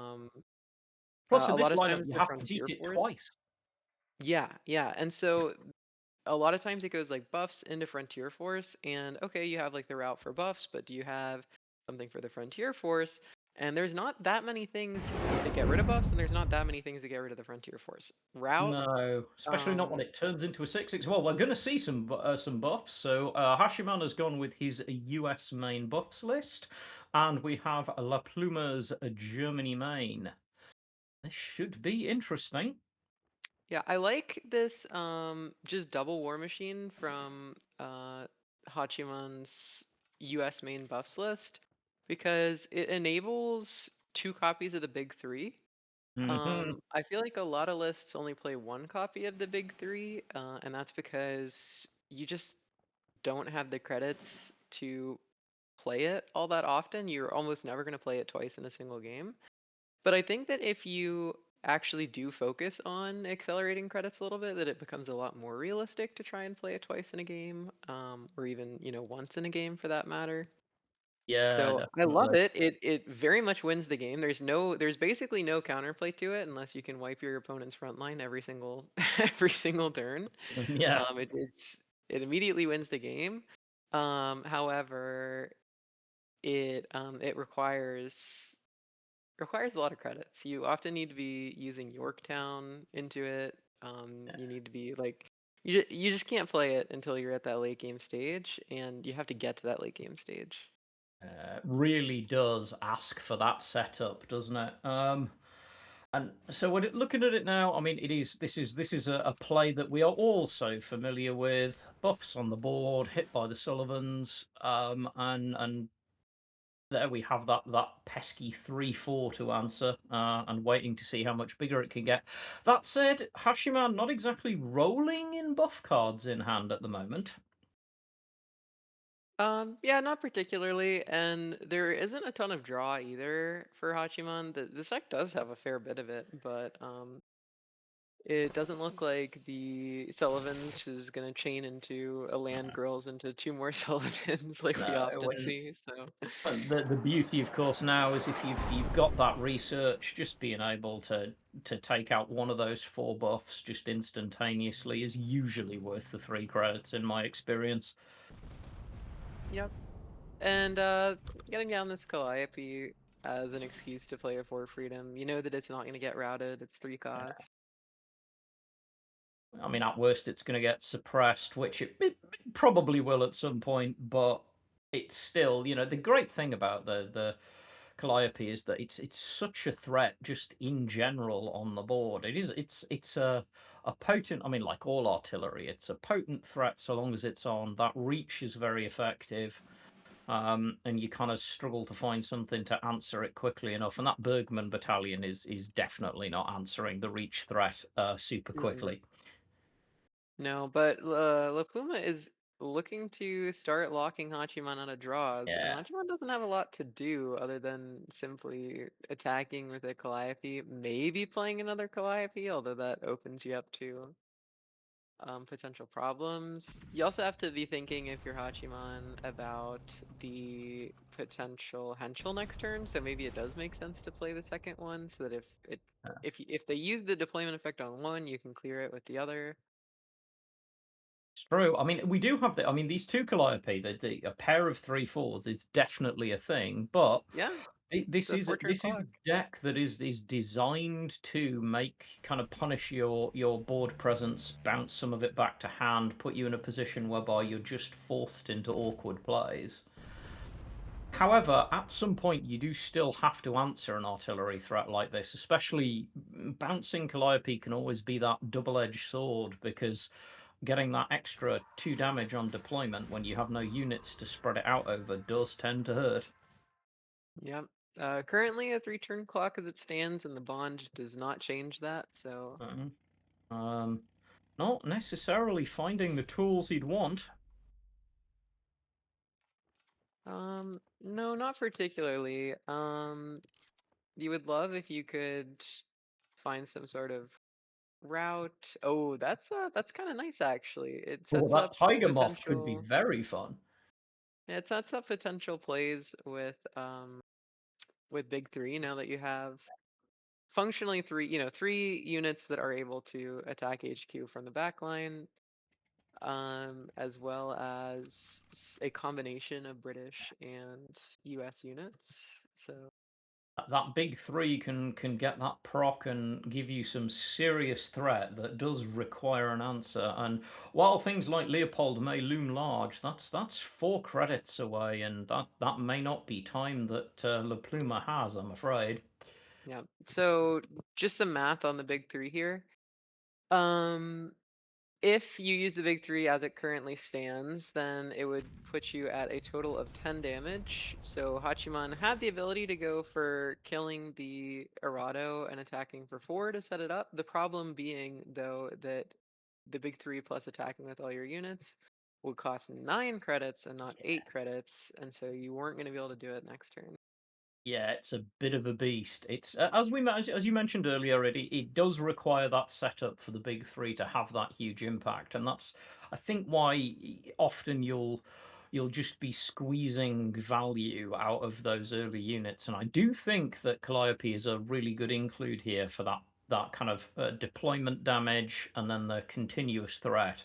Plus, in a this lot of lineup, times you the have to beat Frontier it Force. twice. Yeah, and so a lot of times it goes like buffs into Frontier Force, and okay, you have like the route for buffs, but do you have something for the Frontier Force? And there's not that many things that get rid of buffs, and there's not that many things that get rid of the Frontier Force. Route, No, especially not when it turns into a 6/6. Well, we're going to see some buffs. So Hashiman has gone with his US main buffs list, and we have La Pluma's Germany main. This should be interesting. yeah, I like this just double War Machine from Hachiman's US main buffs list because it enables 2 copies of the big three. Mhm. I feel like a lot of lists only play 1 copy of the big three, and that's because you just don't have the credits to play it all that often. You're almost never going to play it twice in a single game. But I think that if you actually do focus on accelerating credits a little bit, that it becomes a lot more realistic to try and play it twice in a game, or even, once in a game for that matter. Yeah, So I love definitely. it. It very much wins the game. There's basically no counterplay to it unless you can wipe your opponent's front line every single every single turn. Yeah. It immediately wins the game. However, it requires a lot of credits. You often need to be using Yorktown into it. You need to be like you just can't play it until you're at that late game stage, and you have to get to that late game stage. Really does ask for that setup, doesn't it? And so we're looking at it now. I mean, this is a play that we are all so familiar with. Buffs on the board, hit by the Sullivans, and there we have that pesky 3/4 to answer, and waiting to see how much bigger it can get. That said, Hashiman not exactly rolling in buff cards in hand at the moment. Yeah, not particularly, and there isn't a ton of draw either for Hachiman. The deck does have a fair bit of it, but It doesn't look like the Sullivans is gonna chain into a land girls into 2 more Sullivans like we No, often see, so and the beauty, of course, now is if you've got that research, just being able to take out one of those 4 buffs just instantaneously is usually worth the 3 credits in my experience. Yep. And getting down this Calliope as an excuse to play a 4 freedom, you know that it's not gonna get routed, it's 3 cost. I mean, at worst, it's going to get suppressed, which it probably will at some point. But it's still, the great thing about the Calliope is that it's such a threat just in general on the board. It's a potent. I mean, like all artillery, it's a potent threat so long as it's on. That reach is very effective. And you kind of struggle to find something to answer it quickly enough. And that Bergman battalion is definitely not answering the reach threat super Mm-mm. quickly. No, but La Pluma is looking to start locking Hachiman out of draws, and Yeah. Hachiman doesn't have a lot to do other than simply attacking with a Calliope, maybe playing another Calliope, although that opens you up to potential problems. You also have to be thinking, if you're Hachiman, about the potential Henschel next turn, so maybe it does make sense to play the second one, so that if they use the deployment effect on one, you can clear it with the other. It's true. I mean, we do have I mean, these 2 Calliope, a pair of 3/4s is definitely a thing, but Yeah, it's this a is a, 4-turn this is a clock. deck that is designed to make kind of punish your board presence, bounce some of it back to hand, put you in a position whereby you're just forced into awkward plays. However, at some point, you do still have to answer an artillery threat like this, especially bouncing Calliope can always be that double-edged sword because getting that extra 2 damage on deployment when you have no units to spread it out over does tend to hurt. Yep. Currently a 3-turn clock as it stands, and the bond does not change that, so Um, not necessarily finding the tools he'd want. no, not particularly. You would love if you could find some sort of route. Oh, that's kind of nice actually. It Oh, sets that up Tiger Moth could be potential very fun. yeah, it sets up potential plays with big three now that you have functionally three, 3 units that are able to attack HQ from the back line, as well as a combination of British and US units. So That big 3 can get that proc and give you some serious threat that does require an answer. And while things like Leopold may loom large, that's 4 credits away, and that may not be time that La Pluma has, I'm afraid. yeah. So just some math on the big three here. Um, if you use the big three as it currently stands, then it would put you at a total of 10 damage. So Hachiman had the ability to go for killing the Arado and attacking for 4 to set it up. The problem being, though, that the big three plus attacking with all your units would cost 9 credits and not 8 credits, and so you weren't going to be able to do it next turn. Yeah, it's a bit of a beast. It's as you mentioned earlier, it does require that setup for the big 3 to have that huge impact, and that's I think why often you'll just be squeezing value out of those early units. And I do think that Calliope is a really good include here for that kind of deployment damage and then the continuous threat.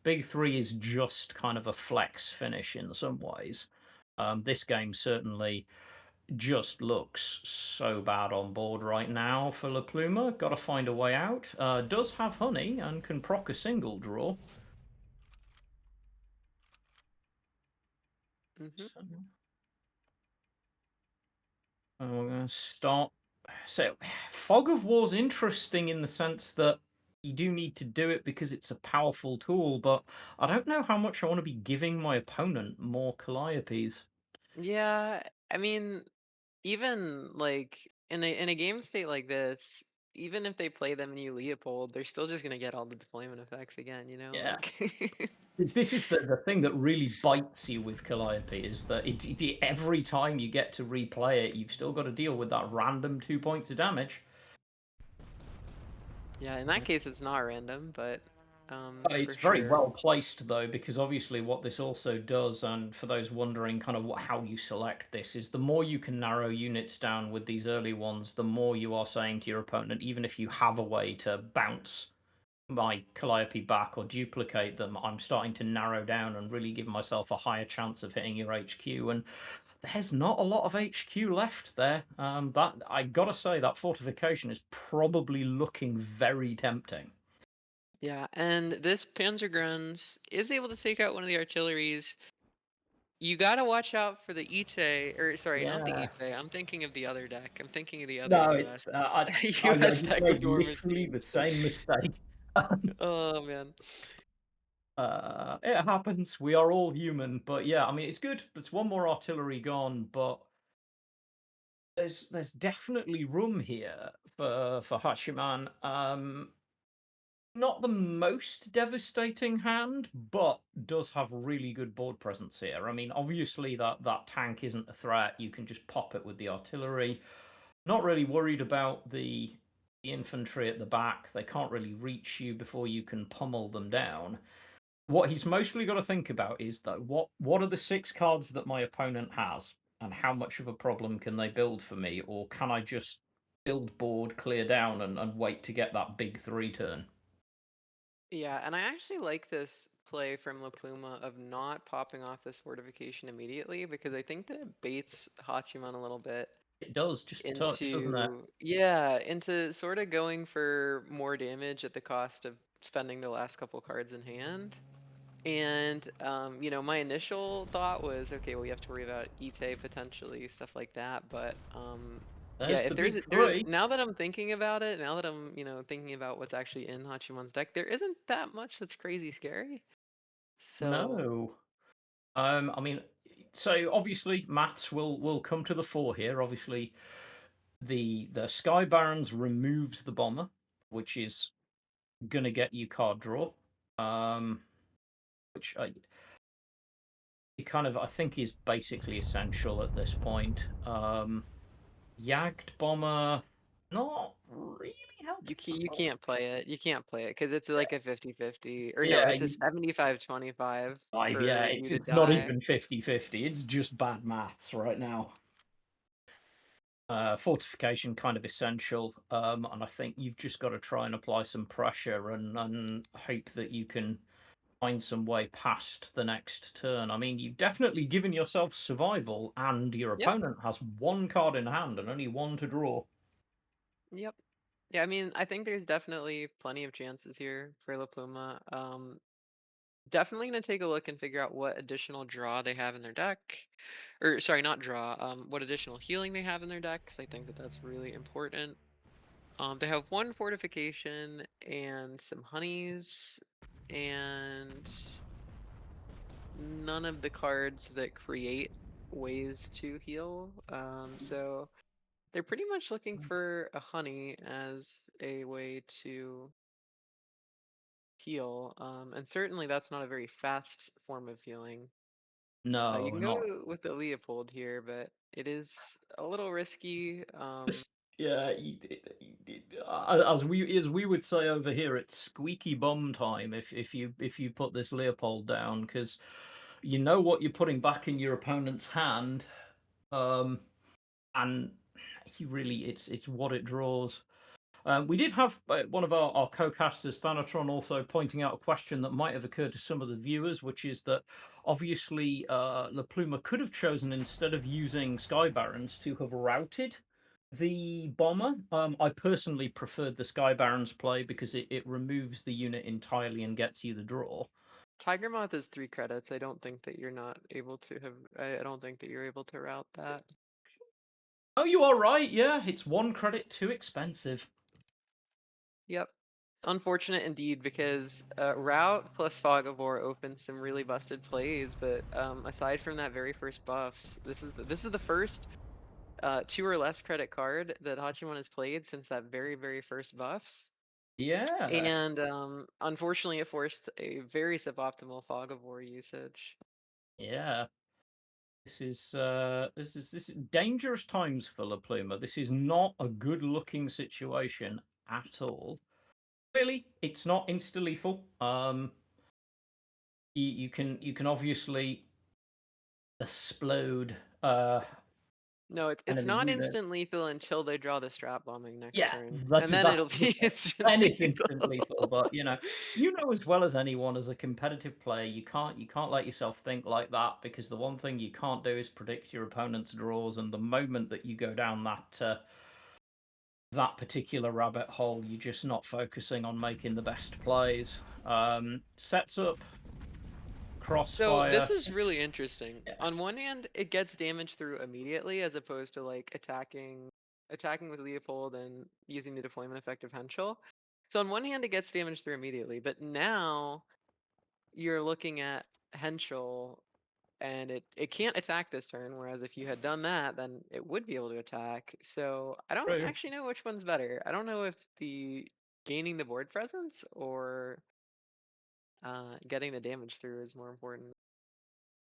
Big 3 is just kind of a flex finish in some ways. This game certainly just looks so bad on board right now for La Pluma. Got to find a way out. Does have honey and can proc a single draw. Hmm. So, we're going to start. So, Fog of War's interesting in the sense that you do need to do it because it's a powerful tool, but I don't know how much I want to be giving my opponent more Calliopes. Yeah, I mean, even like in a game state like this, even if they play them and you Leopold, they're still just gonna get all the deployment effects again, Yeah. like This is the thing that really bites you with Calliope is that every time you get to replay it, you've still got to deal with that random 2 points of damage. Yeah, in that case, it's not random, but for It's very sure. well placed though, because obviously what this also does, and for those wondering kind of how you select this, is the more you can narrow units down with these early ones, the more you are saying to your opponent, even if you have a way to bounce my Calliope back or duplicate them, I'm starting to narrow down and really give myself a higher chance of hitting your HQ. And there's not a lot of HQ left there. That I gotta say, that fortification is probably looking very tempting. Yeah, and this Panzergrunz is able to take out one of the artilleries. You gotta watch out for the Ite, or sorry, not the Yeah. Ite. I'm thinking of the other deck. I'm thinking of the other No, US it's I US just deck made with War literally Machine. the same mistake. Oh man. It happens. We are all human, but yeah, I mean, it's good. It's one more artillery gone, but there's definitely room here for Hachiman. Not the most devastating hand, but does have really good board presence here. I mean, obviously that tank isn't a threat. You can just pop it with the artillery. Not really worried about the infantry at the back. They can't really reach you before you can pummel them down. What he's mostly got to think about is though, what are the 6 cards that my opponent has, and how much of a problem can they build for me, or can I just build board, clear down, and wait to get that big 3 turn? Yeah, and I actually like this play from La Pluma of not popping off this fortification immediately because I think that it baits Hachiman a little bit It does just a touch, doesn't it? into sort of going for more damage at the cost of spending the last couple cards in hand. And my initial thought was, okay, well, you have to worry about Ite potentially, stuff like that. But yeah, There's if the big there's 3. now that I'm thinking about it, now that I'm thinking about what's actually in Hachiman's deck, there isn't that much that's crazy scary. So No. I mean, so obviously maths will come to the fore here. Obviously, the Sky Barons removes the bomber, which is gonna get you card draw. Um, which it kind of I think is basically essential at this point. Yagged bomber, not really helping. you can't play it. You can't play it because it's like a 50-50, or no, Yeah, it's a 75-25 yeah, for you to it's not die. even 50-50. It's just bad maths right now. Fortification kind of essential, and I think you've just got to try and apply some pressure and hope that you can find some way past the next turn. I mean, you've definitely given yourself survival, and your Yep. opponent has 1 card in hand and only 1 to draw. Yep. Yeah, I mean, I think there's definitely plenty of chances here for La Pluma. Definitely gonna take a look and figure out what additional draw they have in their deck, or sorry, not draw. What additional healing they have in their deck, because I think that that's really important. They have 1 fortification and some honeys, and none of the cards that create ways to heal. So they're pretty much looking for a honey as a way to heal. And certainly that's not a very fast form of healing. You No, can not. go with the Leopold here, but it is a little risky. Yeah, as we would say over here, it's squeaky bum time if you put this Leopold down, because you know what you're putting back in your opponent's hand, and he really it's what it draws. We did have one of our co-casters, Thanatron, also pointing out a question that might have occurred to some of the viewers, which is that obviously La Pluma could have chosen, instead of using Sky Barons, to have routed the bomber. I personally preferred the Sky Barons play because it removes the unit entirely and gets you the draw. Tiger Moth is 3 credits. I don't think that you're not able to have. I don't think that you're able to route that. Oh, you are right. Yeah, it's 1 credit too expensive. Yep. Unfortunate indeed, because route plus Fog of War opens some really busted plays. But aside from that very first buffs, this is the first 2 or less credit card that Hachiman has played since that very first buffs. Yeah, And unfortunately, it forced a very suboptimal Fog of War usage. yeah. This is dangerous times for La Pluma. This is not a good looking situation at all. Really, it's not insta lethal. You can obviously explode No, it's enemy not unit. instant lethal until they draw the strap bombing next Yeah, turn, and then that's it'll the be thing. instant And it's instant lethal. lethal, but you know as well as anyone as a competitive player, you can't let yourself think like that because the one thing you can't do is predict your opponent's draws, and the moment that you go down that particular rabbit hole, you're just not focusing on making the best plays. Sets up So crossfire. this is really interesting. Yeah, On one hand, it gets damage through immediately as opposed to like attacking with Leopold and using the deployment effect of Henschel. So on one hand, it gets damage through immediately, but now you're looking at Henschel and it can't attack this turn, whereas if you had done that, then it would be able to attack. So I don't true. actually know which one's better. I don't know if the gaining the board presence or getting the damage through is more important.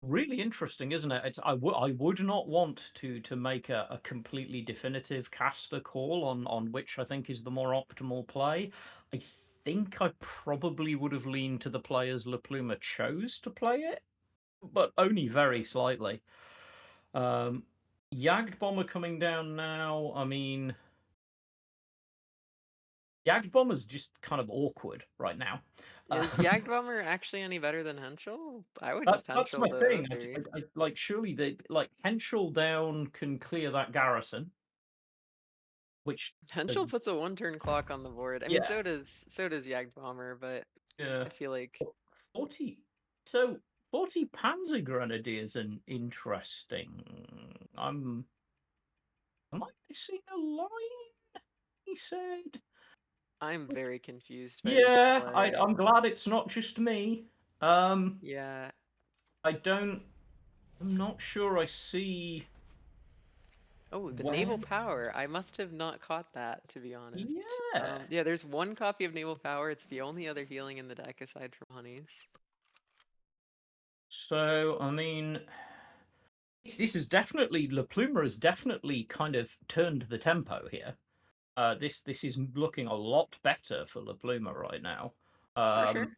Really interesting, isn't it? I would not want to make a completely definitive caster call on which I think is the more optimal play. I think I probably would have leaned to the players La Pluma chose to play it, but only very slightly. Um, Jagd Bomber coming down now. I mean, Jagd Bomber's just kind of awkward right now. Is Jagdbomber actually any better than Henschel? I would just That's Henschel my the thing. O3. Like surely the like Henschel down can clear that garrison, which has Henschel puts a 1 turn clock on the board. I mean, yeah. so does Jagdbomber, but Yeah. I feel like 40 so 40 Panzer Grenadiers and interesting. Am I missing a line? He said. I'm very confused by this Yeah, play. I'm glad it's not just me. Um Yeah. I don't I'm not sure I see Oh, the where. naval power. I must have not caught that, to be honest. Yeah. Yeah, there's one copy of naval power. It's the only other healing in the deck aside from Honey's. So I mean this is definitely La Pluma has definitely kind of turned the tempo here. This is looking a lot better for La Pluma right now. For sure.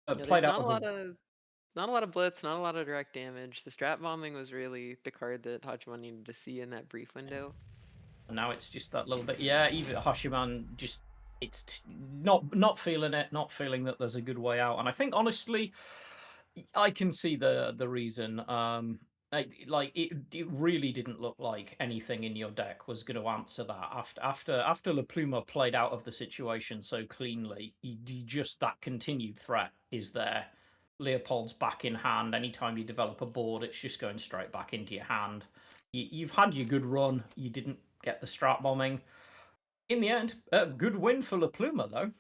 Yeah, Played there's out not a of a lot of not a lot of blitz, not a lot of direct damage. The strap bombing was really the card that Hachiman needed to see in that brief window. now it's just that little bit. Yeah, even Hashiman just not feeling it, not feeling that there's a good way out. And I think honestly, I can see the reason. It really didn't look like anything in your deck was going to answer that after La Pluma played out of the situation so cleanly. You just that continued threat is there. Leopold's back in hand. Anytime you develop a board, it's just going straight back into your hand. You've had your good run. You didn't get the strat bombing. In the end, a good win for La Pluma though.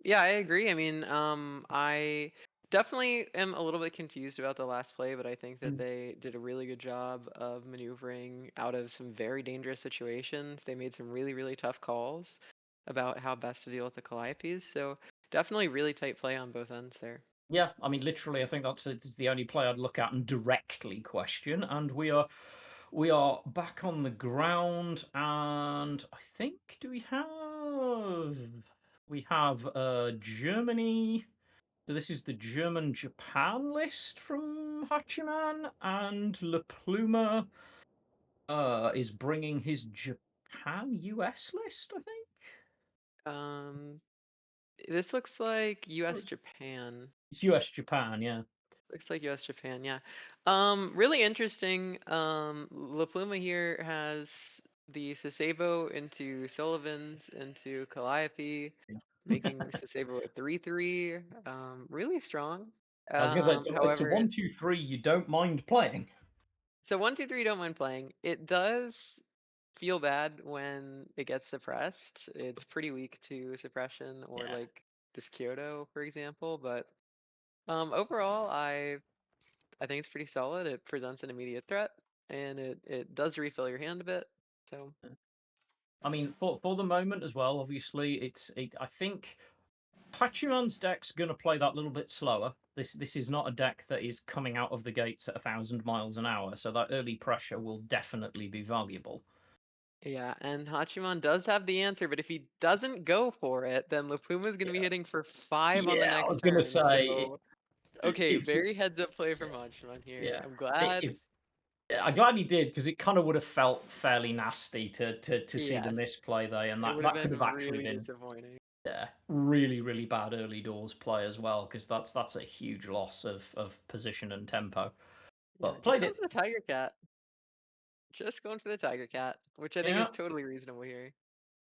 Yeah, I agree. I mean, I definitely am a little bit confused about the last play, but I think that Mm. they did a really good job of maneuvering out of some very dangerous situations. They made some really, really tough calls about how best to deal with the Calliopes. So definitely really tight play on both ends there. Yeah, I mean, literally, I think it's the only play I'd look at and directly question. And we are back on the ground, and I think we have Germany. So this is the German-Japan list from Hachiman, and La Pluma is bringing his Japan-US list, I think. Um, this looks like US Japan. It's US-Japan, yeah. Looks like US Japan, yeah. Really interesting. La Pluma here has the Sasebo into Sullivan's into Calliope, making Sasebo a 3/3. Really strong. I was gonna say it's a However, 1-2-3 you don't mind playing. so 1, 2, 3 don't mind playing. It does feel bad when it gets suppressed. It's pretty weak to suppression or Yeah. like this Kyoto, for example, but overall, I think it's pretty solid. It presents an immediate threat, and it does refill your hand a bit. So I mean, for the moment as well, obviously, I think Hachiman's deck's going to play that little bit slower. This is not a deck that is coming out of the gates at 1,000 miles an hour, so that early pressure will definitely be valuable. Yeah, and Hachiman does have the answer, but if he doesn't go for it, then Lapuma's gonna be Yeah. hitting for 5 on the Yeah, I next was gonna turn. say So okay, if very heads up play from Hachiman here. yeah, I'm I glad. if yeah, I'm glad he did because it kind of would have felt fairly nasty to see the Yes, misplay there, and it that would have that could been have actually really been disappointing. yeah, really really bad early doors play as well because that's a huge loss of position and tempo. Yeah, But just played going it, for the Tiger Cat. Just going for the Tiger Cat, which I think yeah. is totally reasonable here.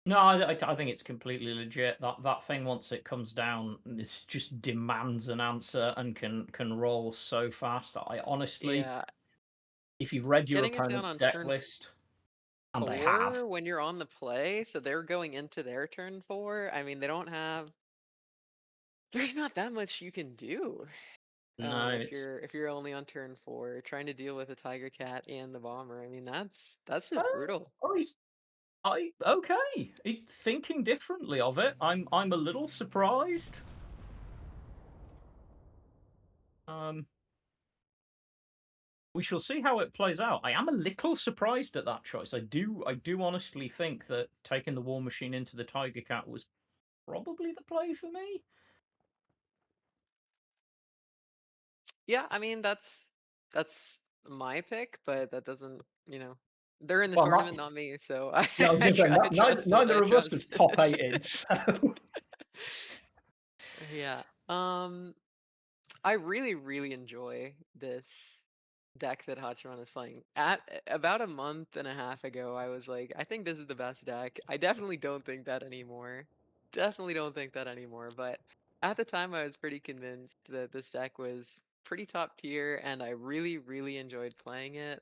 No, I think it's completely legit. That thing once it comes down, it just demands an answer and can roll so fast. I honestly, Yeah, if you've read your getting it down opponent's on deck turn list, and they have, 4 when you're on the play, so they're going into their turn 4. I mean, they don't have. There's not that much you can do. no, If it's you're only on turn 4, trying to deal with a Tiger Cat and the Bomber. I mean, that's uh, just brutal. I okay. It's thinking differently of it. I'm a little surprised. Um, we shall see how it plays out. I am a little surprised at that choice. I do honestly think that taking the War Machine into the Tiger Cat was probably the play for me. Yeah, I mean that's my pick, but that doesn't, they're in the Well, tournament, not not me, so I yeah. I was going to say I neither, trust what I neither of us have trust. top eighted. So Yeah. I really, really enjoy this deck that Hachiman is playing. About a month and a half ago, I was like, I think this is the best deck. I definitely don't think that anymore. Definitely don't think that anymore. But at the time, I was pretty convinced that this deck was pretty top tier, and I really, really enjoyed playing it.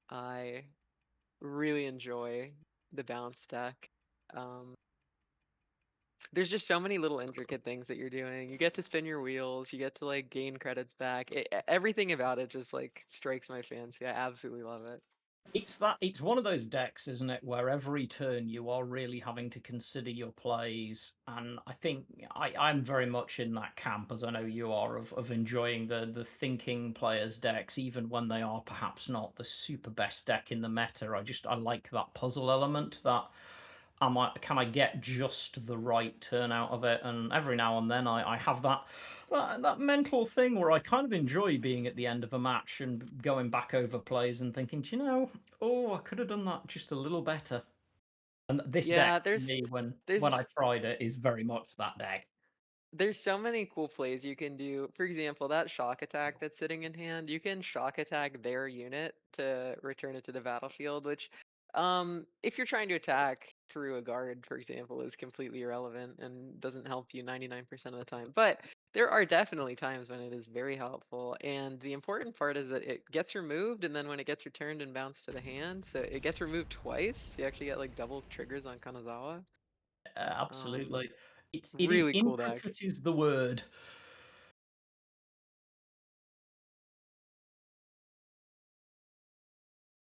I really enjoy the bounce deck. Um, There's just so many little intricate things that you're doing. You get to spin your wheels, you get to like gain credits back. Everything about it just like strikes my fancy. I absolutely love it. it's one of those decks, isn't it, where every turn you are really having to consider your plays, and I think I'm very much in that camp, as I know you are, of enjoying the thinking players decks, even when they are perhaps not the super best deck in the meta. I like that puzzle element that can I get just the right turn out of it? And every now and then I have that mental thing where I kind of enjoy being at the end of a match and going back over plays and thinking, do you know, oh, I could have done that just a little better. And this deck Yeah, for me, when I there's tried it, is very much that deck. there's so many cool plays you can do. For example, that shock attack that's sitting in hand, you can shock attack their unit to return it to the battlefield, which if you're trying to attack through a guard, for example, is completely irrelevant and doesn't help you 99% of the time. But there are definitely times when it is very helpful, and the important part is that it gets removed and then when it gets returned and bounced to the hand, so it gets removed twice. You actually get like double triggers on Kanazawa. Um Absolutely. It is Really cool deck. intricate is the word.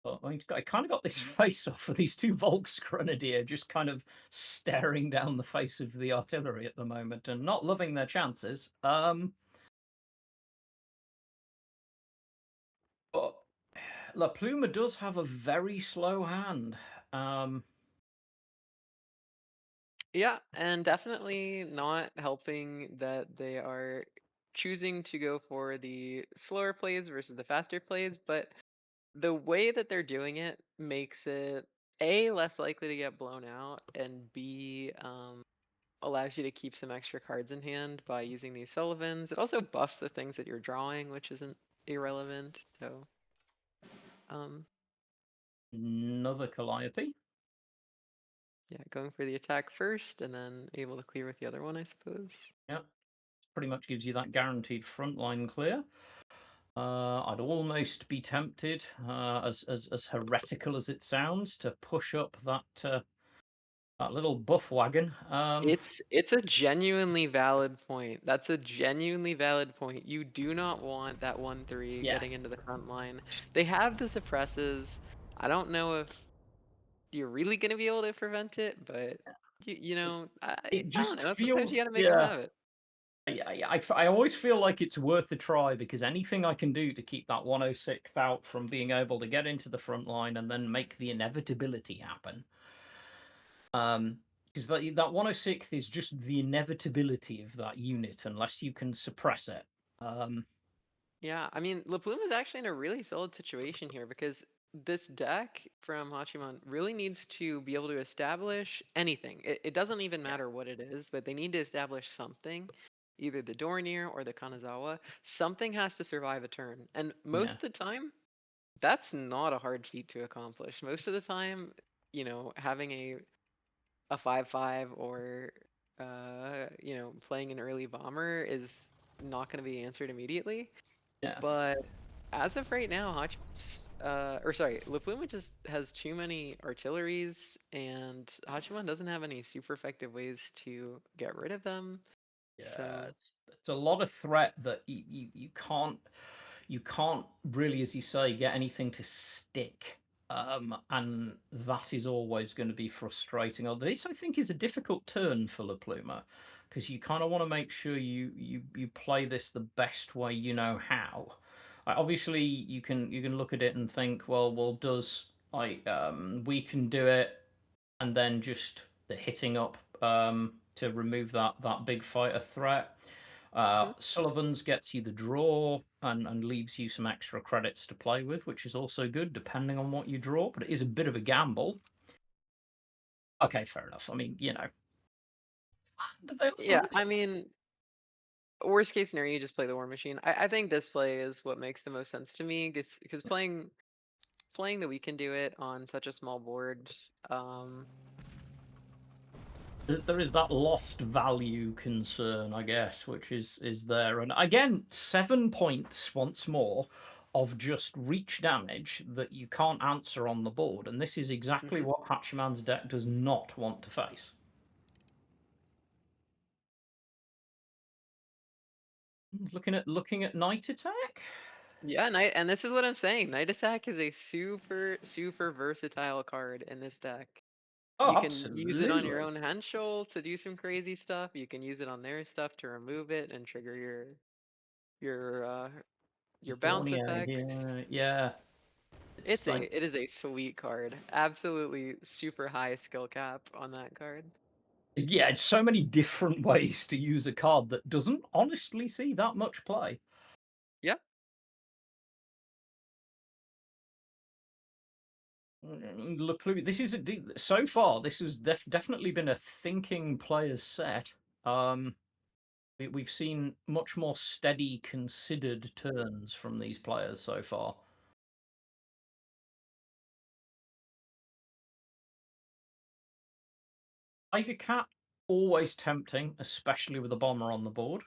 But I kind of got this face off of these two Volksgrenadier just kind of staring down the face of the artillery at the moment and not loving their chances. But La Pluma does have a very slow hand. Um, Yeah, and definitely not helping that they are choosing to go for the slower plays versus the faster plays, but the way that they're doing it makes it A, less likely to get blown out, and B, allows you to keep some extra cards in hand by using these Sullivans. It also buffs the things that you're drawing, which isn't irrelevant. So, um, Another Calliope. yeah, going for the attack first and then able to clear with the other one, I suppose. Yep, pretty much gives you that guaranteed frontline clear. I'd almost be tempted, as heretical as it sounds, to push up that little buff wagon. It's a genuinely valid point. That's a genuinely valid point. You do not want that 1-3 Yeah, getting into the front line. They have the suppresses. I don't know if you're really going to be able to prevent it, but it, I it don't just know. Sometimes feels you got to make them yeah. have it. I always feel like it's worth a try because anything I can do to keep that 106th out from being able to get into the front line and then make the inevitability happen. Because that 106th is just the inevitability of that unit unless you can suppress it. Yeah, I mean, La Plume is actually in a really solid situation here because this deck from Hachiman really needs to be able to establish anything. It doesn't even Yeah, matter what it is, but they need to establish something, either the Dornier or the Kanazawa. Something has to survive a turn. And most yeah, of the time, that's not a hard feat to accomplish. Most of the time, having a 5/5 or playing an early bomber is not going to be answered immediately. yeah. But as of right now, La Pluma just has too many artilleries, and Hachiman doesn't have any super effective ways to get rid of them. Yeah, So, it's a lot of threat that you can't really, as you say, get anything to stick. And that is always going to be frustrating. Although this, I think, is a difficult turn for La Pluma because you kind of want to make sure you play this the best way you know how. Obviously, you can look at it and think, well, does we can do it and then just the hitting up to remove that big fighter threat. mhm. Sullivan's gets you the draw and leaves you some extra credits to play with, which is also good depending on what you draw, but it is a bit of a gamble. Okay, fair enough. I mean, Yeah, I mean, worst case scenario, you just play the War Machine. I think this play is what makes the most sense to me, because playing that we can do it on such a small board. Um, there is that lost value concern, I guess, which is there. And again, 7 points once more of just reach damage that you can't answer on the board, and this is exactly mhm. what Hachiman's deck does not want to face. Looking at Night Attack. Yeah, and this is what I'm saying. Night Attack is a super, super versatile card in this deck. Oh, You can use it on your absolutely. own Henschel to do some crazy stuff. You can use it on their stuff to remove it and trigger your uh your bounce Dornier effects. here, yeah. It's like, It is a sweet card. Absolutely super high skill cap on that card. yeah, it's so many different ways to use a card that doesn't honestly see that much play. Yep. This is so far. This has definitely been a thinking player's set. We've seen much more steady, considered turns from these players so far. Tiger Cat always tempting, especially with a bomber on the board.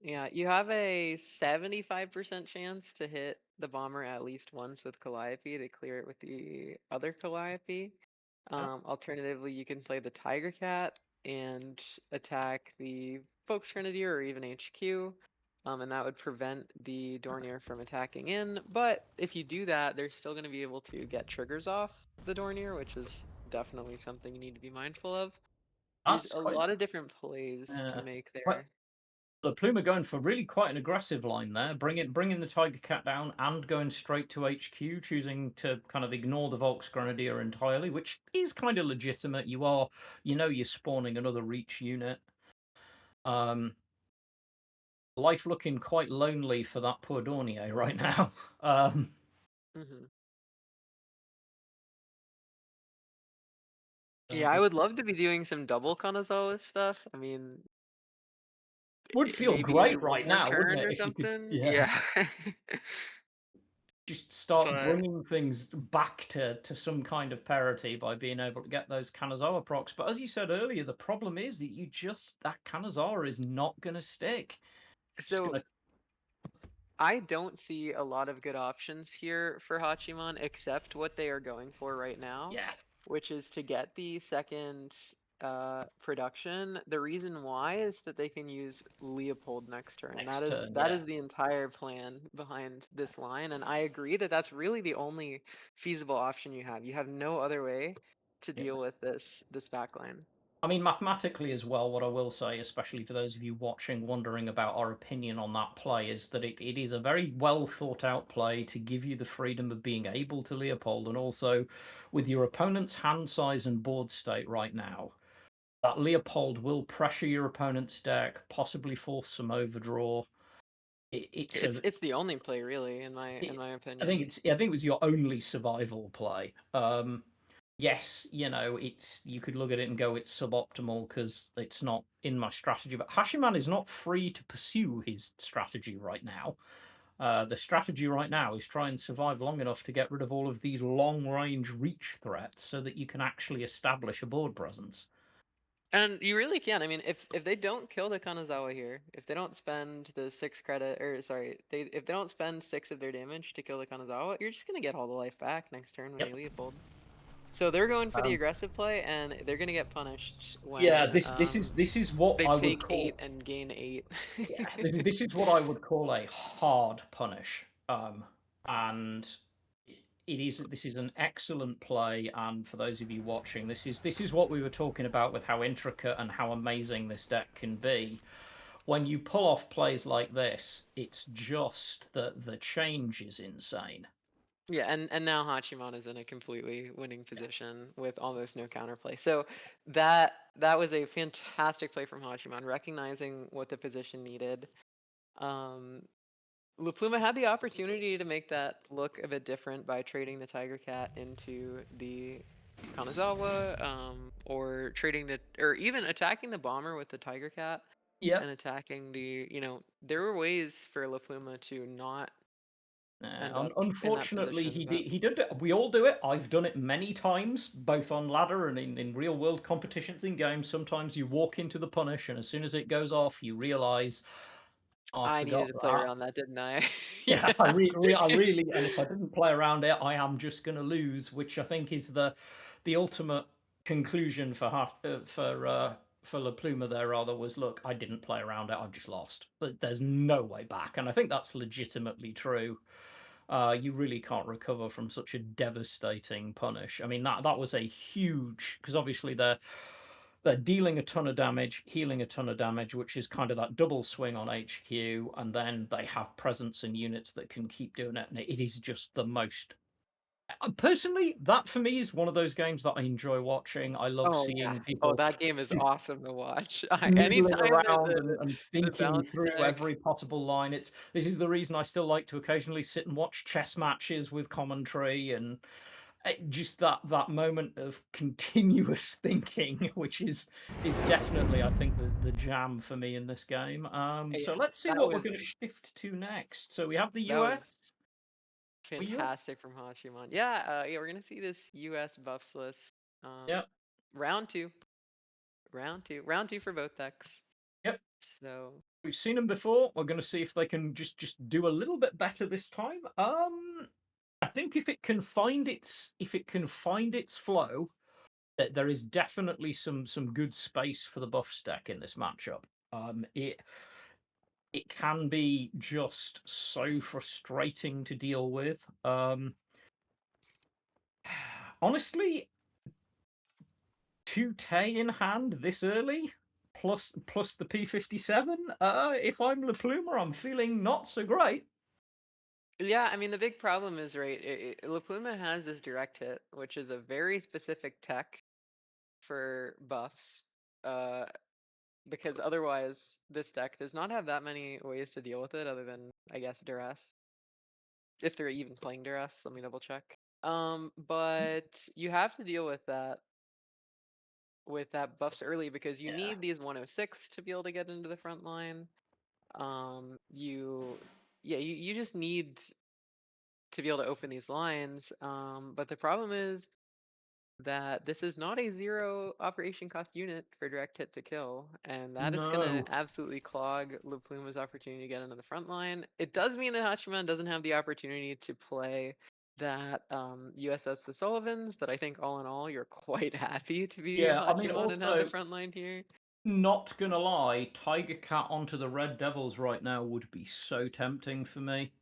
Yeah, you have a 75% chance to hit the bomber at least once with Calliope to clear it with the other Calliope. Yeah. Alternatively, you can play the Tiger Cat and attack the Folks Grenadier or even HQ, and that would prevent the Dornier from attacking in. But if you do that, they're still going to be able to get triggers off the Dornier, which is definitely something you need to be mindful of. There's That's a quite. lot of different plays to Uh, make quite there. The Pluma going for really quite an aggressive line there, bringing the Tiger Cat down and going straight to HQ, choosing to kind of ignore the Volks Grenadier entirely, which is kind of legitimate. You're spawning another Reach unit. Um, Life looking quite lonely for that poor Dornier right now. Hmm. Uh, Yeah, I would love to be doing some double Kanazawa stuff. I mean, would feel maybe every great one right more now, wouldn't turn it? or If you could, something. yeah, Yeah. just start But bringing things back to some kind of parity by being able to get those Kanazawa procs. But as you said earlier, the problem is that that Kanazawa is not going to stick. It's so going to, I don't see a lot of good options here for Hachiman except what they are going for right now, yeah, which is to get the second production. The reason why is that they can use Leopold next turn. next turn, That yeah, is the entire plan behind this line, and I agree that that's really the only feasible option you have. You have no other way to yeah. deal with this backline. I mean, mathematically as well, what I will say, especially for those of you watching, wondering about our opinion on that play, is that it is a very well thought out play to give you the freedom of being able to Leopold, and also with your opponent's hand size and board state right now, that Leopold will pressure your opponent's deck, possibly force some overdraw. It's a It's the only play really, in it, my I think opinion. it was your only survival play. Yes, it's you could look at it and go it's suboptimal because it's not in my strategy. But Hashiman is not free to pursue his strategy right now. The strategy right now is try and survive long enough to get rid of all of these long-range reach threats so that you can actually establish a board presence. And you really can. I mean, if they don't kill the Kanazawa here, if they don't spend the 6 credit, or sorry, if they don't spend 6 of their damage to kill the Kanazawa, you're just gonna get all the life back next turn when Yep. you Leopold. So they're going for the Um, aggressive play, and they're gonna get punished yeah, when this is what they I would take 8 call and gain 8. yeah, this is what I would call a hard punish. And it is this is an excellent play, and for those of you watching, this is what we were talking about with how intricate and how amazing this deck can be. When you pull off plays like this, it's just that the change is insane. Yeah, and now Hachiman is in a completely winning position with almost no counterplay. So that was a fantastic play from Hachiman, recognizing what the position needed. Um, La Pluma had the opportunity to make that look a bit different by trading the Tiger Cat into the Kanazawa, or trading or even attacking the bomber with the Tiger Cat Yep. and attacking there were ways for La Pluma to not end up in that Unfortunately, position, but he did it. We all do it. I've done it many times, both on ladder and in real world competitions in games. Sometimes you walk into the punish, and as soon as it goes off, you realize, oh, I I needed forgot to play that. around that, didn't I? Yeah, Yeah. I really, and if I didn't play around it, I am just going to lose, which I think is the ultimate conclusion for La Pluma there. Rather was, look, I didn't play around it, I've just lost. But there's no way back, and I think that's legitimately true. You really can't recover from such a devastating punish. I mean, that was a huge, because obviously they're dealing a ton of damage, healing a ton of damage, which is kind of that double swing on HQ, and then they have presence and units that can keep doing it, and it is just the most. Personally, that for me is one of those games that I enjoy watching. I love Oh yeah. seeing Oh, people that game is awesome to watch. noodling Anytime around and the thinking bounce through deck. every possible line. This is the reason I still like to occasionally sit and watch chess matches with commentary, and just that moment of continuous thinking, which is definitely, I think, the jam for me in this game. So Yeah, let's see that what we're was going to shift to next. So we have the that was US. Were you? fantastic from Hachiman. Yeah, yeah, we're gonna see this US buffs list. Yeah. Round two. Round two for both decks. Yep. So We've seen them before. We're going to see if they can just do a little bit better this time. I think if it can find its flow, there is definitely some good space for the buff stack in this matchup. It can be just so frustrating to deal with. Honestly, 2Tay in hand this early, plus the P57. If I'm La Pluma, I'm feeling not so great. yeah, I mean the big problem is right. La Pluma has this direct hit, which is a very specific tech for buffs. Uh, because otherwise this deck does not have that many ways to deal with it other than I guess duress. If they're even playing duress, let me double check. But you have to deal with that buffs early because you Yeah. need these 106 to be able to get into the front line. You just need to be able to open these lines. But the problem is that this is not a 0 operation cost unit for direct hit to kill, and that is going to No. absolutely clog La Pluma's opportunity to get into the front line. It does mean that Hachiman doesn't have the opportunity to play that USS the Sullivans, but I think all in all, you're quite happy to be Yeah, I mean, Hachiman and have the also, front line here. not gonna lie, Tiger Cat onto the Red Devils right now would be so tempting for me.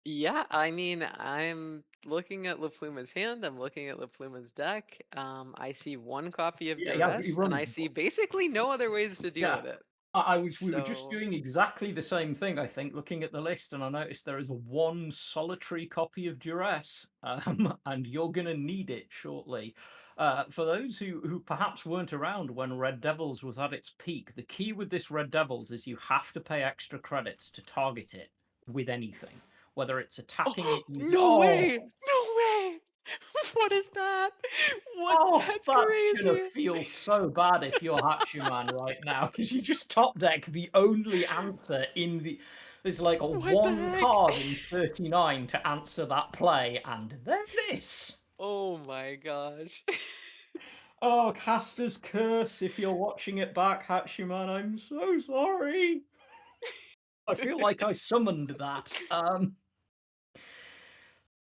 Yeah, I mean, I'm looking at La Pluma's hand, I'm looking at La Pluma's deck. I see one copy of Yeah, yeah, he Duress, and runs. I see basically no other ways to deal Yeah, with it. we were just So, doing exactly the same thing, I think, looking at the list, and I noticed there is one solitary copy of Duress, and you're going to need it shortly. For those who perhaps weren't around when Red Devils was at its peak, the key with this Red Devils is you have to pay extra credits to target it with anything, whether it's attacking oh, it using. no Oh, way! No way! What is that? What? oh, That's that's gonna crazy! feel so bad if you're Hachiman right now, because you just top deck the only answer in the. There's like a What the one heck? card in 39 to answer that play, and there it is. Oh my gosh. Oh, Caster's Curse, if you're watching it back, Hachiman, I'm so sorry. I feel like I summoned that.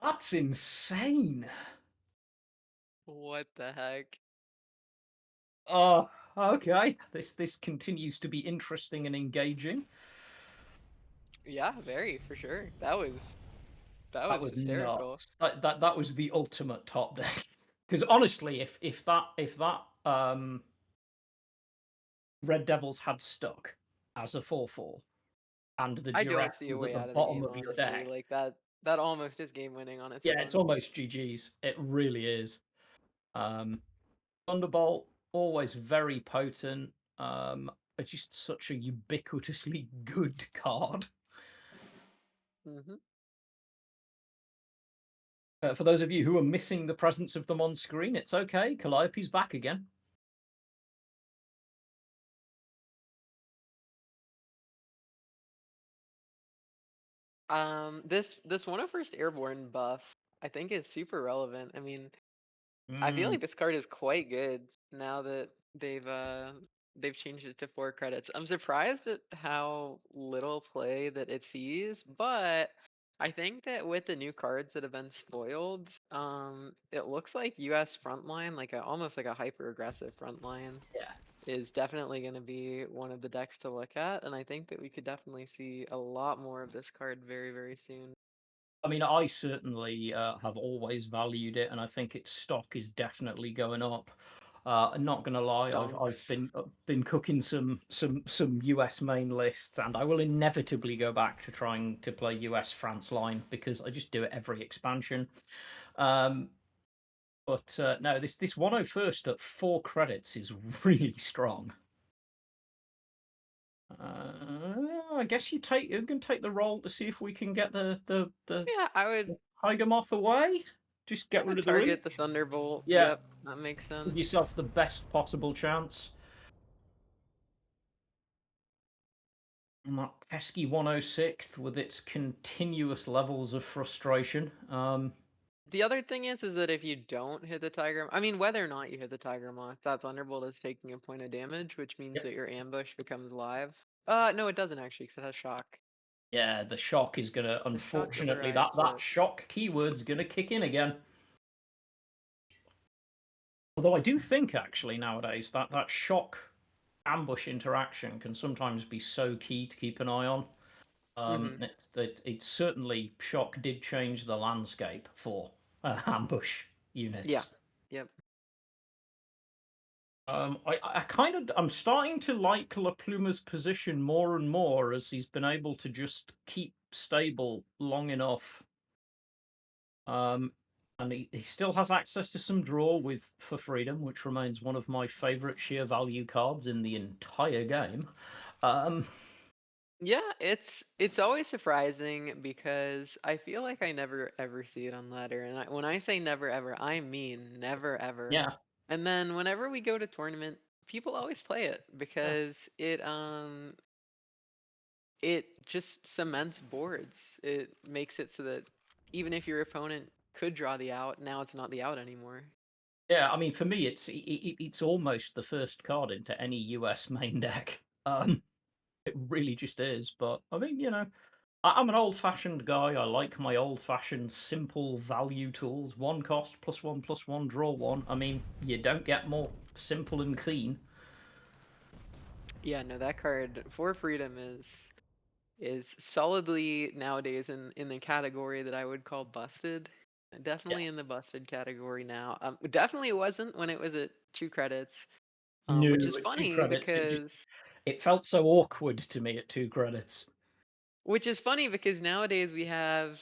That's insane. What the heck? Oh, okay. This continues to be interesting and engaging. Yeah, very, for sure. That That was was hysterical. nuts. That was the ultimate top deck. Because honestly, if that Red Devils had stuck as a 4/4 and the I don't Duress see a was at way the out of the bottom game, of your honestly. deck, Like that almost is game winning on its yeah, it's own. almost GG's. It really is. Um, Thunderbolt always very potent. It's just such a ubiquitously good card. Hmm. For those of you who are missing the presence of them on screen, it's okay. Calliope's back again. This 101st Airborne buff, I think is super relevant. I mean, I feel Mm, like this card is quite good now that they've changed it to 4 credits. I'm surprised at how little play that it sees, but I think that with the new cards that have been spoiled, it looks like US frontline, like almost like a hyper aggressive frontline, yeah. is definitely going to be one of the decks to look at, and I think that we could definitely see a lot more of this card very, very soon. I mean, I certainly have always valued it, and I think its stock is definitely going up. I'm not gonna lie, I've Stonks. been cooking some US main lists, and I will inevitably go back to trying to play US France line because I just do it every expansion. Um, but no, this 101st at 4 credits is really strong. I guess you can take the roll to see if we can get the Yeah, Hygamoth away. Just I get rid would of the reach. target the Thunderbolt. Yeah, Yep, that makes give sense. yourself the best possible chance. And that pesky 106th with its continuous levels of frustration. The other thing is that if you don't hit the Tiger, I mean, whether or not you hit the Tiger Moth, that Thunderbolt is taking a point of damage, which means Yep. that your ambush becomes live. No, it doesn't actually, because it has shock. Yeah, the shock is gonna. The shock Unfortunately, overrides that it. shock keyword's gonna kick in again. Although I do think actually nowadays that shock ambush interaction can sometimes be so key to keep an eye on. Hmm. It's certainly shock did change the landscape for ambush Yeah. units. Yep. I kind of I'm starting to like La Pluma's position more and more as he's been able to just keep stable long enough. And he still has access to some draw with For Freedom, which remains one of my favorite sheer value cards in the entire game. Um, Yeah, it's always surprising because I feel like I never ever see it on ladder, and when I say never ever, I mean never ever. yeah, And then whenever we go to tournament, people always play it yeah. because it just cements boards. It makes it so that even if your opponent could draw the out, now it's not the out anymore. Yeah, I mean, for me, it's almost the first card into any US main deck. It really just is. But I mean, I'm an old-fashioned guy. I like my old-fashioned simple value tools. One cost, +1/+1, draw one. I mean, you don't get more simple and clean. Yeah, no, that card for freedom is is solidly nowadays in the category that I would call busted. Yeah. Definitely in the busted category now. Definitely wasn't when it was at 2 credits. No, Which is at 2 funny credits, because it felt so awkward to me at 2 credits. nowadays we have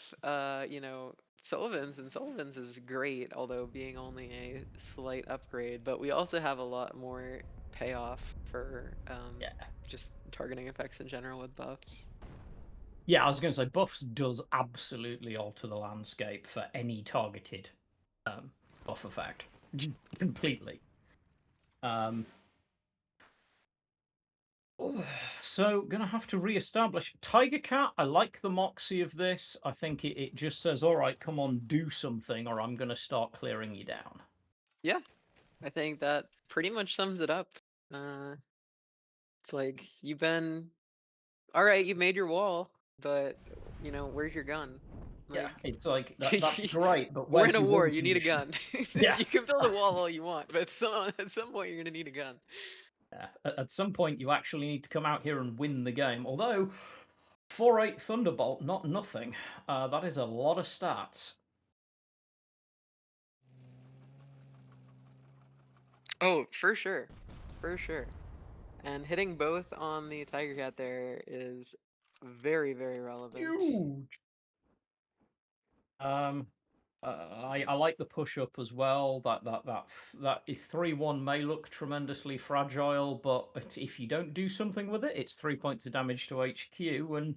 Sullivan's, and Sullivan's is great, although being only a slight upgrade, but we also have a lot more payoff for Yeah. just targeting effects in general with buffs. Yeah, I was going to say buffs does absolutely alter the landscape for any targeted buff effect completely. Um, so gonna have to re-establish Tiger Cat. I like the moxie of this. I think it just says, all right, come on, do something, or I'm gonna start clearing you down. Yeah, I think that pretty much sums it up. It's like you've been all right, you made your wall, but where's your gun? Yeah, Like it's like that's great, but we're where's in a your war, wall you need a condition? gun. Yeah. You can build a wall all you want, but at some point you're gonna need a gun. Yeah. At some point, you actually need to come out here and win the game. Although 4-8 Thunderbolt, not nothing. That is a lot of stats. Oh, for sure. For sure. And hitting both on the Tiger Cat there is very, very relevant. Huge. Um, I like the push up as well. That 3-1 may look tremendously fragile, but if you don't do something with it, it's 3 points of damage to HQ, and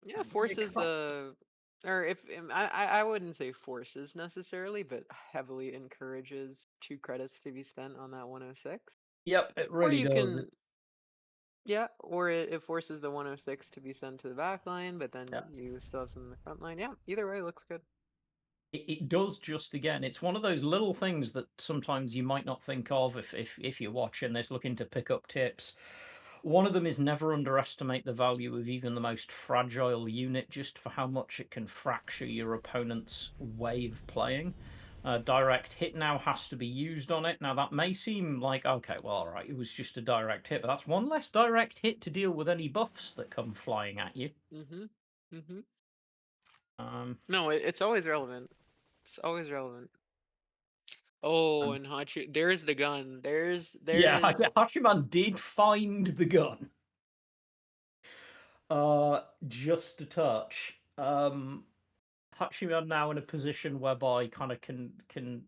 Yeah, you forces can't- or if I wouldn't say forces necessarily, but heavily encourages 2 credits to be spent on that 106. Yep, it Or really you does. can, yeah, or it forces the 106 to be sent to the back line, but then Yeah. you still have some in the front line. Yeah, either way looks good. It does just again. It's one of those little things that sometimes you might not think of if you're watching this, looking to pick up tips. One of them is never underestimate the value of even the most fragile unit, just for how much it can fracture your opponent's way of playing. Direct hit now has to be used on it. Now that may seem like okay, well, all right, it was just a direct hit, but that's one less direct hit to deal with any buffs that come flying at you. Mm-hmm. Mm-hmm. Um, No, it's always relevant. It's always relevant. Oh, and and Hachi, there's the gun. There yeah, is. Hachiman did find the gun. Just a touch. Hachiman now in a position whereby kind of can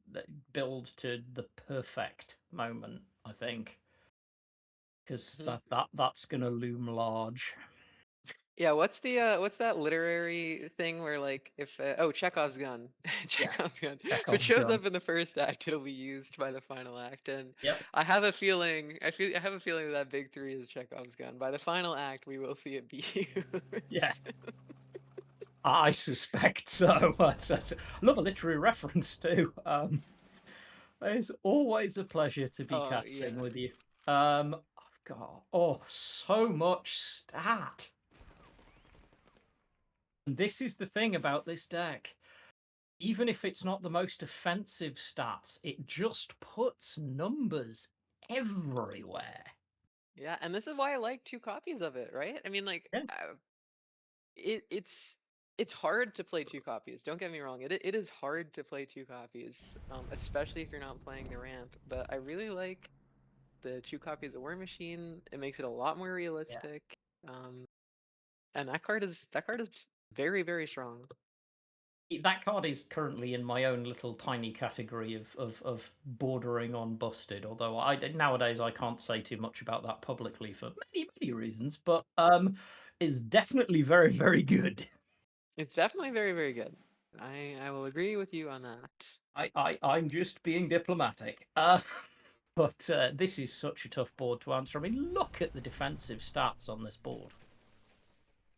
build to the perfect moment, I think, because Mhm. that's gonna loom large. Yeah, what's that literary thing where like if Chekhov's gun, Yeah, Chekhov's gun. If it Chekhov's shows gun. up in the first act, it'll be used by the final act, and Yep. I have a feeling, I have a feeling that big three is Chekhov's gun. By the final act, we will see it be Yeah, used. I suspect so. I love a literary reference too. It's always a pleasure to be Oh casting yeah. with you. I've got so much stat. And this is the thing about this deck. Even if it's not the most offensive stats, it just puts numbers everywhere. Yeah, and this is why I like 2 copies of it, right? I mean, like, Yeah. it's hard to play 2 copies. Don't get me wrong. It is hard to play 2 copies, especially if you're not playing the ramp. But I really like the 2 copies of War Machine. It makes it a lot more Yeah. realistic. Um, and that card is very, very strong. That card is currently in my own little tiny category of bordering on busted. Although nowadays I can't say too much about that publicly for many reasons, but is definitely very very good. It's definitely very, very good. I will agree with you on that. I'm just being diplomatic. But this is such a tough board to answer. I mean, look at the defensive stats on this board.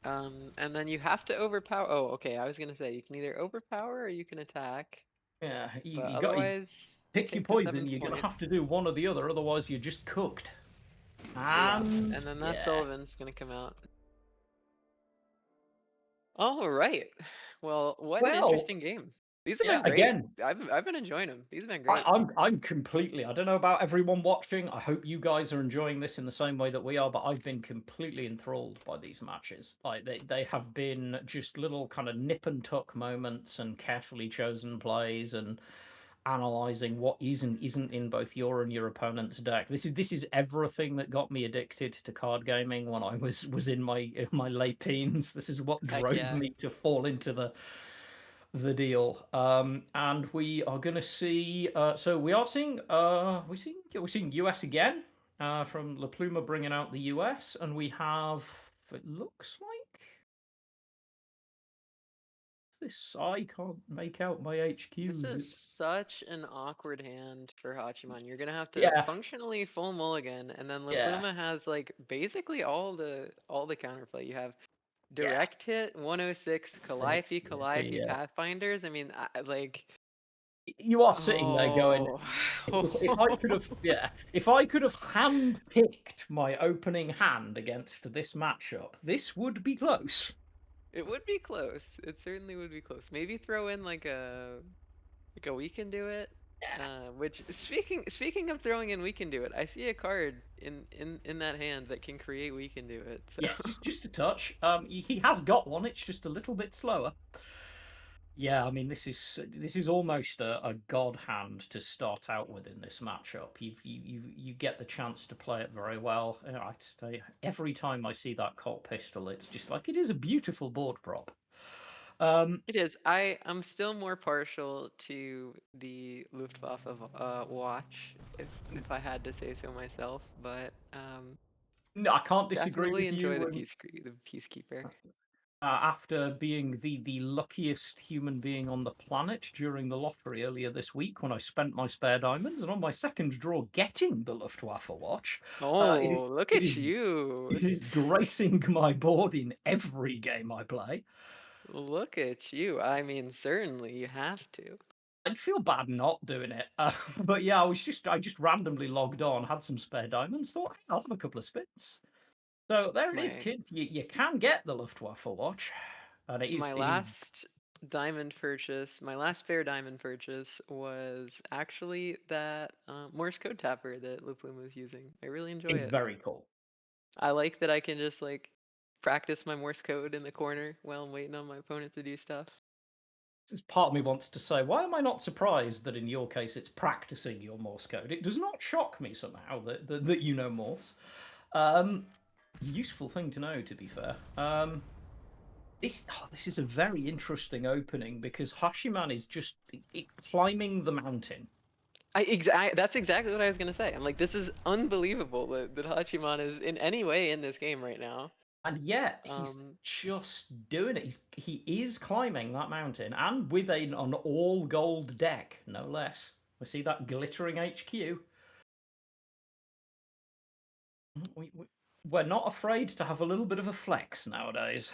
And then you have to overpower. Oh, okay. I was gonna say you can either overpower or you can attack, Yeah, but you got to otherwise pick your take the poison. 7th You're gonna point. have to do one or the other, otherwise you're just cooked. Yeah, And and then that yeah, Sullivan's gonna come out. All right. Well, what an well, interesting game. These have Yeah, been great. again, I've been enjoying them. These have been I, great. I'm completely. I don't know about everyone watching. I hope you guys are enjoying this in the same way that we are. But I've been completely enthralled by these matches. Like they have been just little kind of nip and tuck moments and carefully chosen plays and analyzing what isn't in both your and your opponent's deck. This is everything that got me addicted to card gaming when I was in my late teens. This is what Heck drove yeah. me to fall into the deal. And we are going to see. So we are seeing. We're seeing US again. From La Pluma bringing out the US, and we have. It looks like this. I can't make out my This HQs. is such an awkward hand for Hachiman. You're gonna have to Yeah, functionally full mulligan, and then La yeah, Pluma has like basically all the counterplay. You have yeah. direct hit, 106, Calliope, Calliope, Yeah. Pathfinders. I mean, like, You are sitting there going, oh, if I could have, yeah, if I could have hand-picked my opening hand against this matchup, this would be close. it would be close. It certainly would be close. Maybe throw in like a we can do it. Yeah. Which speaking of throwing in we can do it, I see a card in that hand that can create we can do it. So Yes, just a touch. He has got one. It's just a little bit slower. Yeah, I mean this is almost a god hand to start out with in this matchup. You get the chance to play it very well. I say every time I see that Colt pistol, it's just like it is a beautiful board prop. it is. I'm still more partial to the Luftwaffe watch, if I had to say so myself, but No, I can't disagree definitely with enjoy you. the Peacekeeper. After being the luckiest human being on the planet during the lottery earlier this week, when I spent my spare diamonds, and on my second draw getting the Luftwaffe watch, it Oh, is look it at is you. it is gracing my board in every game I play. Look at you. I mean, certainly you have to. I'd feel bad not doing it, but yeah, I just randomly logged on, had some spare diamonds, thought, hey, I'll have a couple of spins. So there it is, My kids. You can get the Luftwaffe watch, and my it is last diamond purchase, my last spare diamond purchase was actually that Morse code tapper that Luplum was using. I really enjoy it's it. very cool. I like that I can just like practice my Morse code in the corner while I'm waiting on my opponent to do stuff. This part of me wants to say, why am I not surprised that in your case it's practicing your Morse code? It does not shock me somehow that you know Morse. It's a useful thing to know, to be fair. This is a very interesting opening because Hashiman is just climbing the mountain. That's exactly what I was gonna say. I'm like, this is unbelievable that Hachiman is in any way in this game right now. And yet he's just doing it. He is climbing that mountain, and with an all gold deck, no less. We see that glittering HQ. We're not afraid to have a little bit of a flex nowadays.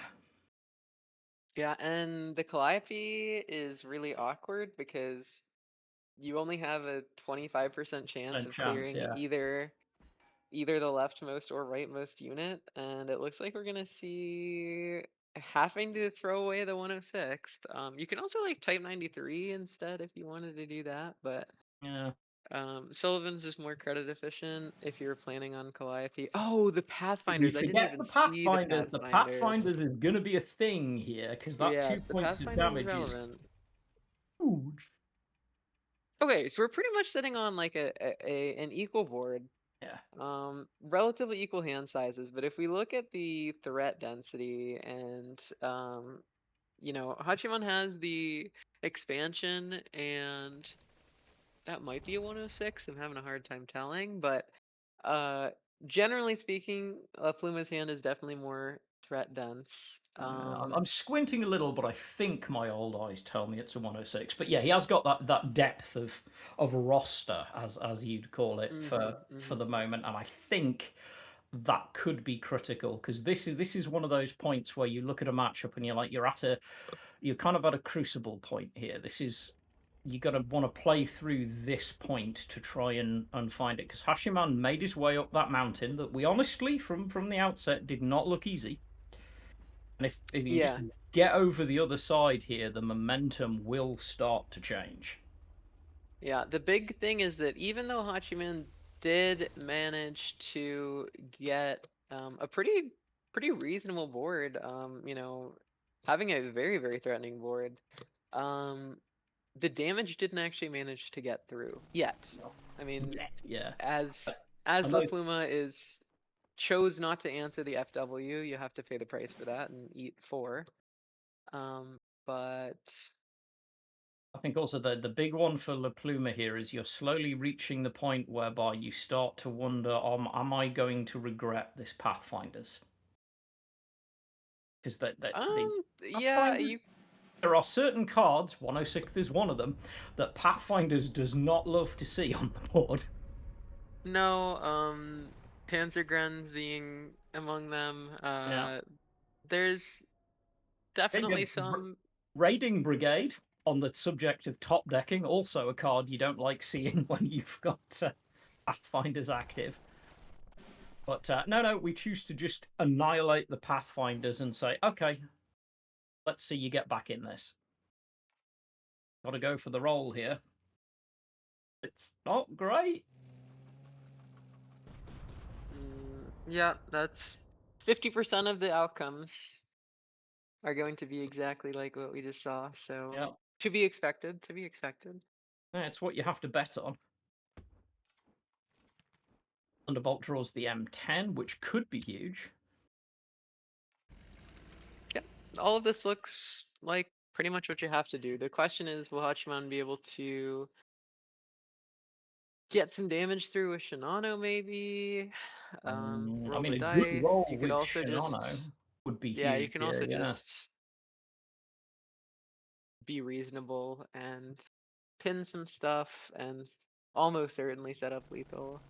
Yeah, and the Calliope is really awkward because you only have a 25% chance Same of chance, clearing yeah. either the leftmost or rightmost unit, and it looks like we're gonna see having to throw away the 106th. You can also like type 93 instead if you wanted to do that, but Yeah. Sullivan's just more credit efficient if you're planning on Calliope. Oh, the We Pathfinders! I didn't forget even the see the Pathfinders. The Pathfinders. Pathfinders is going to be a thing here because that two Yes, the points of Pathfinders is damage is relevant. huge. Okay, so we're pretty much sitting on like an equal board. Yeah. Relatively equal hand sizes, but if we look at the threat density and you know, Hachiman has the expansion and that might be a 106. I'm having a hard time telling, but uh generally speaking, Fluma's hand is definitely more threat dense. I'm squinting a little, but I think my old eyes tell me it's a 106. But yeah, he has got that depth of roster, as you'd call it, for the moment, and I think that could be critical because this is one of those points where you look at a matchup and you're like you're kind of at a crucible point here. This is you got to want to play through this point to try and find it because Hashiman made his way up that mountain that we honestly from the outset did not look easy. And if you Yeah. just get over the other side here, the momentum will start to change. Yeah, the big thing is that even though Hachiman did manage to get a pretty reasonable board, having a very, very threatening board, the damage didn't actually manage to get through yet. I mean, Yeah. as And La those, Pluma chose not to answer the FW, you have to pay the price for that and eat 4. But I think also the big one for La Pluma here is you're slowly reaching the point whereby you start to wonder, am I going to regret this Pathfinders? Because the yeah, Pathfinders, there are certain cards, 106 is one of them, that Pathfinders does not love to see on the board. no, Panzergrens being among them. Yeah. There's definitely some. Raiding Brigade, on the subject of top decking, also a card you don't like seeing when you've got Pathfinders active. But no, we choose to just annihilate the Pathfinders and say, okay, let's see you get back in this. Got to go for the roll here. It's not great. Yeah, that's 50% of the outcomes are going to be exactly like what we just saw. So Yeah, to be expected. To be expected. it's what you have to bet on. Thunderbolt draws the M10, which could be huge. Yeah, all of this looks like pretty much what you have to do. The question is, will Hachiman be able to get some damage through with Shinano maybe? I Roll mean, the a good dice. roll You could with also Shinano just, would be yeah, you huge can here, also yeah. just be reasonable and pin some stuff and almost certainly set up lethal.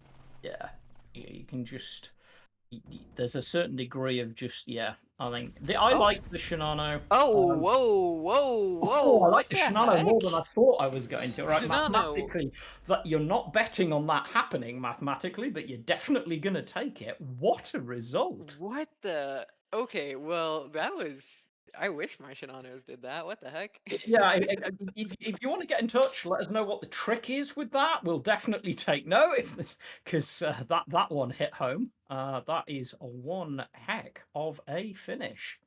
Yeah, you can just... There's a certain degree of just, yeah. I think I Oh. like the Shinano. Oh, whoa! I like What the the Shinano more heck? than I thought I was going to. Right, Shinano. mathematically, that you're not betting on that happening mathematically, but you're definitely going to take it. What a result! What the? Okay, well, that was. I wish my Shinanos did that. What the heck? Yeah, if you want to get in touch, let us know what the trick is with that. We'll definitely take note, because that one hit home. That is one heck of a finish.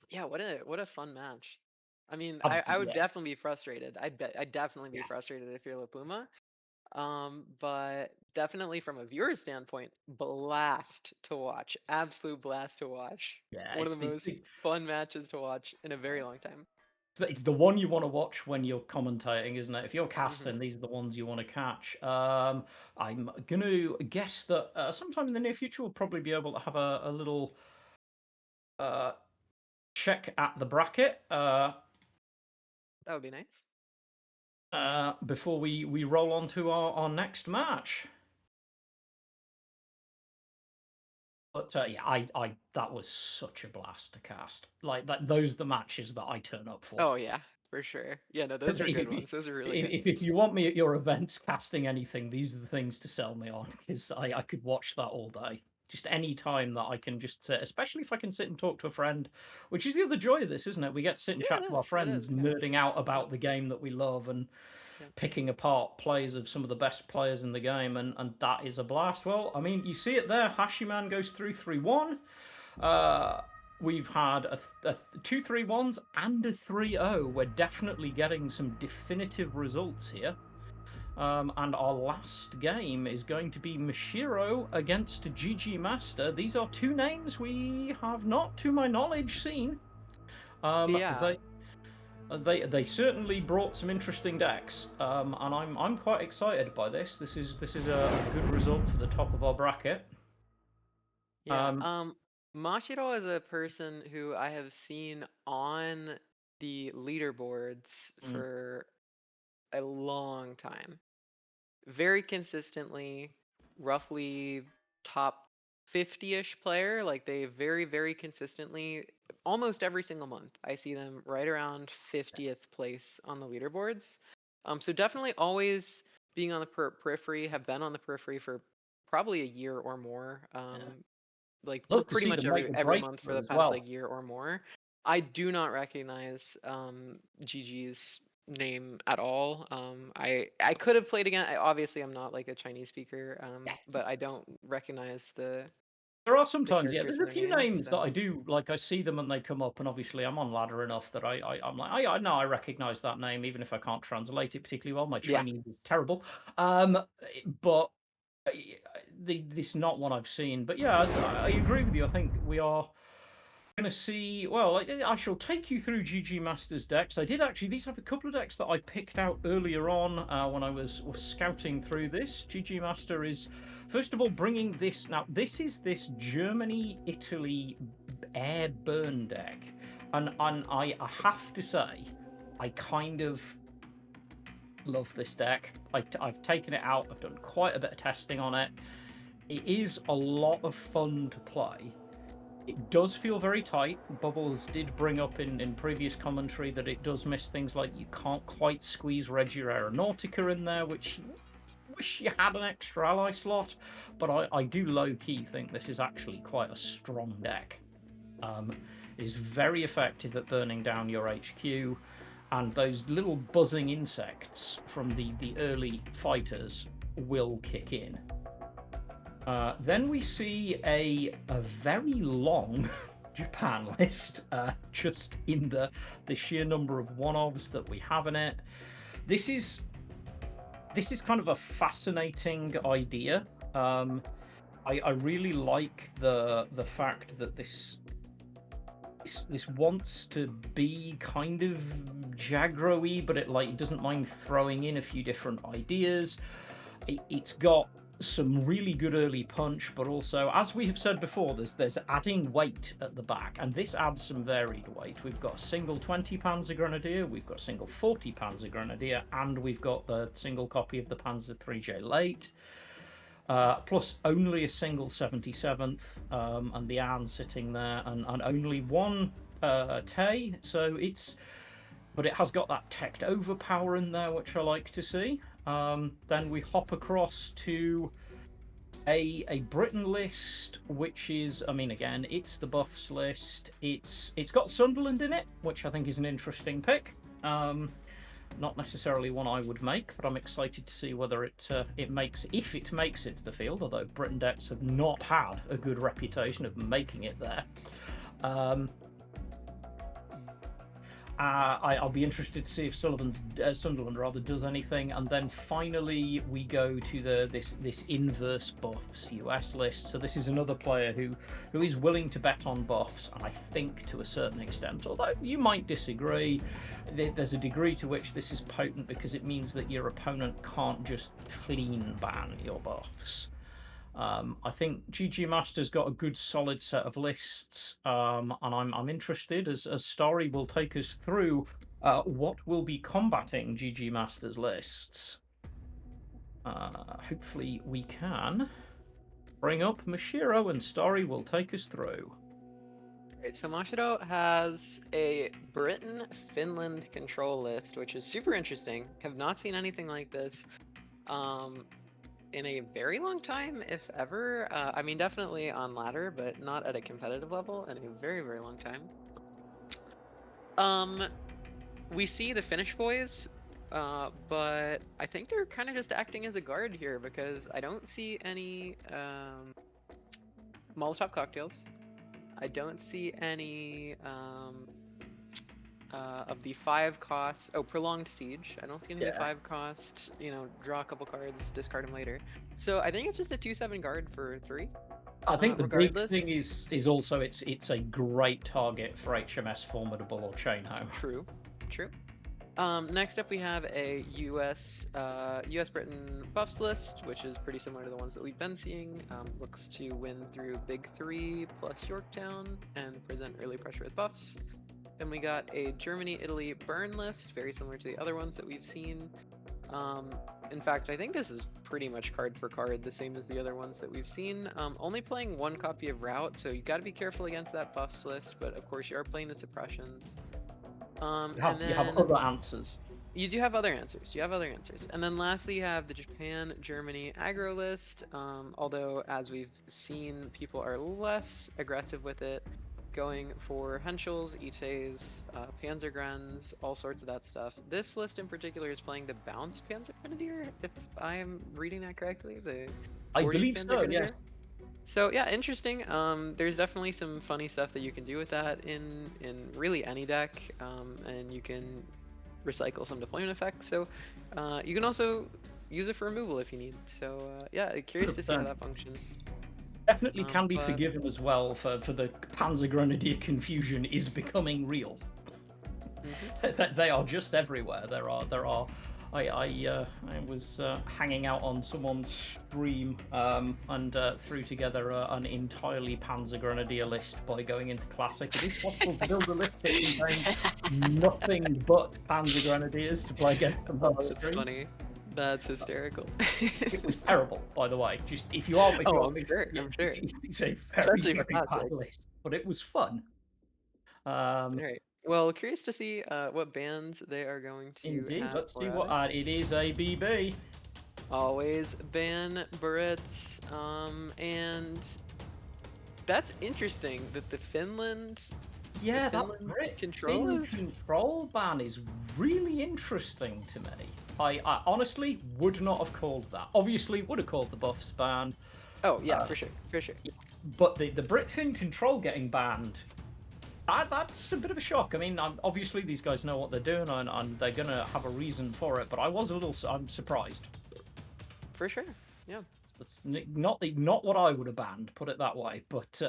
Yeah, what a fun match. I mean, I would Yeah. definitely be frustrated. I'd definitely be frustrated if you're La Puma. But definitely from a viewer standpoint, blast to watch. Absolute blast to watch. Yeah, One of the most fun matches to watch in a very long time. it's the one you want to watch when you're commentating, isn't it? If you're casting, Mhm. these are the ones you want to catch. I'm going to guess that sometime in the near future we'll probably be able to have a little check at the bracket That would be nice. before we roll on to our next match. But yeah, I that was such a blast to cast. Like that, those are the matches that I turn up for. Oh yeah, for sure. Yeah, no, those are good ones. Those are really good. If you want me at your events casting anything, these are the things to sell me on, because I could watch that all day. Just any time that I can just sit, especially if I can sit and talk to a friend, which is the other joy of this, isn't it? We get to sit and Yeah, chat it to our is. It friends, is, yeah. nerding out about the game that we love and Yeah. picking apart plays of some of the best players in the game, and that is a blast. Well, I mean, you see it there. Hashiman goes through 3-1. We've had a 2-3-1s and a 3-0. We're definitely getting some definitive results here. And our last game is going to be Mashiro against GG Master. These are two names we have not, to my knowledge, seen. Yeah. They certainly brought some interesting decks, and I'm quite excited by this. This is a good result for the top of our bracket. Yeah. Mashiro is a person who I have seen on the leaderboards for a long time. Very consistently, roughly top 50-ish player. Like they very, very consistently, almost every single month, I see them right around 50th place on the leaderboards. So definitely always being on the periphery, have been on the periphery for probably a year or more. Like Love to pretty see much them make the every month for breakthrough the as past well. like year or more. I do not recognize GG's name at all. I could have played again. Obviously, I'm not like a Chinese speaker, but I don't recognize There are the sometimes, yeah. characters There's in a their few name. names that I So do like. I see them and they come up, and obviously I'm on ladder enough that I'm like, I know I recognise that name, even if I can't translate it particularly well. My yeah. Chinese is terrible. Um, but this is not one I've seen. But yeah, I agree with you. I think we are going to see. Well, I shall take you through GG Masters decks. I did actually. These have a couple of decks that I picked out earlier on when I was scouting through this. GG Master is, first of all, bringing this. Now, this is this Germany-Italy air burn deck, and I have to say, I kind of love this deck. I've taken it out. I've done quite a bit of testing on it. It is a lot of fun to play. It does feel very tight. Bubbles did bring up in previous commentary that it does miss things like you can't quite squeeze Regia Aeronautica in there, which wish you had an extra ally slot. But I do low-key think this is actually quite a strong deck. It is very effective at burning down your HQ, and those little buzzing insects from the early fighters will kick in. Then we see a very long Japan list, just in the sheer number of one-offs that we have in it. This is kind of a fascinating idea. I really like the fact that this wants to be kind of Jaggro-y, but it doesn't mind throwing in a few different ideas. It's got some really good early punch, but also, as we have said before, there's adding weight at the back, and this adds some varied weight. We've got a single 20 Panzer Grenadier, we've got a single 40 Panzer Grenadier, and we've got the single copy of the Panzer 3J Late, plus only a single 77th, and the Anne sitting there, and only one Tay, so but it has got that teched overpower in there, which I like to see. Then we hop across to a Britain list, which is, I mean, again, it's the buffs list. It's got Sunderland in it, which I think is an interesting pick. Not necessarily one I would make, but I'm excited to see whether it makes it to the field. Although Britain decks have not had a good reputation of making it there. I'll be interested to see if Sunderland rather does anything, and then finally we go to this inverse buffs US list. So this is another player who is willing to bet on buffs, and I think to a certain extent, although you might disagree, there's a degree to which this is potent because it means that your opponent can't just clean ban your buffs. I think GG Master's got a good solid set of lists, and I'm interested as Starry will take us through what will be combating GG Master's lists. Hopefully we can bring up Mashiro, and Starry will take us through. Right, so Mashiro has a Britain-Finland control list, which is super interesting. Have not seen anything like this. In a very long time, if ever. I mean, definitely on ladder, but not at a competitive level in a very, very long time. We see the Finnish boys, but I think they're kind of just acting as a guard here because I don't see any Molotov cocktails. I don't see any of the 5 costs. Oh, prolonged siege. I don't see any of the 5 cost. Draw a couple cards, discard them later. So I think it's just a 2/7 guard for 3. I think the regardless. big thing is also it's a great target for HMS Formidable or Chain Home. True. Next up we have a US Britain buffs list, which is pretty similar to the ones that we've been seeing. Looks to win through Big 3 plus Yorktown and present early pressure with buffs. Then we got a Germany-Italy burn list, very similar to the other ones that we've seen. In fact, I think this is pretty much card for card, the same as the other ones that we've seen. Only playing 1 copy of Route, so you got to be careful against that buffs list, but of course you are playing the suppressions. You have other answers. You do have other answers. And then lastly, you have the Japan-Germany aggro list, although as we've seen, people are less aggressive with it. going for Henschels, Ites, Panzergrens, all sorts of that stuff. This list in particular is playing the Bounce Panzergrenadier, if I'm reading that correctly, the I 40th believe so, Panzergrenadier. yes. So yeah, interesting. There's definitely some funny stuff that you can do with that in really any deck, and you can recycle some deployment effects. So you can also use it for removal if you need. So yeah, curious to see how 100%. that functions. Definitely can be But forgiven as well for the Panzer Grenadier confusion is becoming real. They are just everywhere. There are. I was hanging out on someone's stream and threw together an entirely Panzer Grenadier list by going into Classic. It is possible to build a list that contains nothing but Panzer Grenadiers to play against them on oh, that's stream. funny. That's hysterical. It was terrible, by the way. Just if you are, Oh, I'm sure. yeah, I'm sure. it's a very, Especially for very bad Classic. list, but it was fun. All right. Well, curious to see what bands they are going to Indeed. have Let's for see what us. it is. ABB. Always ban Barrett's, and that's interesting that the Finland. Yeah, the that Finland Brit control Fin is. control ban is really interesting to me. I honestly would not have called that. Obviously, would have called the buffs ban. Oh yeah, for sure, for sure. But the Britfin control getting banned, that's a bit of a shock. I mean, obviously these guys know what they're doing and they're gonna have a reason for it. But I'm surprised. For sure, yeah. That's not what I would have banned. Put it that way. But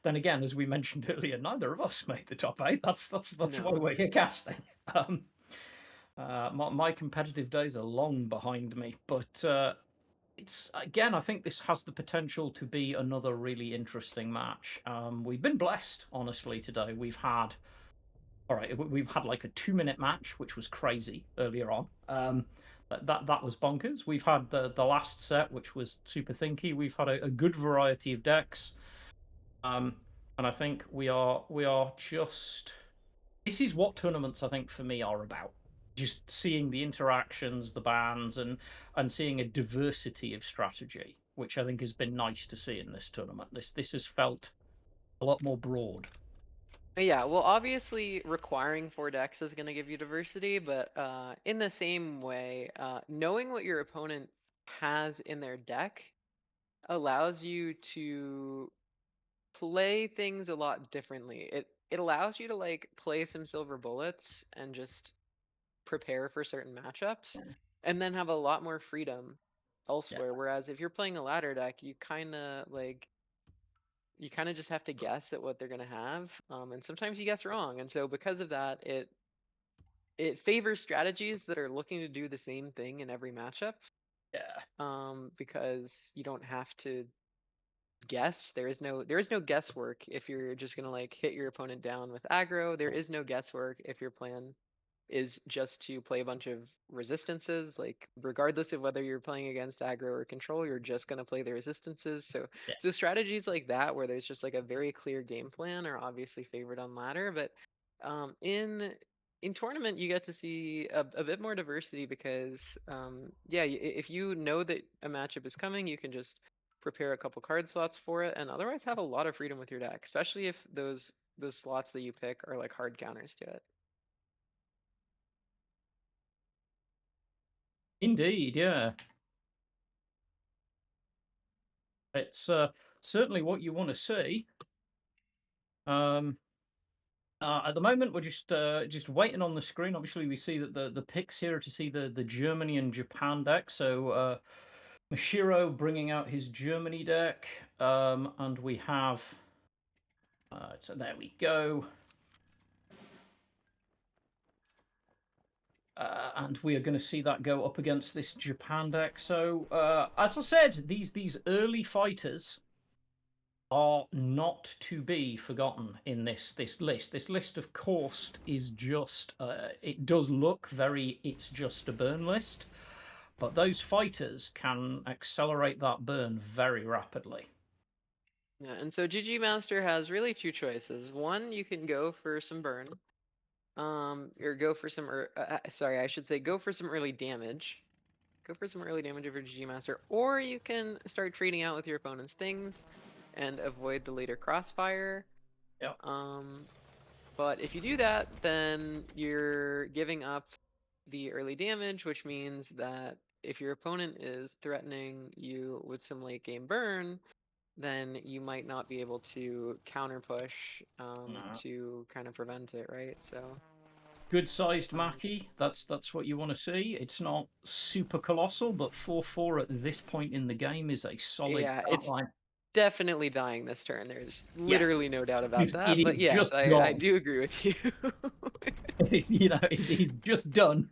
then again, as we mentioned earlier, neither of us made the top 8. That's why No. we're here casting. My competitive days are long behind me, but it's again, I think this has the potential to be another really interesting match. We've been blessed, honestly, today. We've had like a 2-minute match, which was crazy earlier on. That was bonkers. We've had the last set, which was super thinky. We've had a good variety of decks. And I think we are just. This is what tournaments, I think, for me are about. Just seeing the interactions, the bans, and seeing a diversity of strategy, which I think has been nice to see in this tournament. This has felt a lot more broad. Yeah, well, obviously requiring 4 decks is going to give you diversity, but in the same way, knowing what your opponent has in their deck allows you to play things a lot differently. It allows you to like play some silver bullets and just prepare for certain matchups and then have a lot more freedom elsewhere. Whereas if you're playing a ladder deck, you kind of just have to guess at what they're going to have, and sometimes you guess wrong. And so because of that, it favors strategies that are looking to do the same thing in every matchup. Because you don't have to guess. There is no guesswork if you're just gonna like hit your opponent down with aggro. There is no guesswork if your plan is just to play a bunch of resistances. Like regardless of whether you're playing against aggro or control, you're just gonna play the resistances. So strategies like that where there's just like a very clear game plan are obviously favored on ladder. But in tournament you get to see a bit more diversity because if you know that a matchup is coming, you can just prepare a couple card slots for it, and otherwise have a lot of freedom with your deck, especially if those slots that you pick are like hard counters to it. Indeed, yeah. It's certainly what you want to see. At the moment, we're just waiting on the screen. Obviously, we see that the picks here are to see the Germany and Japan deck. So Mashiro bringing out his Germany deck, and we have. So there we go. And we are going to see that go up against this Japan deck. So, as I said, these early fighters are not to be forgotten in this list. This list, of course, is just it does look very it's just a burn list, but those fighters can accelerate that burn very rapidly. Yeah, and so GG Master has really 2 choices. One, you can go for some burn, or go for some, sorry, I should say go for some early damage. Go for some early damage over GG Master, or you can start trading out with your opponent's things and avoid the later crossfire. Yeah. But if you do that, then you're giving up the early damage, which means that if your opponent is threatening you with some late game burn, then you might not be able to counter push No. to kind of prevent it, right? So Good sized um, Mackie. That's what you want to see. It's not super colossal, but 4/4 at this point in the game is a solid yeah, stat it's line. definitely dying this turn. There's Yeah, literally no doubt about it that. is But yes, just I gone. do agree with you. It's, he's just done.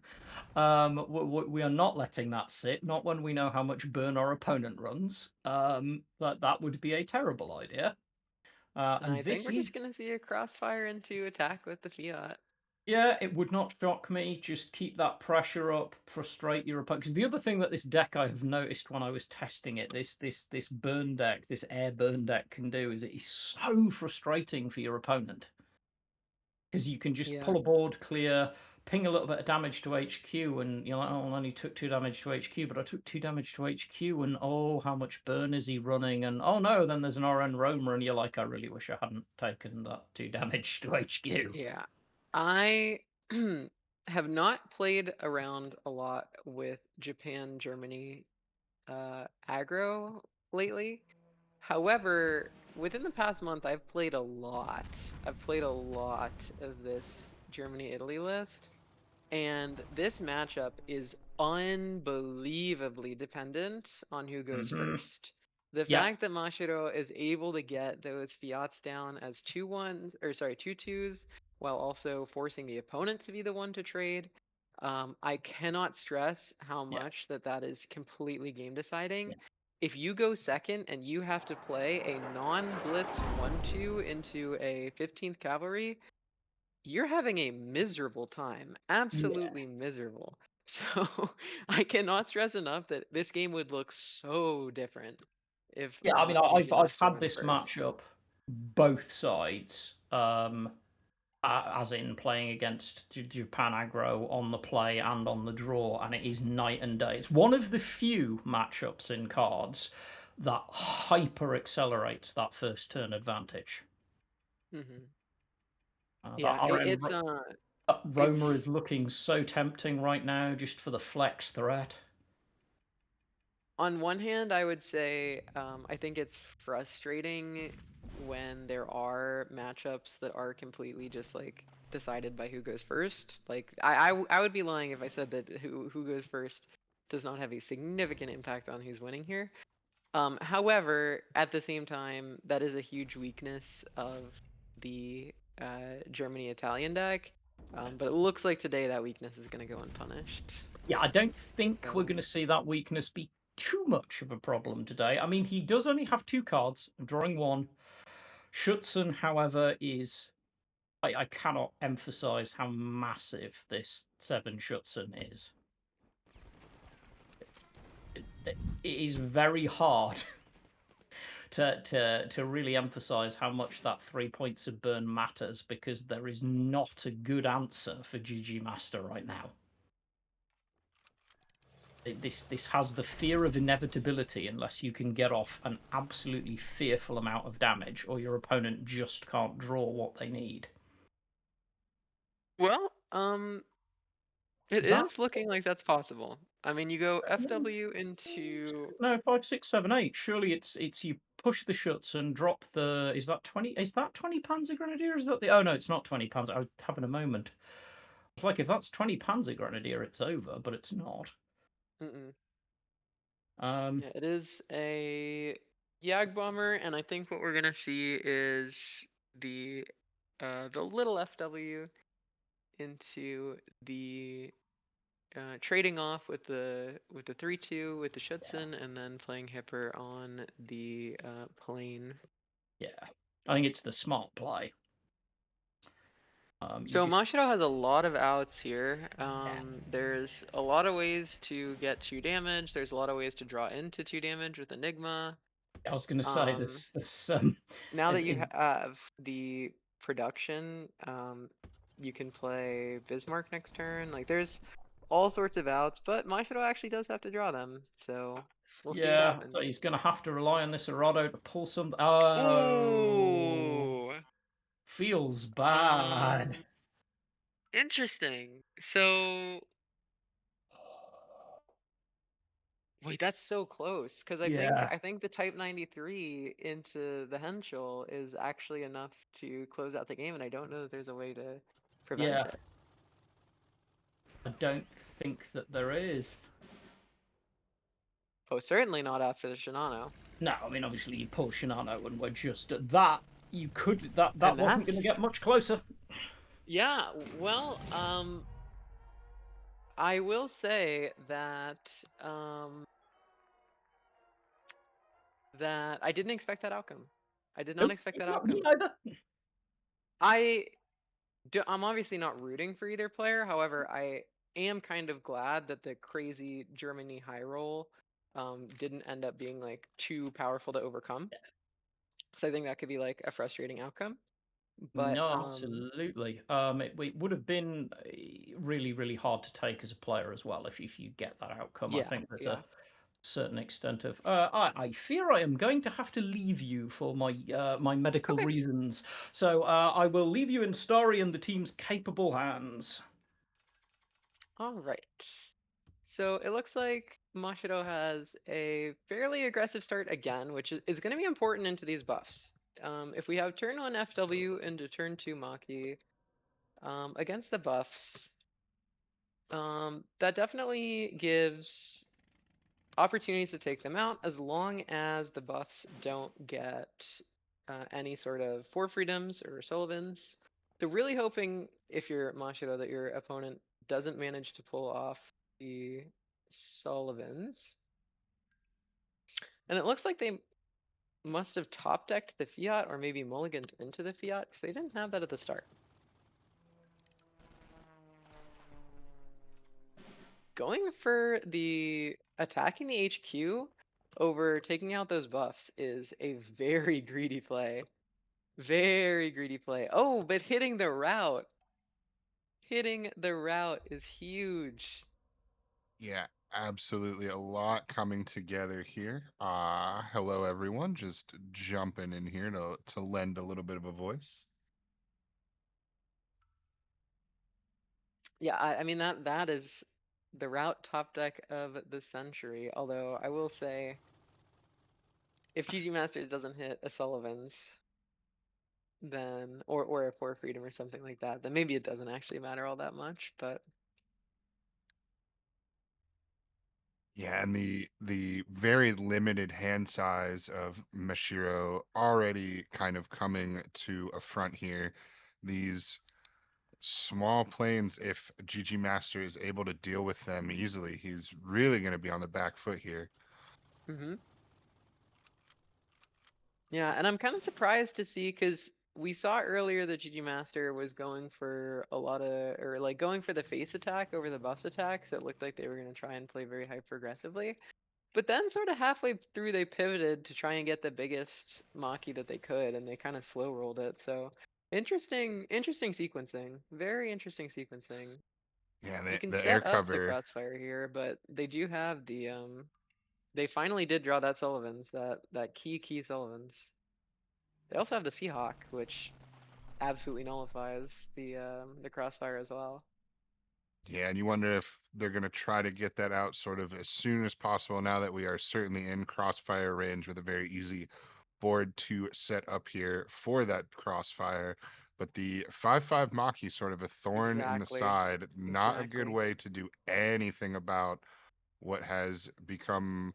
We are not letting that sit. Not when we know how much burn our opponent runs. That would be a terrible idea. And And I think this we're is, just gonna see a crossfire into attack with the Fiat. yeah, it would not shock me. Just keep that pressure up, frustrate your opponent. Because the other thing that this deck I have noticed when I was testing it, this burn deck, this air burn deck can do is it is so frustrating for your opponent. Because you can just Yeah. pull a board clear, ping a little bit of damage to HQ, and you're like, oh, I only took 2 damage to HQ, but I took 2 damage to HQ, and oh, how much burn is he running? And oh no, then there's an RN roamer, and you're like, I really wish I hadn't taken that 2 damage to HQ. Yeah. I have not played around a lot with Japan, Germany, aggro lately. However, within the past month, I've played a lot. I've played a lot of this Germany-Italy list. And this matchup is unbelievably dependent on who goes Hmm. first. The Yeah, fact that Mashiro is able to get those fiats down as 2-1s, or sorry, 2-2s, while also forcing the opponent to be the one to trade, I cannot stress how yeah, much that is completely game deciding. yeah, If you go second and you have to play a non-blitz 1-2 into a 15th cavalry, you're having a miserable time. yeah. Absolutely miserable. So I cannot stress enough that this game would look so different if Yeah, I mean, GG I've Master had went this first. matchup both sides. As in playing against Japan aggro on the play and on the draw, and it is night and day. It's one of the few matchups in cards that hyper accelerates that first turn advantage. Hmm. That Yeah, RN Roma it's is looking so tempting right now just for the flex threat. on one hand, I would say I think it's frustrating when there are matchups that are completely just like decided by who goes first. Like I would be lying if I said that who goes first does not have a significant impact on who's winning here. However, at the same time, that is a huge weakness of the Germany Italian deck. But it looks like today that weakness is going to go unpunished. Yeah, I don't think we're So, going to see that weakness be too much of a problem today. I mean, he does only have 2 cards. I'm drawing 1. Schutzen, however, is I cannot emphasize how massive this 7 Schutzen is. It is very hard to really emphasize how much that 3 points of burn matters, because there is not a good answer for GG Master right now. This has the fear of inevitability unless you can get off an absolutely fearful amount of damage, or your opponent just can't draw what they need. well, it That is looking like that's possible. I mean, you go FW into no 5, 6, 7, 8. Surely it's you push the shuts and drop the. Is that 20? Is that 20 Panzer Grenadier? Is that the? Oh no, it's not 20 Panzer. I was having a moment. It's like if that's 20 Panzer Grenadier, it's over, but it's not. mm-mm. Um, Yeah, it is a Yag bomber, and I think what we're gonna see is the little FW into the trading off with the 3-2 with the Schutzen, and then playing Hipper on the plane. yeah, I think it's the smart play. You So just Mashiro has a lot of outs here. yeah. There's a lot of ways to get 2 damage. There's a lot of ways to draw into 2 damage with Enigma. I was going to say Um, this now that you is have the production, you can play Bismarck next turn. Like there's all sorts of outs, but Mashiro actually does have to draw them. So we'll see what yeah. So happens. he's going to have to rely on this Arado to pull some. Oh, Ooh. feels bad. Interesting. So wait, that's so close because I think Yeah, I think the Type 93 into the Henschel is actually enough to close out the game, and I don't know that there's a way to prevent yeah. it. I don't think that there is. Oh, certainly not after the Shinano. No, I mean obviously you pull Shinano and we're just at that. You could that And wasn't going to that's get much closer. yeah, well, I will say that that I didn't expect that outcome. I did not Nope, expect that not me outcome. either. I I'm obviously not rooting for either player. However, I am kind of glad that the crazy Germany high roll didn't end up being like too powerful to overcome. So I think that could be like a frustrating outcome. But No, absolutely. It would have been really, really hard to take as a player as well if you get that outcome. I yeah, think there's a yeah. certain extent of. I fear I am going to have to leave you for my medical Okay. reasons. So I will leave you in Starry and the team's capable hands. All right. So it looks like Mashiro has a fairly aggressive start again, which is going to be important into these buffs. If we have turn 1 FW into turn 2 Maki against the buffs, that definitely gives opportunities to take them out as long as the buffs don't get any sort of four freedoms or Sullivans. So really hoping if you're Mashiro that your opponent doesn't manage to pull off the Sullivans. And it looks like they must have top decked the Fiat or maybe mulliganed into the Fiat because they didn't have that at the start. Going for the attacking the HQ over taking out those buffs is a very greedy play. Very greedy play. Oh, but hitting the route. Hitting the route is huge. Yeah, absolutely. A lot coming together here. Hello everyone. Just jumping in here to lend a little bit of a voice. Yeah, I mean that is the route top deck of the century. Although I will say, if GG Masters doesn't hit a Sullivan's, then or a Four Freedom or something like that, then maybe it doesn't actually matter all that much. But Yeah, and the very limited hand size of Mashiro already kind of coming to a front here. These small planes, if GG Master is able to deal with them easily, he's really going to be on the back foot here. mm-hmm. Yeah, and I'm kind of surprised to see because we saw earlier that GG Master was going for a lot of, or like going for the face attack over the bus attack, so it looked like they were going to try and play very hyper aggressively. But then sort of halfway through they pivoted to try and get the biggest Maki that they could, and they kind of slow rolled it. So interesting sequencing. Very interesting sequencing. Yeah, You can the air set up the cover. crossfire here, but they do have the they finally did draw that Sullivan's, that key Sullivan's. They also have the Seahawk, which absolutely nullifies the crossfire as well. Yeah, and you wonder if they're going to try to get that out sort of as soon as possible now that we are certainly in crossfire range with a very easy board to set up here for that crossfire. But the 5/5 Maki sort of a thorn in the Exactly. side, not a good Exactly. way to do anything about what has become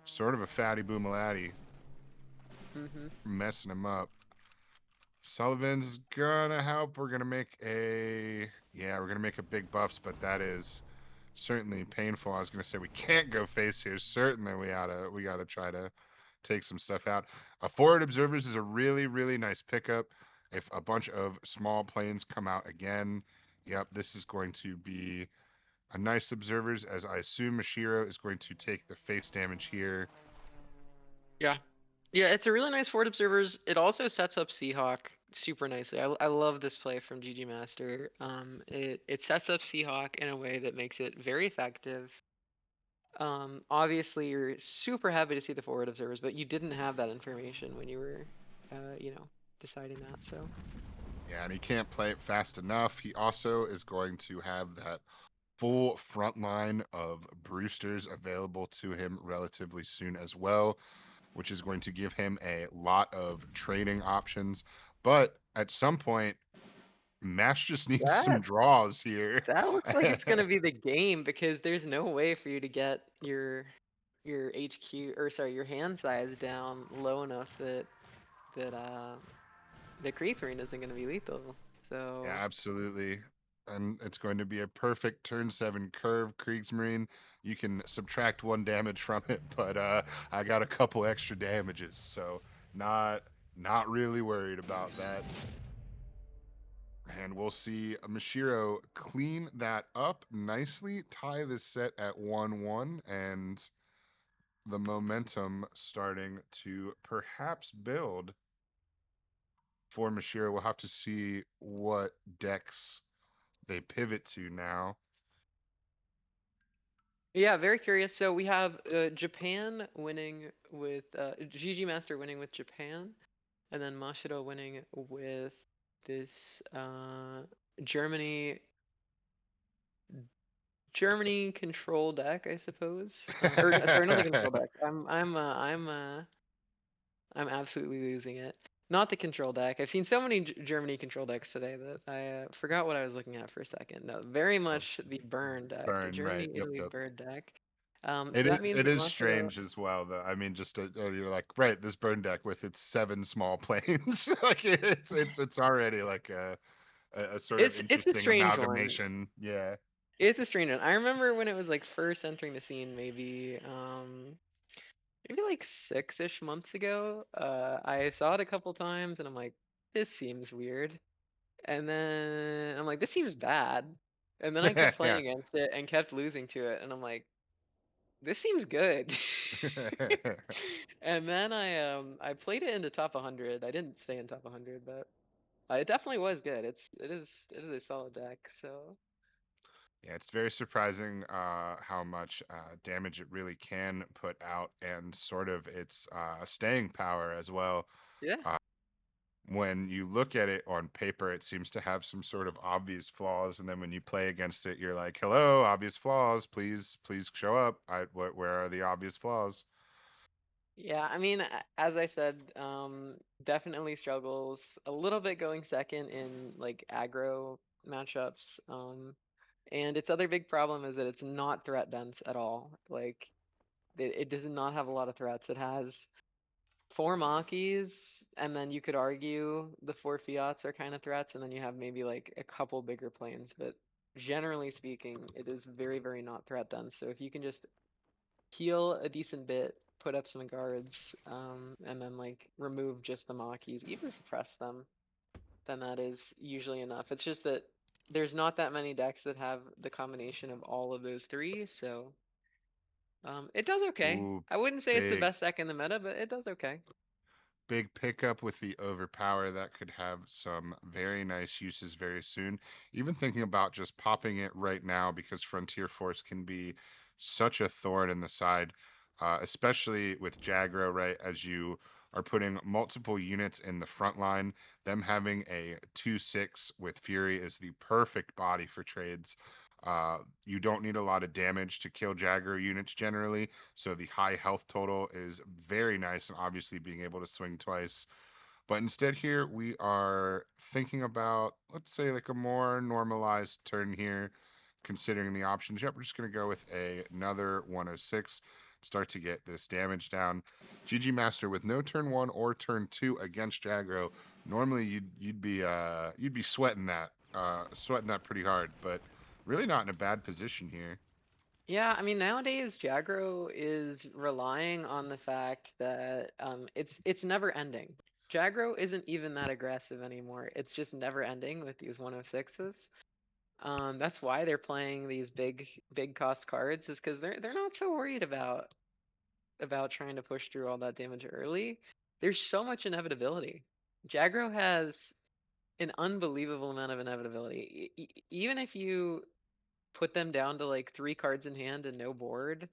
sort of a fatty boomalatti, Mm-hmm. messing him up. Sullivan's gonna help. We're gonna make a big buffs, but that is certainly painful. I was gonna say we can't go face here. Certainly we gotta try to take some stuff out. Forward observers is a really, really nice pickup. If a bunch of small planes come out again, yep, this is going to be a nice observers, as I assume Mashiro is going to take the face damage here. Yeah. Yeah, it's a really nice forward observers. It also sets up Seahawk super nicely. I love this play from GG Master. It sets up Seahawk in a way that makes it very effective. Obviously you're super happy to see the forward observers, but you didn't have that information when you were deciding that. So Yeah, and he can't play it fast enough. He also is going to have that full front line of Brewsters available to him relatively soon as well, which is going to give him a lot of trading options. But at some point, Mash just needs some That draws here. that looks like it's gonna be the game because there's no way for you to get your HQ or sorry your hand size down low enough that the Kriegsmarine isn't gonna be lethal. Yeah, So absolutely. And it's going to be a perfect turn 7 curve Kriegsmarine. You can subtract 1 damage from it, but I got a couple extra damages, so not not really worried about that. And we'll see Mashiro clean that up nicely, tie this set at 1-1, and the momentum starting to perhaps build for Mashiro. We'll have to see what decks they pivot to now. yeah, very curious. So we have Japan winning with GG Master winning with Japan, and then Mashiro winning with this Germany Germany control deck, I suppose. Or no, sorry, not the control deck. I'm absolutely losing it. Not the control deck. I've seen so many Germany control decks today that I forgot what I was looking at for a second. No, very much the burn deck, the Burn, right? Germany Yep, Italy yep. burn deck. So that means It that is Mashiro. strange as well, though. I mean, just you're like, right, this burn deck with its 7 small planes, like it's already like a sort of It's a interesting strange one. amalgamation. Yeah. It's a strange one. I remember when it was like first entering the scene, maybe like 6-ish months ago. I saw it a couple times and I'm like, this seems weird. And then I'm like, this seems bad. And then I kept Yeah. playing against it and kept losing to it, and I'm like, this seems good. And then I played it into top 100. I didn't stay in top 100, but it definitely was good. It is a solid deck. So Yeah, it's very surprising how much damage it really can put out, and sort of its staying power as well. yeah. Uh, when you look at it on paper, it seems to have some sort of obvious flaws, and then when you play against it, you're like, "Hello, obvious flaws. Please show up. Where are the obvious flaws?" Yeah, I mean, as I said, definitely struggles a little bit going second in like aggro matchups. And its other big problem is that it's not threat dense at all. Like it does not have a lot of threats. It has 4 Makis, and then you could argue the 4 Fiats are kind of threats, and then you have maybe like a couple bigger planes. But generally speaking, it is very, very not threat dense. So if you can just heal a decent bit, put up some guards, and then like remove just the Makis, even suppress them, then that is usually enough. It's just that there's not that many decks that have the combination of all of those three, so it does okay. Ooh, I wouldn't say it's the big best deck in the meta, but it does okay. big pickup with the overpower that could have some very nice uses very soon. Even thinking about just popping it right now, because Frontier Force can be such a thorn in the side, especially with Jagro, right? As you are putting multiple units in the front line, them having a 2/6 with Fury is the perfect body for trades. You don't need a lot of damage to kill Jagger units generally, so the high health total is very nice, and obviously being able to swing twice. But instead here we are thinking about, let's say, like a more normalized turn here, considering the options. Yep, we're just going to go with another 106, start to get this damage down. GG Master with no turn 1 or turn 2 against Jagro. Normally you'd be sweating that pretty hard, but really not in a bad position here. Yeah, I mean nowadays Jagro is relying on the fact that it's never ending. Jagro isn't even that aggressive anymore. It's just never ending with these 106s. That's why they're playing these big cost cards, is because they're not so worried about trying to push through all that damage early. There's so much inevitability. Jagro has an unbelievable amount of inevitability. Even if you put them down to like 3 cards in hand and no board,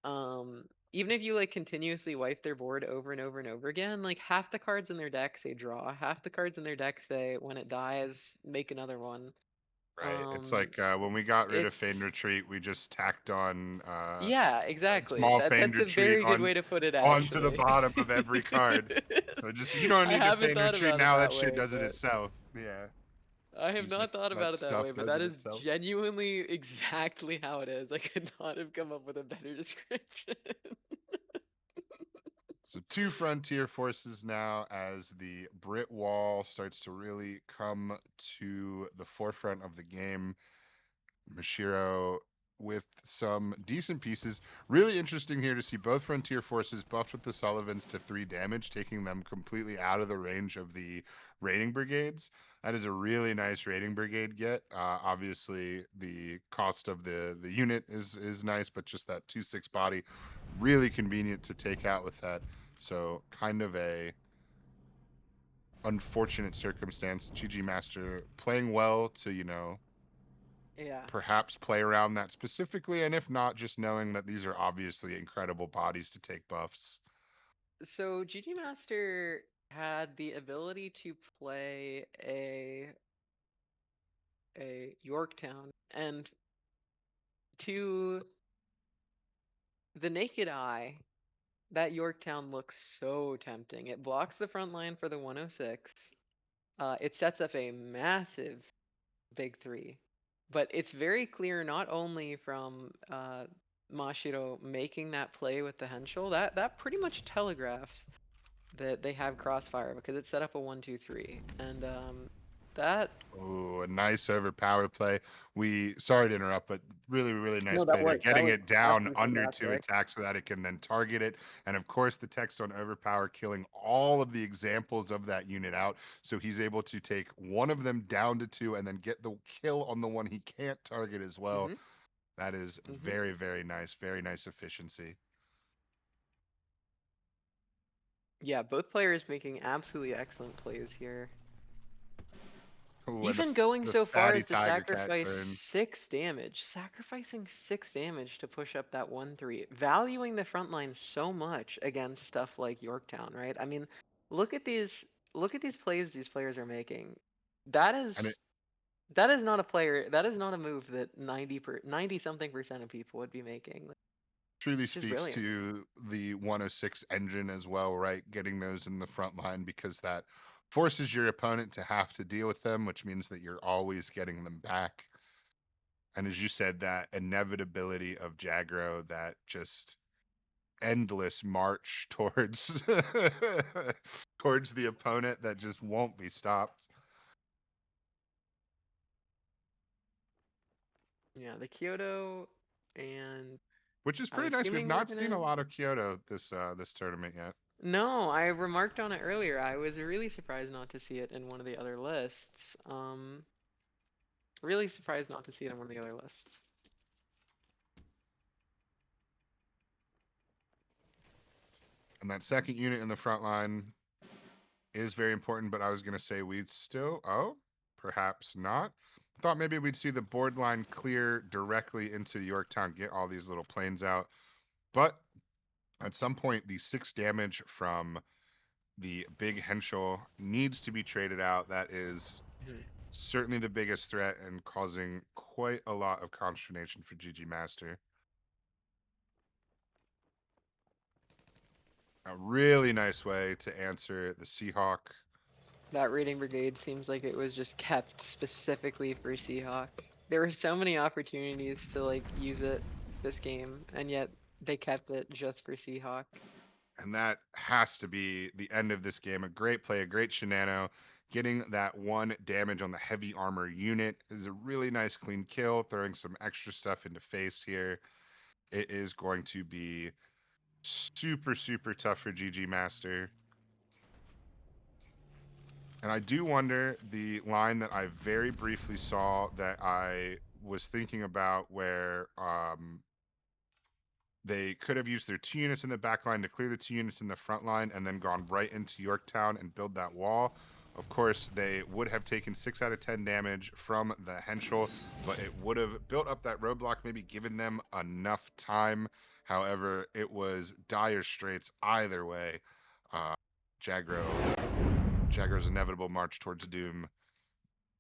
um, even if you like continuously wipe their board over and over and over again, like half the cards in their deck say draw, half the cards in their deck say when it dies, make another one. Right. It's like when we got rid of Feigned It's Retreat, we just tacked on yeah, a exactly. small Feigned That's a Retreat very good way to put it, onto the actually. bottom of every card. So just you don't I need to haven't Feigned thought Retreat about it now. That that shit way, does it but itself. Yeah. I have Excuse me. not thought That about it that stuff way, but does that it is itself. genuinely exactly how it is. I could not have come up with a better description. So 2 frontier forces now as the Brit Wall starts to really come to the forefront of the game. Mashiro with some decent pieces. Really interesting here to see both frontier forces buffed with the Sullivans to 3 damage, taking them completely out of the range of the raiding brigades. That is a really nice raiding brigade get. Obviously, the cost of the unit is nice, but just that 2/6 body, really convenient to take out with that. So kind of a unfortunate circumstance. GG Master playing well to, Yeah. perhaps play around that specifically, and if not, just knowing that these are obviously incredible bodies to take buffs. So GG Master had the ability to play a Yorktown, and to the naked eye, that Yorktown looks so tempting. It blocks the front line for the 106. It sets up a massive big three. But it's very clear not only from Mashiro making that play with the Henschel, that pretty much telegraphs that they have Crossfire because it set up a 1-2-3. And that Oh, a nice overpower play. Sorry to interrupt, but really nice No, that play there. worked. That Getting was it down absolutely under 2 fantastic. attacks so that it can then target it. And of course, the text on overpower killing all of the examples of that unit out. So he's able to take one of them down to 2 and then get the kill on the one he can't target as well. hmm That is hmm very nice. Very nice efficiency. Yeah, both players making absolutely excellent plays here. Ooh, and Even going the so far fatty as to tiger cat sacrifice turn. 6 damage. Sacrificing 6 damage to push up that 1-3. Valuing the front line so much against stuff like Yorktown, right? I mean, look at these plays these players are making. That And it is that is not a player, that is not a move that 90 something percent of people would be making. truly It's just speaks brilliant. to the 106 engine as well, right? Getting those in the front line because that forces your opponent to have to deal with them, which means that you're always getting them back. And as you said, that inevitability of Jagro, that just endless march towards towards the opponent that just won't be stopped. Yeah, the Kyoto, and Which is I'm pretty nice. We've assuming they're not seen a gonna. lot of Kyoto this tournament yet. No, I remarked on it earlier. I was really surprised not to see it in one of the other lists. Really surprised not to see it on one of the other lists. And that second unit in the front line is very important, but I was going to say we'd still, perhaps not. Thought maybe we'd see the board line clear directly into Yorktown, get all these little planes out. But at some point, the 6 damage from the big Henschel needs to be traded out. That is Mhm. certainly the biggest threat and causing quite a lot of consternation for GG Master. A really nice way to answer the Seahawk. That raiding brigade seems like it was just kept specifically for Seahawk. There were so many opportunities to like use it this game, and yet they kept it just for Seahawk. And that has to be the end of this game. A great play, a great shenano. Getting that 1 damage on the heavy armor unit is a really nice clean kill. Throwing some extra stuff into face here. It is going to be super tough for GG Master. And I do wonder the line that I very briefly saw that I was thinking about where they could have used their 2 units in the back line to clear the 2 units in the front line and then gone right into Yorktown and build that wall. Of course, they would have taken 6 out of 10 damage from the Henschel, but it would have built up that roadblock, maybe given them enough time. However, it was dire straits either way. Uh, Jagro's inevitable march towards doom,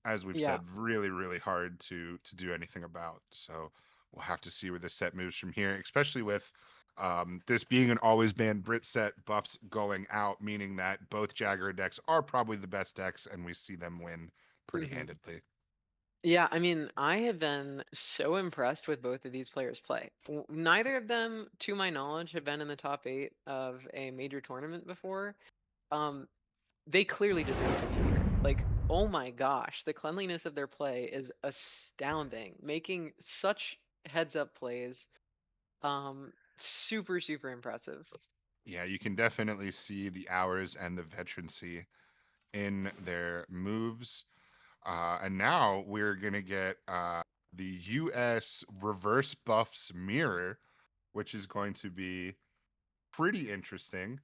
as we've Yeah. said, really, really hard to do anything about. So we'll have to see where this set moves from here, especially with this being an always banned Brit set, buffs going out, meaning that both Jagger decks are probably the best decks, and we see them win pretty Hmm. handedly. Yeah, I mean, I have been so impressed with both of these players' play. Neither of them, to my knowledge, have been in the top 8 of a major tournament before. Um, they clearly deserve to be here. Like, oh my gosh, the cleanliness of their play is astounding, making such heads-up plays. Super, super impressive. Yeah, you can definitely see the hours and the veterancy in their moves. And now we're going to get the US reverse buffs mirror, which is going to be pretty interesting.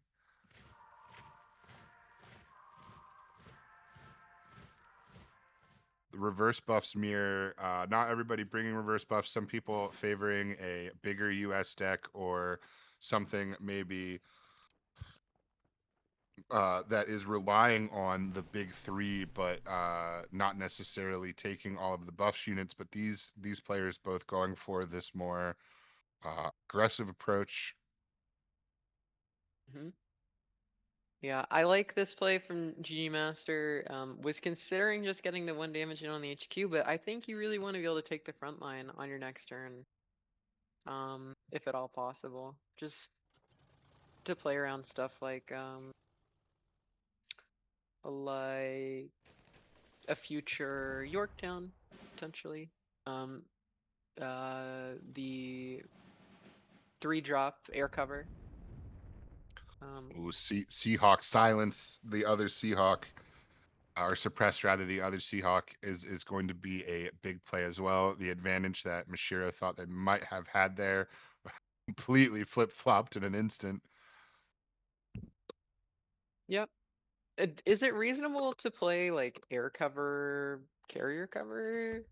The reverse buffs mirror, not everybody bringing reverse buffs. Some people favoring a bigger US deck or something maybe that is relying on the big three, but not necessarily taking all of the buffs units. But these players both going for this more aggressive approach. Hmm. Yeah, I like this play from GG Master. Was considering just getting the 1 damage in on the HQ, but I think you really want to be able to take the front line on your next turn, if at all possible. Just to play around stuff like a future Yorktown, potentially. Um, the 3-drop air cover. Ooh, Seahawk silence the other Seahawk, or suppress rather the other Seahawk is going to be a big play as well. The advantage that Mashiro thought they might have had there completely flip-flopped in an instant. Yep. Is it reasonable to play like air cover, carrier cover?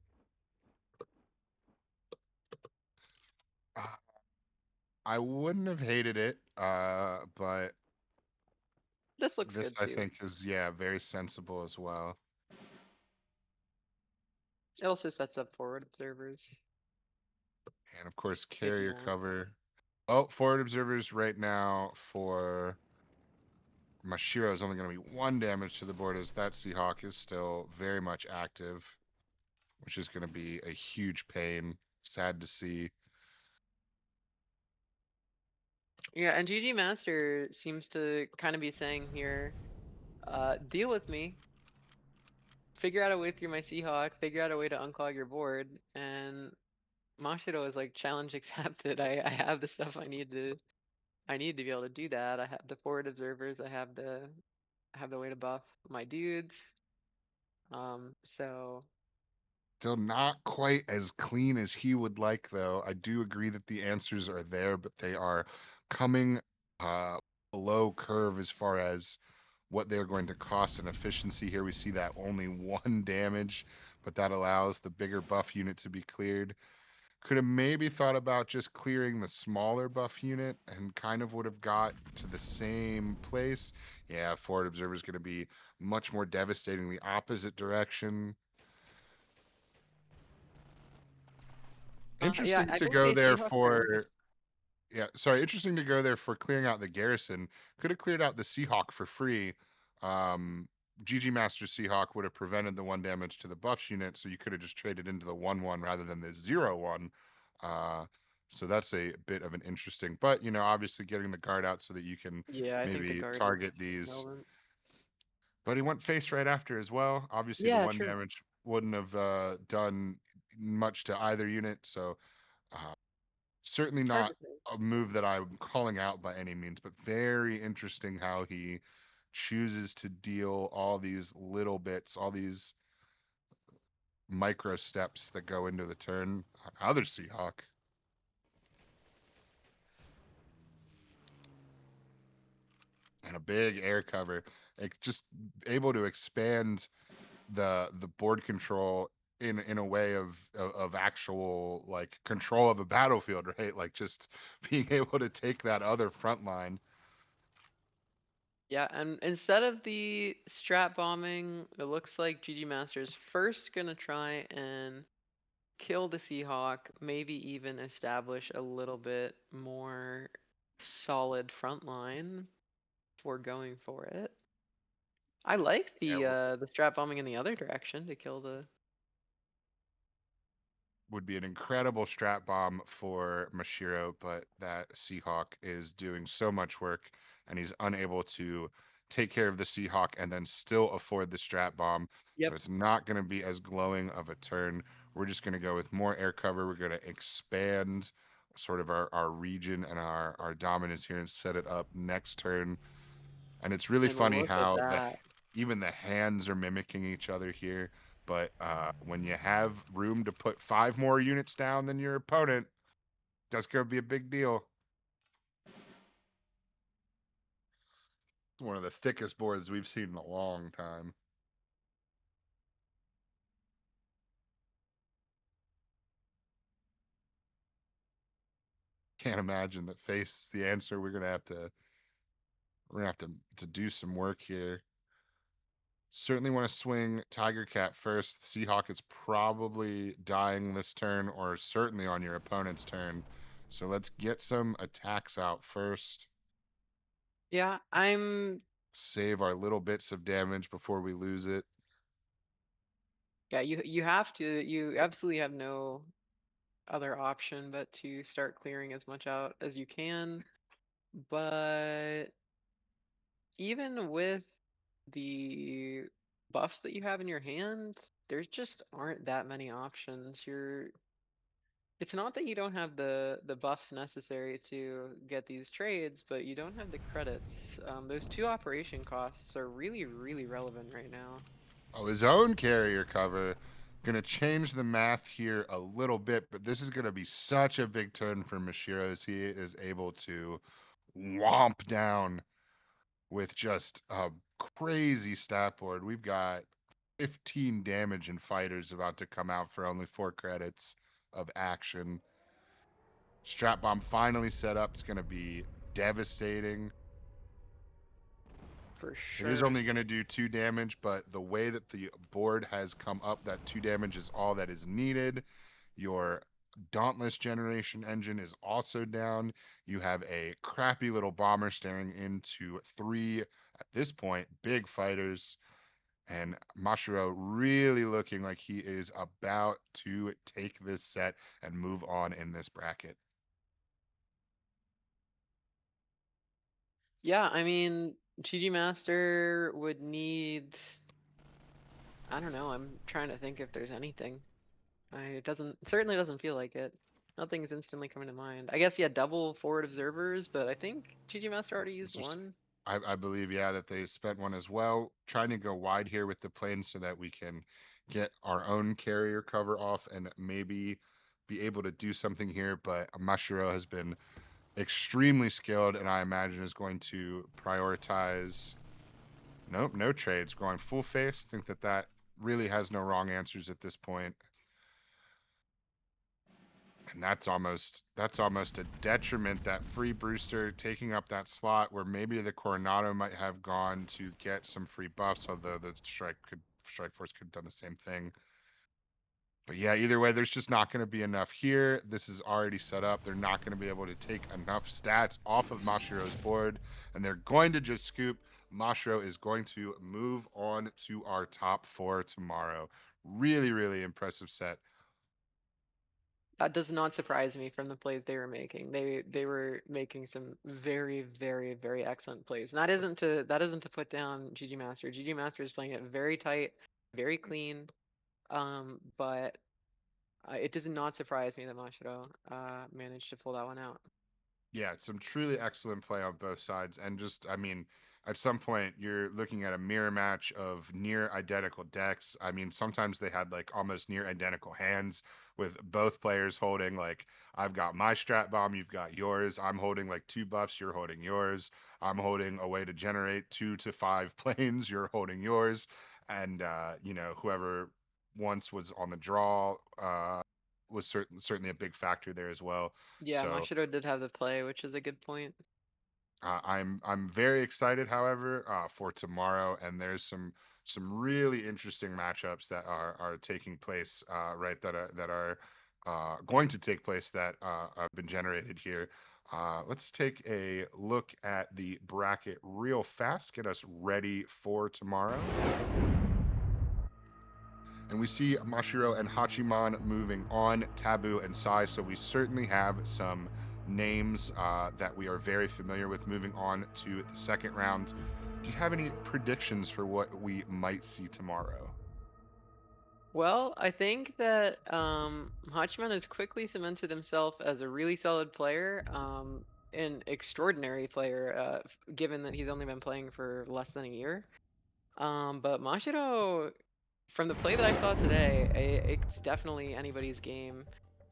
Uh, I wouldn't have hated it, but This looks this good I too. think is very sensible as well. It also sets up forward observers And of course, if you carrier want. cover. Oh, forward observers right now for Mashiro is only going to be 1 damage to the board, as that Seahawk is still very much active, which is going to be a huge pain. Sad to see. Yeah, and GG Master seems to kind of be saying here, deal with me. Figure out a way through my Seahawk, figure out a way to unclog your board, and Mashiro is like, challenge accepted. I have the stuff I need to be able to do that. I have the forward observers, I have the way to buff my dudes. So Still not quite as clean as he would like, though. I do agree that the answers are there, but they are coming below curve as far as what they're going to cost in efficiency. Here we see that only 1 damage, but that allows the bigger buff unit to be cleared. Could have maybe thought about just clearing the smaller buff unit and kind of would have got to the same place. Yeah, forward observer is going to be much more devastating the opposite direction. yeah, Interesting I to think go a there Seahawk for for, yeah, sorry, interesting to go there for clearing out the garrison. Could have cleared out the Seahawk for free. GG Master Seahawk would have prevented the 1 damage to the buffs unit, so you could have just traded into the 1/1 rather than the 0/1. Uh, so that's a bit of an interesting, but obviously getting the guard out so that you can Yeah, I think the maybe guard is target these. relevant. But he went face right after as well. Obviously, the Yeah, 1 true. damage wouldn't have done much to either unit. So uh, certainly Hard not to say. a move that I'm calling out by any means, but very interesting how he chooses to deal all these little bits, all these micro steps that go into the turn. Other Seahawk. And a big air cover, just able to expand the board control in a way of actual like control of a battlefield, right? Like just being able to take that other front line. Yeah, and instead of the strat bombing, it looks like GG Master's first gonna try and kill the Seahawk, maybe even establish a little bit more solid front line before going for it. I like the strat bombing in the other direction to kill the. Would be an incredible strat bomb for Mashiro, but that Seahawk is doing so much work and he's unable to take care of the Seahawk and then still afford the strat bomb. So Yep. it's not going to be as glowing of a turn. We're just going to go with more air cover. We're going to expand sort of our region and our dominance here and set it up next turn. And it's really And funny look at how that. even the hands are mimicking each other here. But when you have room to put 5 more units down than your opponent, that's going to be a big deal. One of the thickest boards we've seen in a long time. Can't imagine that face is the answer. We're gonna have to do some work here. Certainly want to swing Tiger Cat first. Seahawk is probably dying this turn or certainly on your opponent's turn. So let's get some attacks out first. Yeah, I'm. Save our little bits of damage before we lose it. Yeah, you have to. You absolutely have no other option but to start clearing as much out as you can. But even with the buffs that you have in your hand, there just aren't that many options. It's not that you don't have the buffs necessary to get these trades, but you don't have the credits. Those 2 operation costs are really, really relevant right now. Oh, his own carrier cover. Gonna change the math here a little bit, but this is gonna be such a big turn for Mashiro as he is able to womp down with just a crazy stat board. We've got 15 damage and fighters about to come out for only 4 credits of action. Strap bomb finally set up. It's gonna be devastating. For It is sure. only going to do 2 damage, but the way that the board has come up, that 2 damage is all that is needed. Your Dauntless generation engine is also down. You have a crappy little bomber staring into 3, at this point, big fighters. And Mashiro really looking like he is about to take this set and move on in this bracket. Yeah, I mean, GG Master would need. I don't know. I'm trying to think if there's anything. It certainly doesn't feel like it. Nothing's instantly coming to mind. I guess, yeah, double forward observers, but I think GG Master already It's used just one. I believe, yeah, that they spent one as well, trying to go wide here with the planes so that we can get our own carrier cover off and maybe be able to do something here. But Mashiro has been extremely skilled, and I imagine is going to prioritize. Nope, no trades, going full face. I think that really has no wrong answers at this point. And that's almost a detriment, that free Brewster taking up that slot where maybe the Coronado might have gone to get some free buffs, although the Strike Force could have done the same thing. But yeah, either way, there's just not going to be enough here. This is already set up. They're not going to be able to take enough stats off of Mashiro's board, and they're going to just scoop. Mashiro is going to move on to our top 4 tomorrow. Really, really impressive set. That does not surprise me from the plays they were making. They were making some very, very, very excellent plays. And that isn't to put down GG Master. GG Master is playing it very tight, very clean. But it does not surprise me that Mashiro managed to pull that one out. Yeah, some truly excellent play on both sides. And just, I mean, at some point, you're looking at a mirror match of near identical decks. I mean, sometimes they had like almost near identical hands with both players holding, like, I've got my strat bomb, you've got yours. I'm holding like two buffs, you're holding yours. I'm holding a way to generate 2 to 5 planes, you're holding yours. And, whoever once was on the draw, was certainly a big factor there as well. Yeah, So, Machiro did have the play, which is a good point. I'm very excited, however, for tomorrow, and there's some really interesting matchups that are taking place, right? That are going to take place that have been generated here. Let's take a look at the bracket real fast, get us ready for tomorrow. And we see Mashiro and Hachiman moving on, Taboo and Sai. So we certainly have some names that we are very familiar with moving on to the second round. Do you have any predictions for what we might see tomorrow? Well, I think that Hachiman has quickly cemented himself as a really solid player, an extraordinary player, given that he's only been playing for less than a year. But Mashiro, from the play that I saw today, it's definitely anybody's game.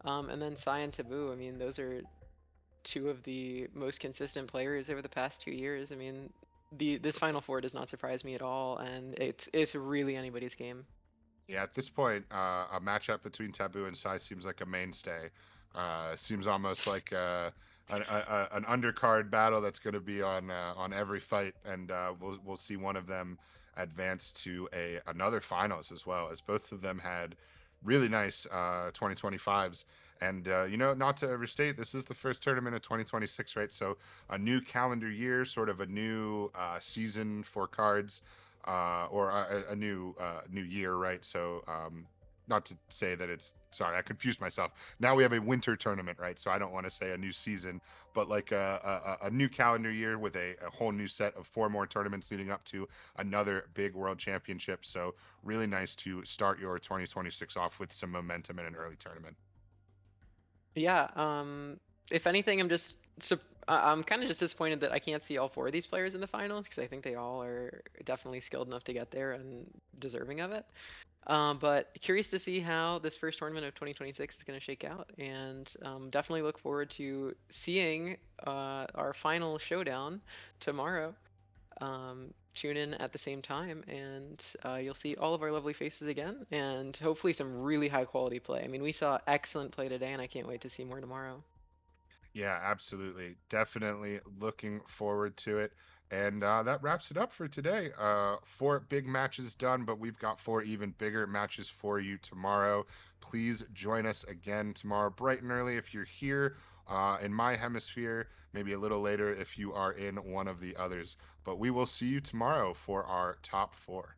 And then Sai and Taboo, I mean, those are two of the most consistent players over the past 2 years. I mean, this Final Four does not surprise me at all, and it's really anybody's game. Yeah, at this point, a matchup between Taboo and Sai seems like a mainstay. Seems almost like an undercard battle that's going to be on every fight, and we'll see one of them advance to another finals as well, as both of them had really nice 2025s. And not to overstate, this is the first tournament of 2026, right? So a new calendar year, sort of a new season for cards, or a new year, right? So not to say that it's sorry, I confused myself. Now we have a winter tournament, right? So I don't want to say a new season, but like a new calendar year with a whole new set of 4 more tournaments leading up to another big world championship. So really nice to start your 2026 off with some momentum in an early tournament. Yeah, if anything, I'm kind of just disappointed that I can't see all four of these players in the finals because I think they all are definitely skilled enough to get there and deserving of it. But curious to see how this first tournament of 2026 is going to shake out, and definitely look forward to seeing our final showdown tomorrow. Tune in at the same time, and you'll see all of our lovely faces again, and hopefully some really high quality play. I mean, we saw excellent play today, and I can't wait to see more tomorrow. Yeah, absolutely. Definitely looking forward to it. And that wraps it up for today. 4 big matches done, but we've got 4 even bigger matches for you tomorrow. Please join us again tomorrow, bright and early, if you're here in my hemisphere, maybe a little later if you are in one of the others. But we will see you tomorrow for our top 4.